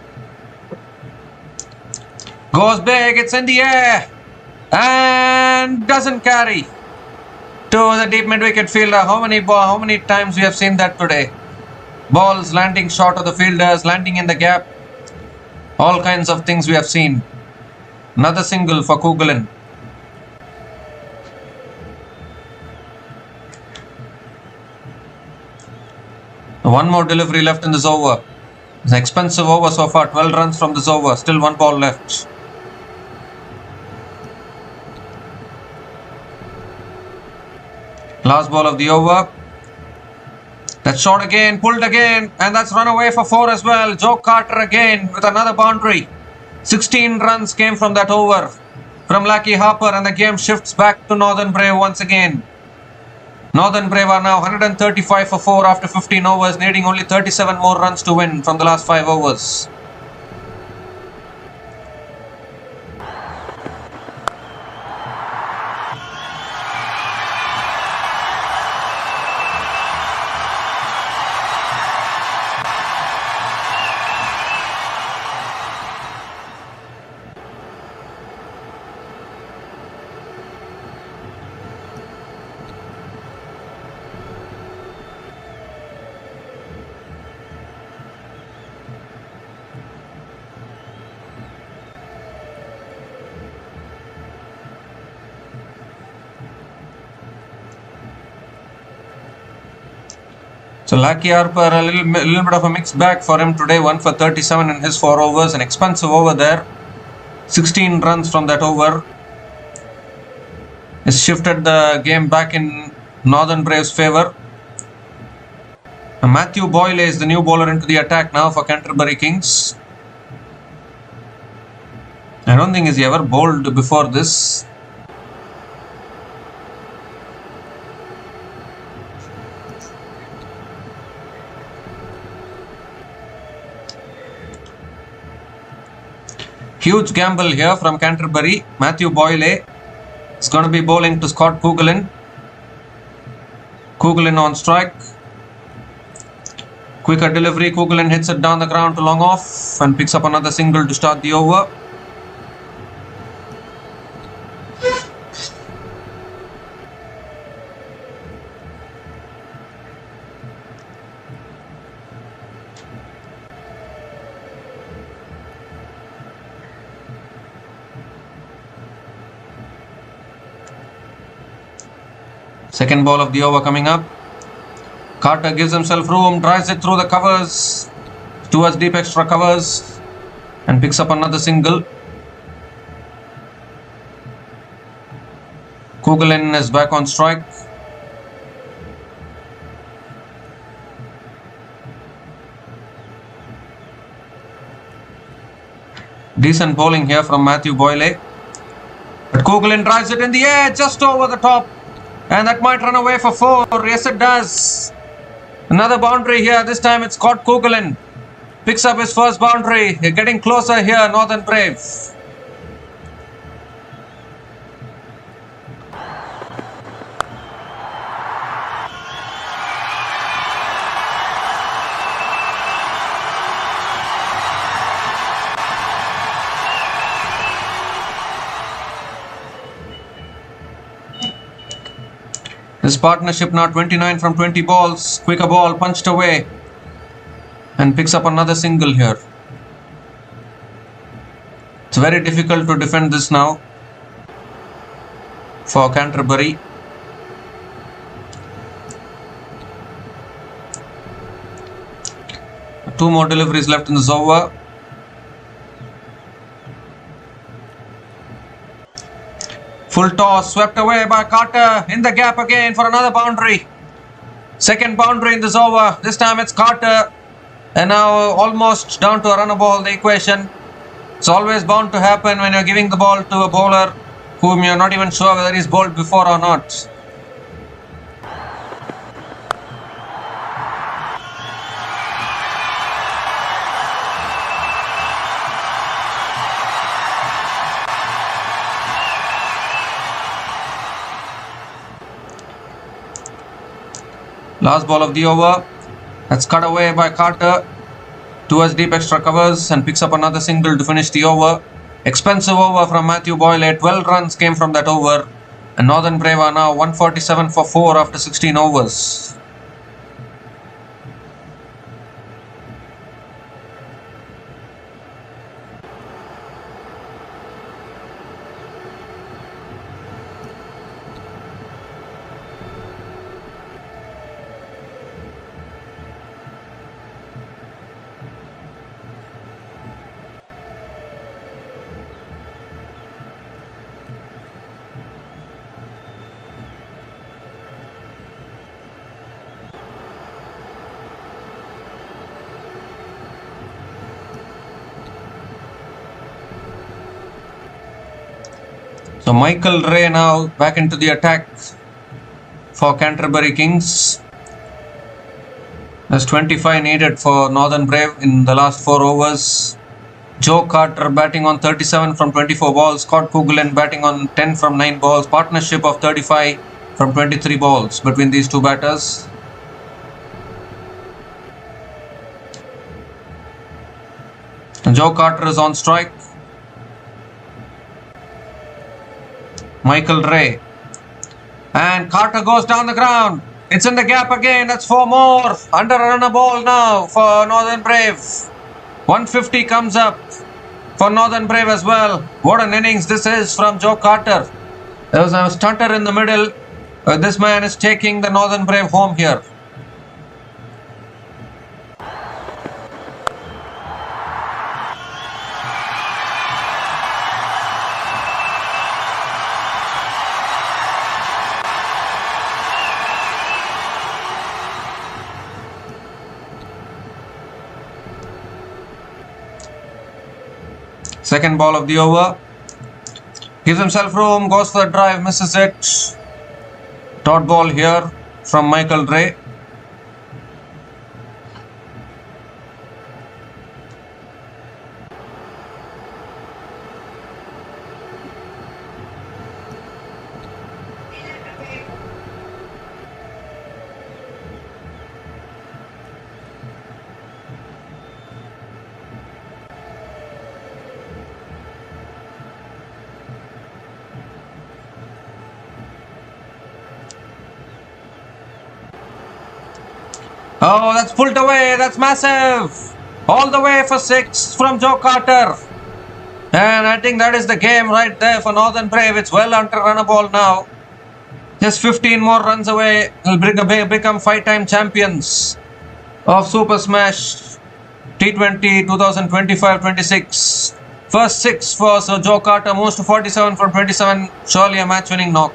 Goes big, it's in the air and doesn't carry to the deep mid-wicket fielder. How many times we have seen that today? Balls landing short of the fielders, landing in the gap. All kinds of things we have seen. Another single for Kugelin. One more delivery left in this over. It's an expensive over so far. 12 runs from this over. Still 1 ball left. Last ball of the over. That's short again, pulled again, and that's run away for 4 as well. Joe Carter again with another boundary. 16 runs came from that over from Lucky Harper, and the game shifts back to Northern Brave once again. Northern Brave are now 135 for 4 after 15 overs, needing only 37 more runs to win from the last 5 overs. So Lucky Harper, a little bit of a mixed bag for him today. 1 for 37 in his 4 overs. An expensive over there. 16 runs from that over. Has shifted the game back in Northern Brave's favour. Matthew Boyle is the new bowler into the attack now for Canterbury Kings. I don't think he's ever bowled before this. Huge gamble here from Canterbury. Matthew Boyle is going to be bowling to Scott Kugelin. Kugelin on strike. Quicker delivery. Kugelin hits it down the ground to long off and picks up another single to start the over. Second ball of the over coming up. Carter gives himself room, drives it through the covers towards deep extra covers and picks up another single. Kugelin is back on strike. Decent bowling here from Matthew Boyle. But Kugelin drives it in the air just over the top. And that might run away for 4. Yes, it does. Another boundary here. This time it's Scott Kugelin. Picks up his first boundary. They're getting closer here, Northern Brave. This partnership now 29 from 20 balls. Quicker ball punched away and picks up another single here. It's very difficult to defend this now for Canterbury. Two more deliveries left in this over. Full toss, swept away by Carter. In the gap again for another boundary. Second boundary in this over. This time it's Carter. And now almost down to a runner ball, the equation. It's always bound to happen when you're giving the ball to a bowler whom you're not even sure whether he's bowled before or not. Last ball of the over. That's cut away by Carter towards deep extra covers and picks up another single to finish the over. Expensive over from Matthew Boyle. 12 runs came from that over. And Northern Brave are now 147 for 4 after 16 overs. So Michael Ray now back into the attack for Canterbury Kings. There's 25 needed for Northern Brave in the last 4 overs. Joe Carter batting on 37 from 24 balls. Scott Kugelin batting on 10 from 9 balls. Partnership of 35 from 23 balls between these two batters. And Joe Carter is on strike. Michael Ray. And Carter goes down the ground. It's in the gap again. That's 4 more. Under a runner ball now for Northern Brave. 150 comes up for Northern Brave as well. What an innings this is from Joe Carter. There was a stunter in the middle. This man is taking the Northern Brave home here. Second ball of the over. Gives himself room, goes for the drive, misses it. Dot ball here from Michael Ray. Oh, that's pulled away. That's massive. All the way for 6 from Joe Carter. And I think that is the game right there for Northern Brave. It's well under run a ball now. Just 15 more runs away. Will become 5-time champions of Super Smash T20 2025-26. First 6 for Sir Joe Carter. Moves to 47 from 27. Surely a match-winning knock.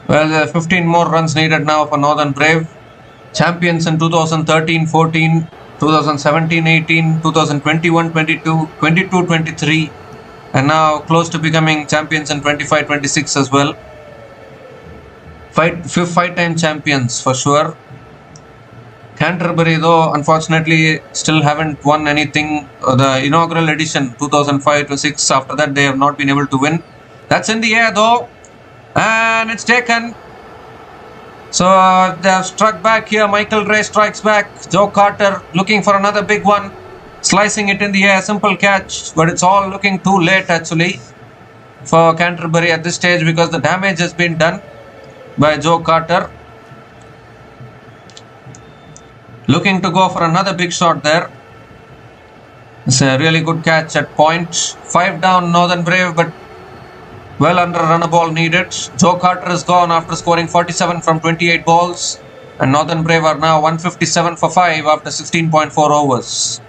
Well, there are 15 more runs needed now for Northern Brave. Champions in 2013-14, 2017-18, 2021-22, 22-23, and now close to becoming champions in 25-26 as well. Five-time champions for sure. Canterbury, though, unfortunately, still haven't won anything. The inaugural edition, 2005-6, after that they have not been able to win. That's in the air, though. And it's taken. So they have struck back here. Michael Ray strikes back. Joe Carter looking for another big one. Slicing it in the air. Simple catch. But it's all looking too late actually for Canterbury at this stage because the damage has been done by Joe Carter. Looking to go for another big shot there. It's a really good catch at point. 5 down Northern Brave, but well under run a ball needed. Joe Carter is gone after scoring 47 from 28 balls. And Northern Brave are now 157 for 5 after 16.4 overs.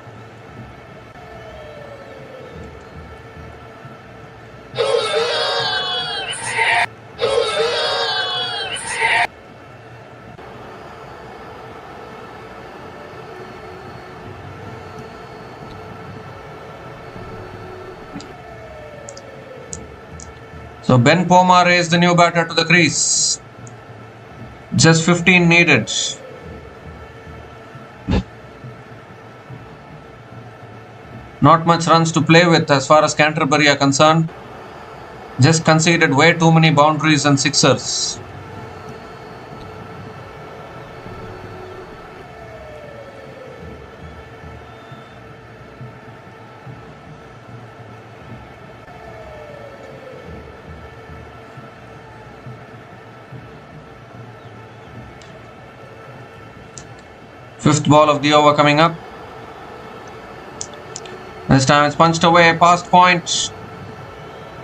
So Ben Pomar is the new batter to the crease. Just 15 needed. Not much runs to play with as far as Canterbury are concerned. Just conceded way too many boundaries and sixers. Fifth ball of the over coming up. This time it's punched away past point.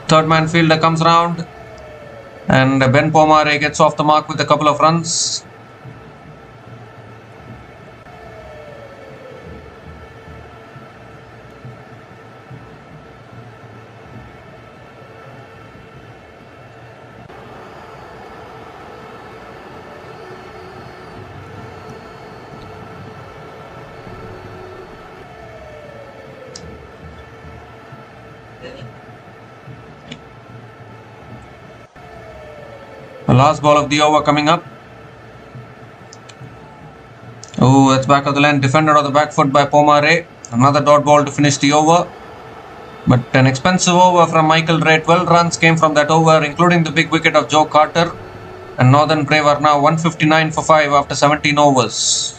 Third man fielder comes round. And Ben Pomare gets off the mark with a couple of runs. The last ball of the over coming up. Oh, that's back of the line. Defended on the back foot by Pomare. Another dot ball to finish the over. But an expensive over from Michael Ray. 12 runs came from that over, including the big wicket of Joe Carter. And Northern Brave are now 159 for 5 after 17 overs.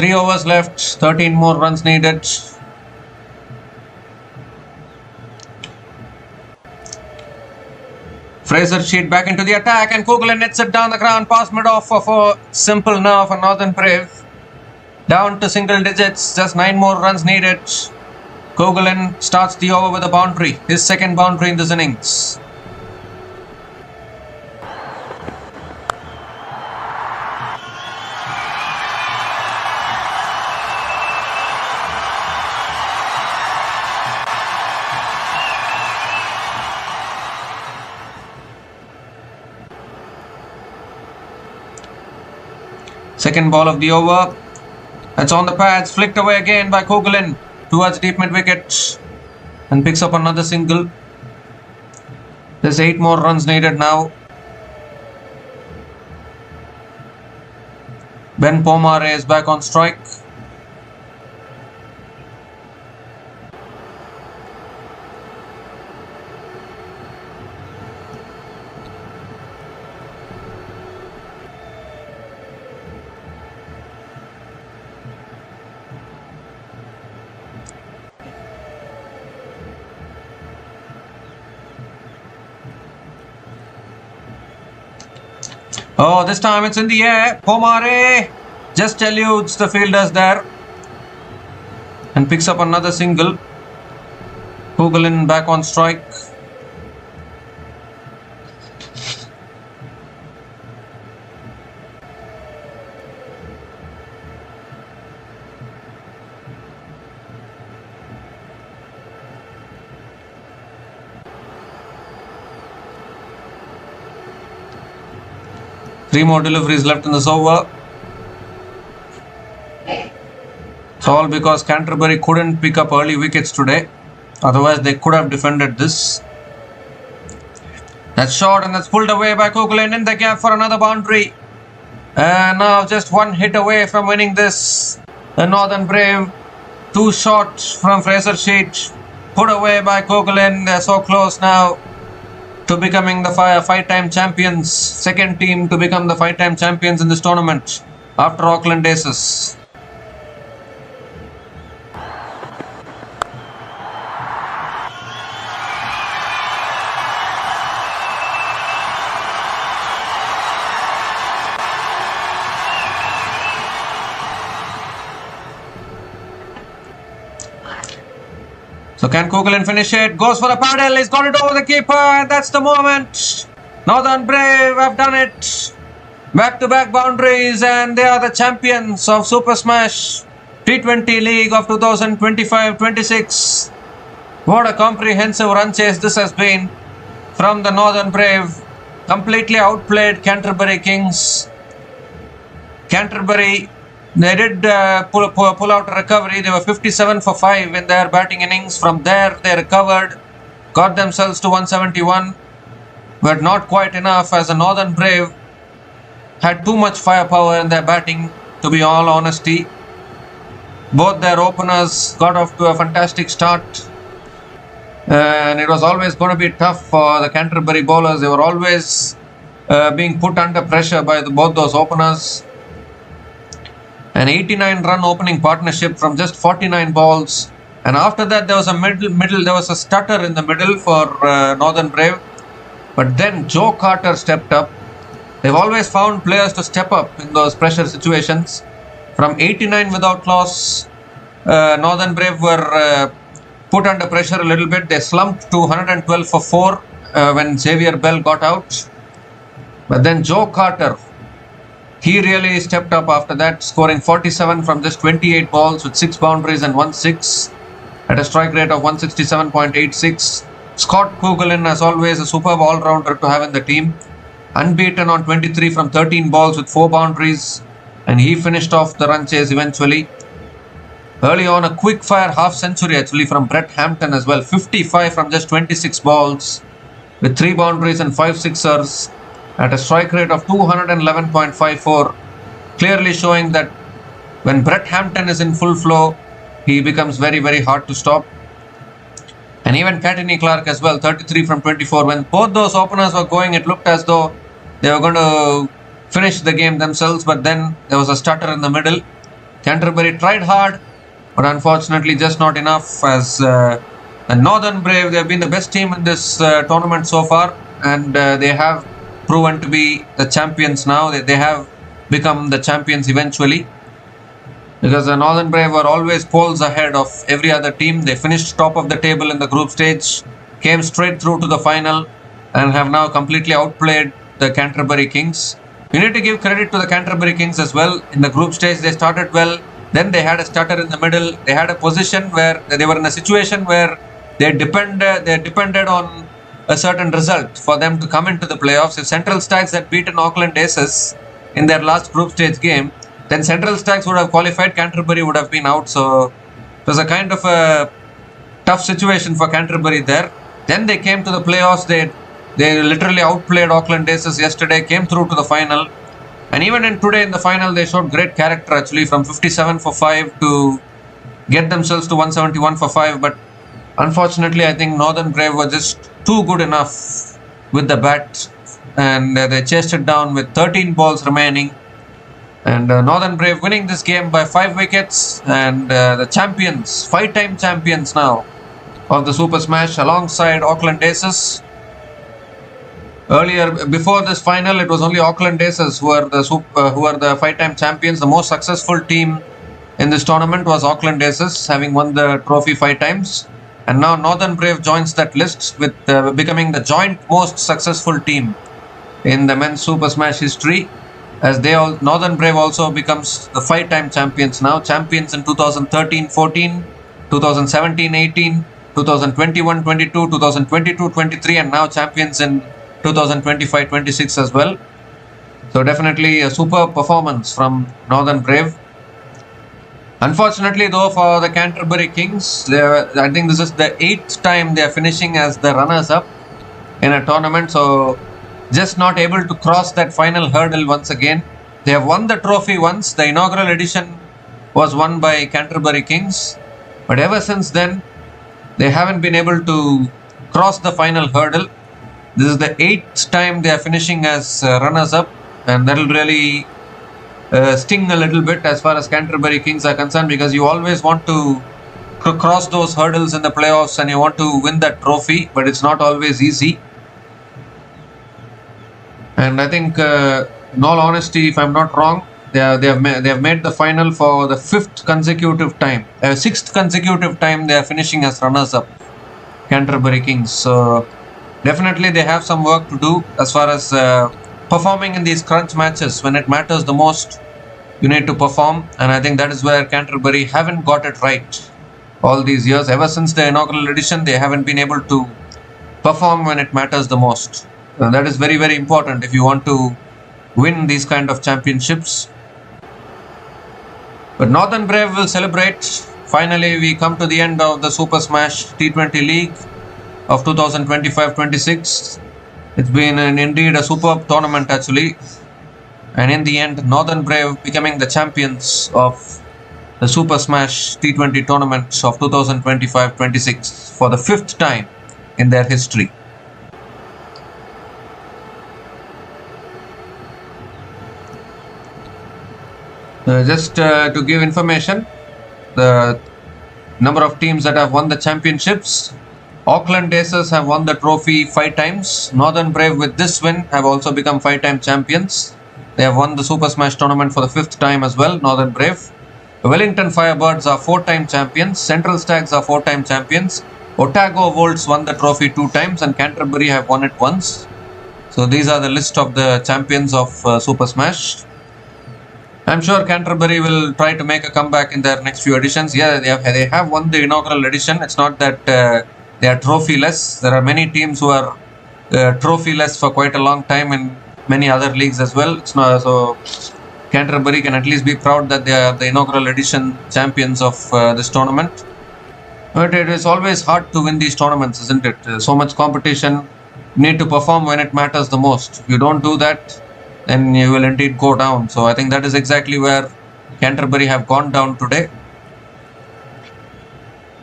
3 overs left, 13 more runs needed. Fraser Sheet back into the attack and Coughlin nets it down the ground past mid-off for simple now for Northern Brave. Down to single digits, just 9 more runs needed. Coughlin starts the over with a boundary, his second boundary in this innings. Second ball of the over. That's on the pads, flicked away again by Coughlin towards deep mid wicket and picks up another single. There's 8 more runs needed now. Ben Pomare is back on strike. Oh, this time it's in the air. Pomare just eludes the fielders there and picks up another single. Coughlin back on strike. Three more deliveries left in this over. It's all because Canterbury couldn't pick up early wickets today. Otherwise, they could have defended this. That's short and that's pulled away by Coughlin in the gap for another boundary. And now just one hit away from winning this. The Northern Brave, 2 short from Fraser Sheet. Put away by Coughlin. They're so close now to becoming the 5-time champions. Second team to become the 5-time champions in this tournament after Auckland Aces. So can Coughlin finish it? Goes for the paddle. He's got it over the keeper. And that's the moment. Northern Brave have done it. Back-to-back boundaries. And they are the champions of Super Smash T20 League of 2025-26. What a comprehensive run chase this has been from the Northern Brave. Completely outplayed Canterbury Kings. Canterbury, they did pull out a recovery. They were 57 for 5 in their batting innings. From there, they recovered, got themselves to 171, but not quite enough, as the Northern Brave had too much firepower in their batting, to be all honesty. Both their openers got off to a fantastic start, and it was always going to be tough for the Canterbury bowlers. They were always being put under pressure by both those openers. An 89-run opening partnership from just 49 balls, and after that there was a there was a stutter in the middle for Northern Brave, but then Joe Carter stepped up. They've always found players to step up in those pressure situations. From 89 without loss, Northern Brave were put under pressure a little bit. They slumped to 112 for 4 when Xavier Bell got out, but then Joe Carter, he really stepped up after that, scoring 47 from just 28 balls with 6 boundaries and 1 6 at a strike rate of 167.86. Scott Coughlin, as always, a superb all-rounder to have in the team. Unbeaten on 23 from 13 balls with 4 boundaries, and he finished off the run chase eventually. Early on, a quick-fire half-century actually from Brett Hampton as well. 55 from just 26 balls with 3 boundaries and 5 sixers. At a strike rate of 211.54, clearly showing that when Brett Hampton is in full flow, he becomes very, very hard to stop. And even Courtney Clark as well, 33 from 24. When both those openers were going, it looked as though they were going to finish the game themselves, but then there was a stutter in the middle. Canterbury tried hard, but unfortunately just not enough, as the Northern Brave, they have been the best team in this tournament so far, and they have proven to be the champions now. They have become the champions eventually, because the Northern Brave were always poles ahead of every other team. They finished top of the table in the group stage, came straight through to the final, and have now completely outplayed the Canterbury Kings. You need to give credit to the Canterbury Kings as well. In the group stage, they started well. Then they had a stutter in the middle. They had a position where they were in a situation where they depended on a certain result for them to come into the playoffs. If Central Stags had beaten Auckland Aces in their last group stage game, then Central Stags would have qualified, Canterbury would have been out. So it was a kind of a tough situation for Canterbury there. Then they came to the playoffs. They literally outplayed Auckland Aces yesterday, came through to the final. And even in today in the final, they showed great character actually, from 57 for 5 to get themselves to 171 for 5. But unfortunately, I think Northern Brave were just too good enough with the bat, and they chased it down with 13 balls remaining. And Northern Brave winning this game by 5 wickets, and the champions, 5-time champions now of the Super Smash, alongside Auckland Aces. Earlier, before this final, it was only Auckland Aces who were the 5-time champions. The most successful team in this tournament was Auckland Aces, having won the trophy 5 times. And now Northern Brave joins that list with becoming the joint most successful team in the men's Super Smash history, as Northern Brave also becomes the 5-time champions now. Champions in 2013-14, 2017-18, 2021-22, 2022-23, and now champions in 2025-26 as well. So definitely a superb performance from Northern Brave. Unfortunately though, for the Canterbury Kings, I think this is the 8th time they are finishing as the runners-up in a tournament. So just not able to cross that final hurdle once again. They have won the trophy once. The inaugural edition was won by Canterbury Kings, but ever since then they haven't been able to cross the final hurdle. This is the 8th time they are finishing as runners-up, and that will really sting a little bit as far as Canterbury Kings are concerned, because you always want to cross those hurdles in the playoffs and you want to win that trophy, but it's not always easy. And I think, in all honesty, if I'm not wrong, they have made the final for the 5th consecutive time. 6th consecutive time they are finishing as runners-up, Canterbury Kings. So definitely they have some work to do as far as performing in these crunch matches. When it matters the most, you need to perform, and I think that is where Canterbury haven't got it right all these years. Ever since the inaugural edition, they haven't been able to perform when it matters the most. That is very, very important if you want to win these kind of championships. But Northern Brave will celebrate. Finally, we come to the end of the Super Smash T20 League of 2025-26. It's been indeed a superb tournament actually. And in the end, Northern Brave becoming the champions of the Super Smash T20 tournament of 2025-26 for the 5th time in their history. Just to give information, the number of teams that have won the championships: Auckland Aces have won the trophy 5 times. Northern Brave, with this win, have also become 5-time champions. They have won the Super Smash tournament for the 5th time as well, Northern Brave. The Wellington Firebirds are 4-time champions. Central Stags are 4-time champions. Otago Wolves won the trophy 2 times, and Canterbury have won it once. So these are the list of the champions of Super Smash. I'm sure Canterbury will try to make a comeback in their next few editions. Yeah, they have won the inaugural edition. It's not that they are trophyless. There are many teams who are trophyless for quite a long time in many other leagues as well. It's not, so Canterbury can at least be proud that they are the inaugural edition champions of this tournament. But it is always hard to win these tournaments, isn't it? So much competition. You need to perform when it matters the most. If you don't do that, then you will indeed go down. So I think that is exactly where Canterbury have gone down today.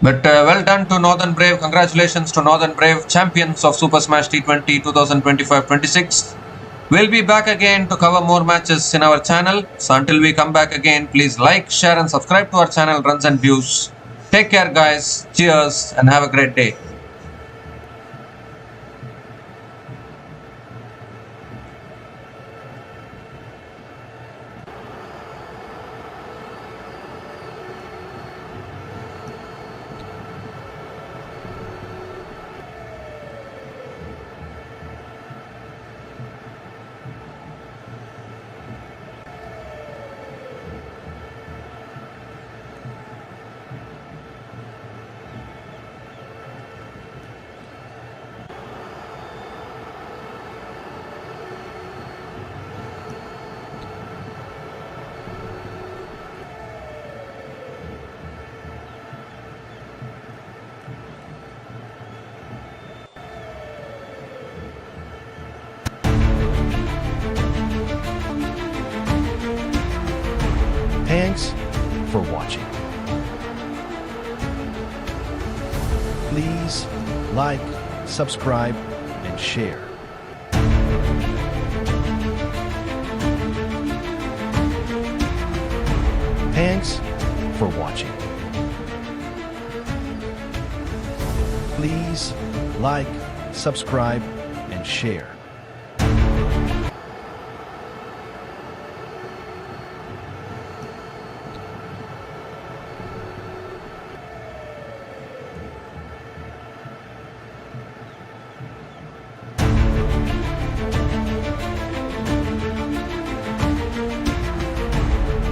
But well done to Northern Brave. Congratulations to Northern Brave, champions of Super Smash T20 2025-26. We'll be back again to cover more matches in our channel. So until we come back again, please like, share and subscribe to our channel Runs and Views. Take care guys. Cheers and have a great day. Thanks for watching. Please like, subscribe, and share. Thanks for watching. Please like, subscribe, and share.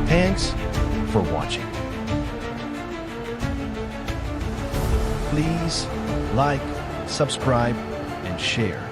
Thanks for watching. Please like, subscribe, and share.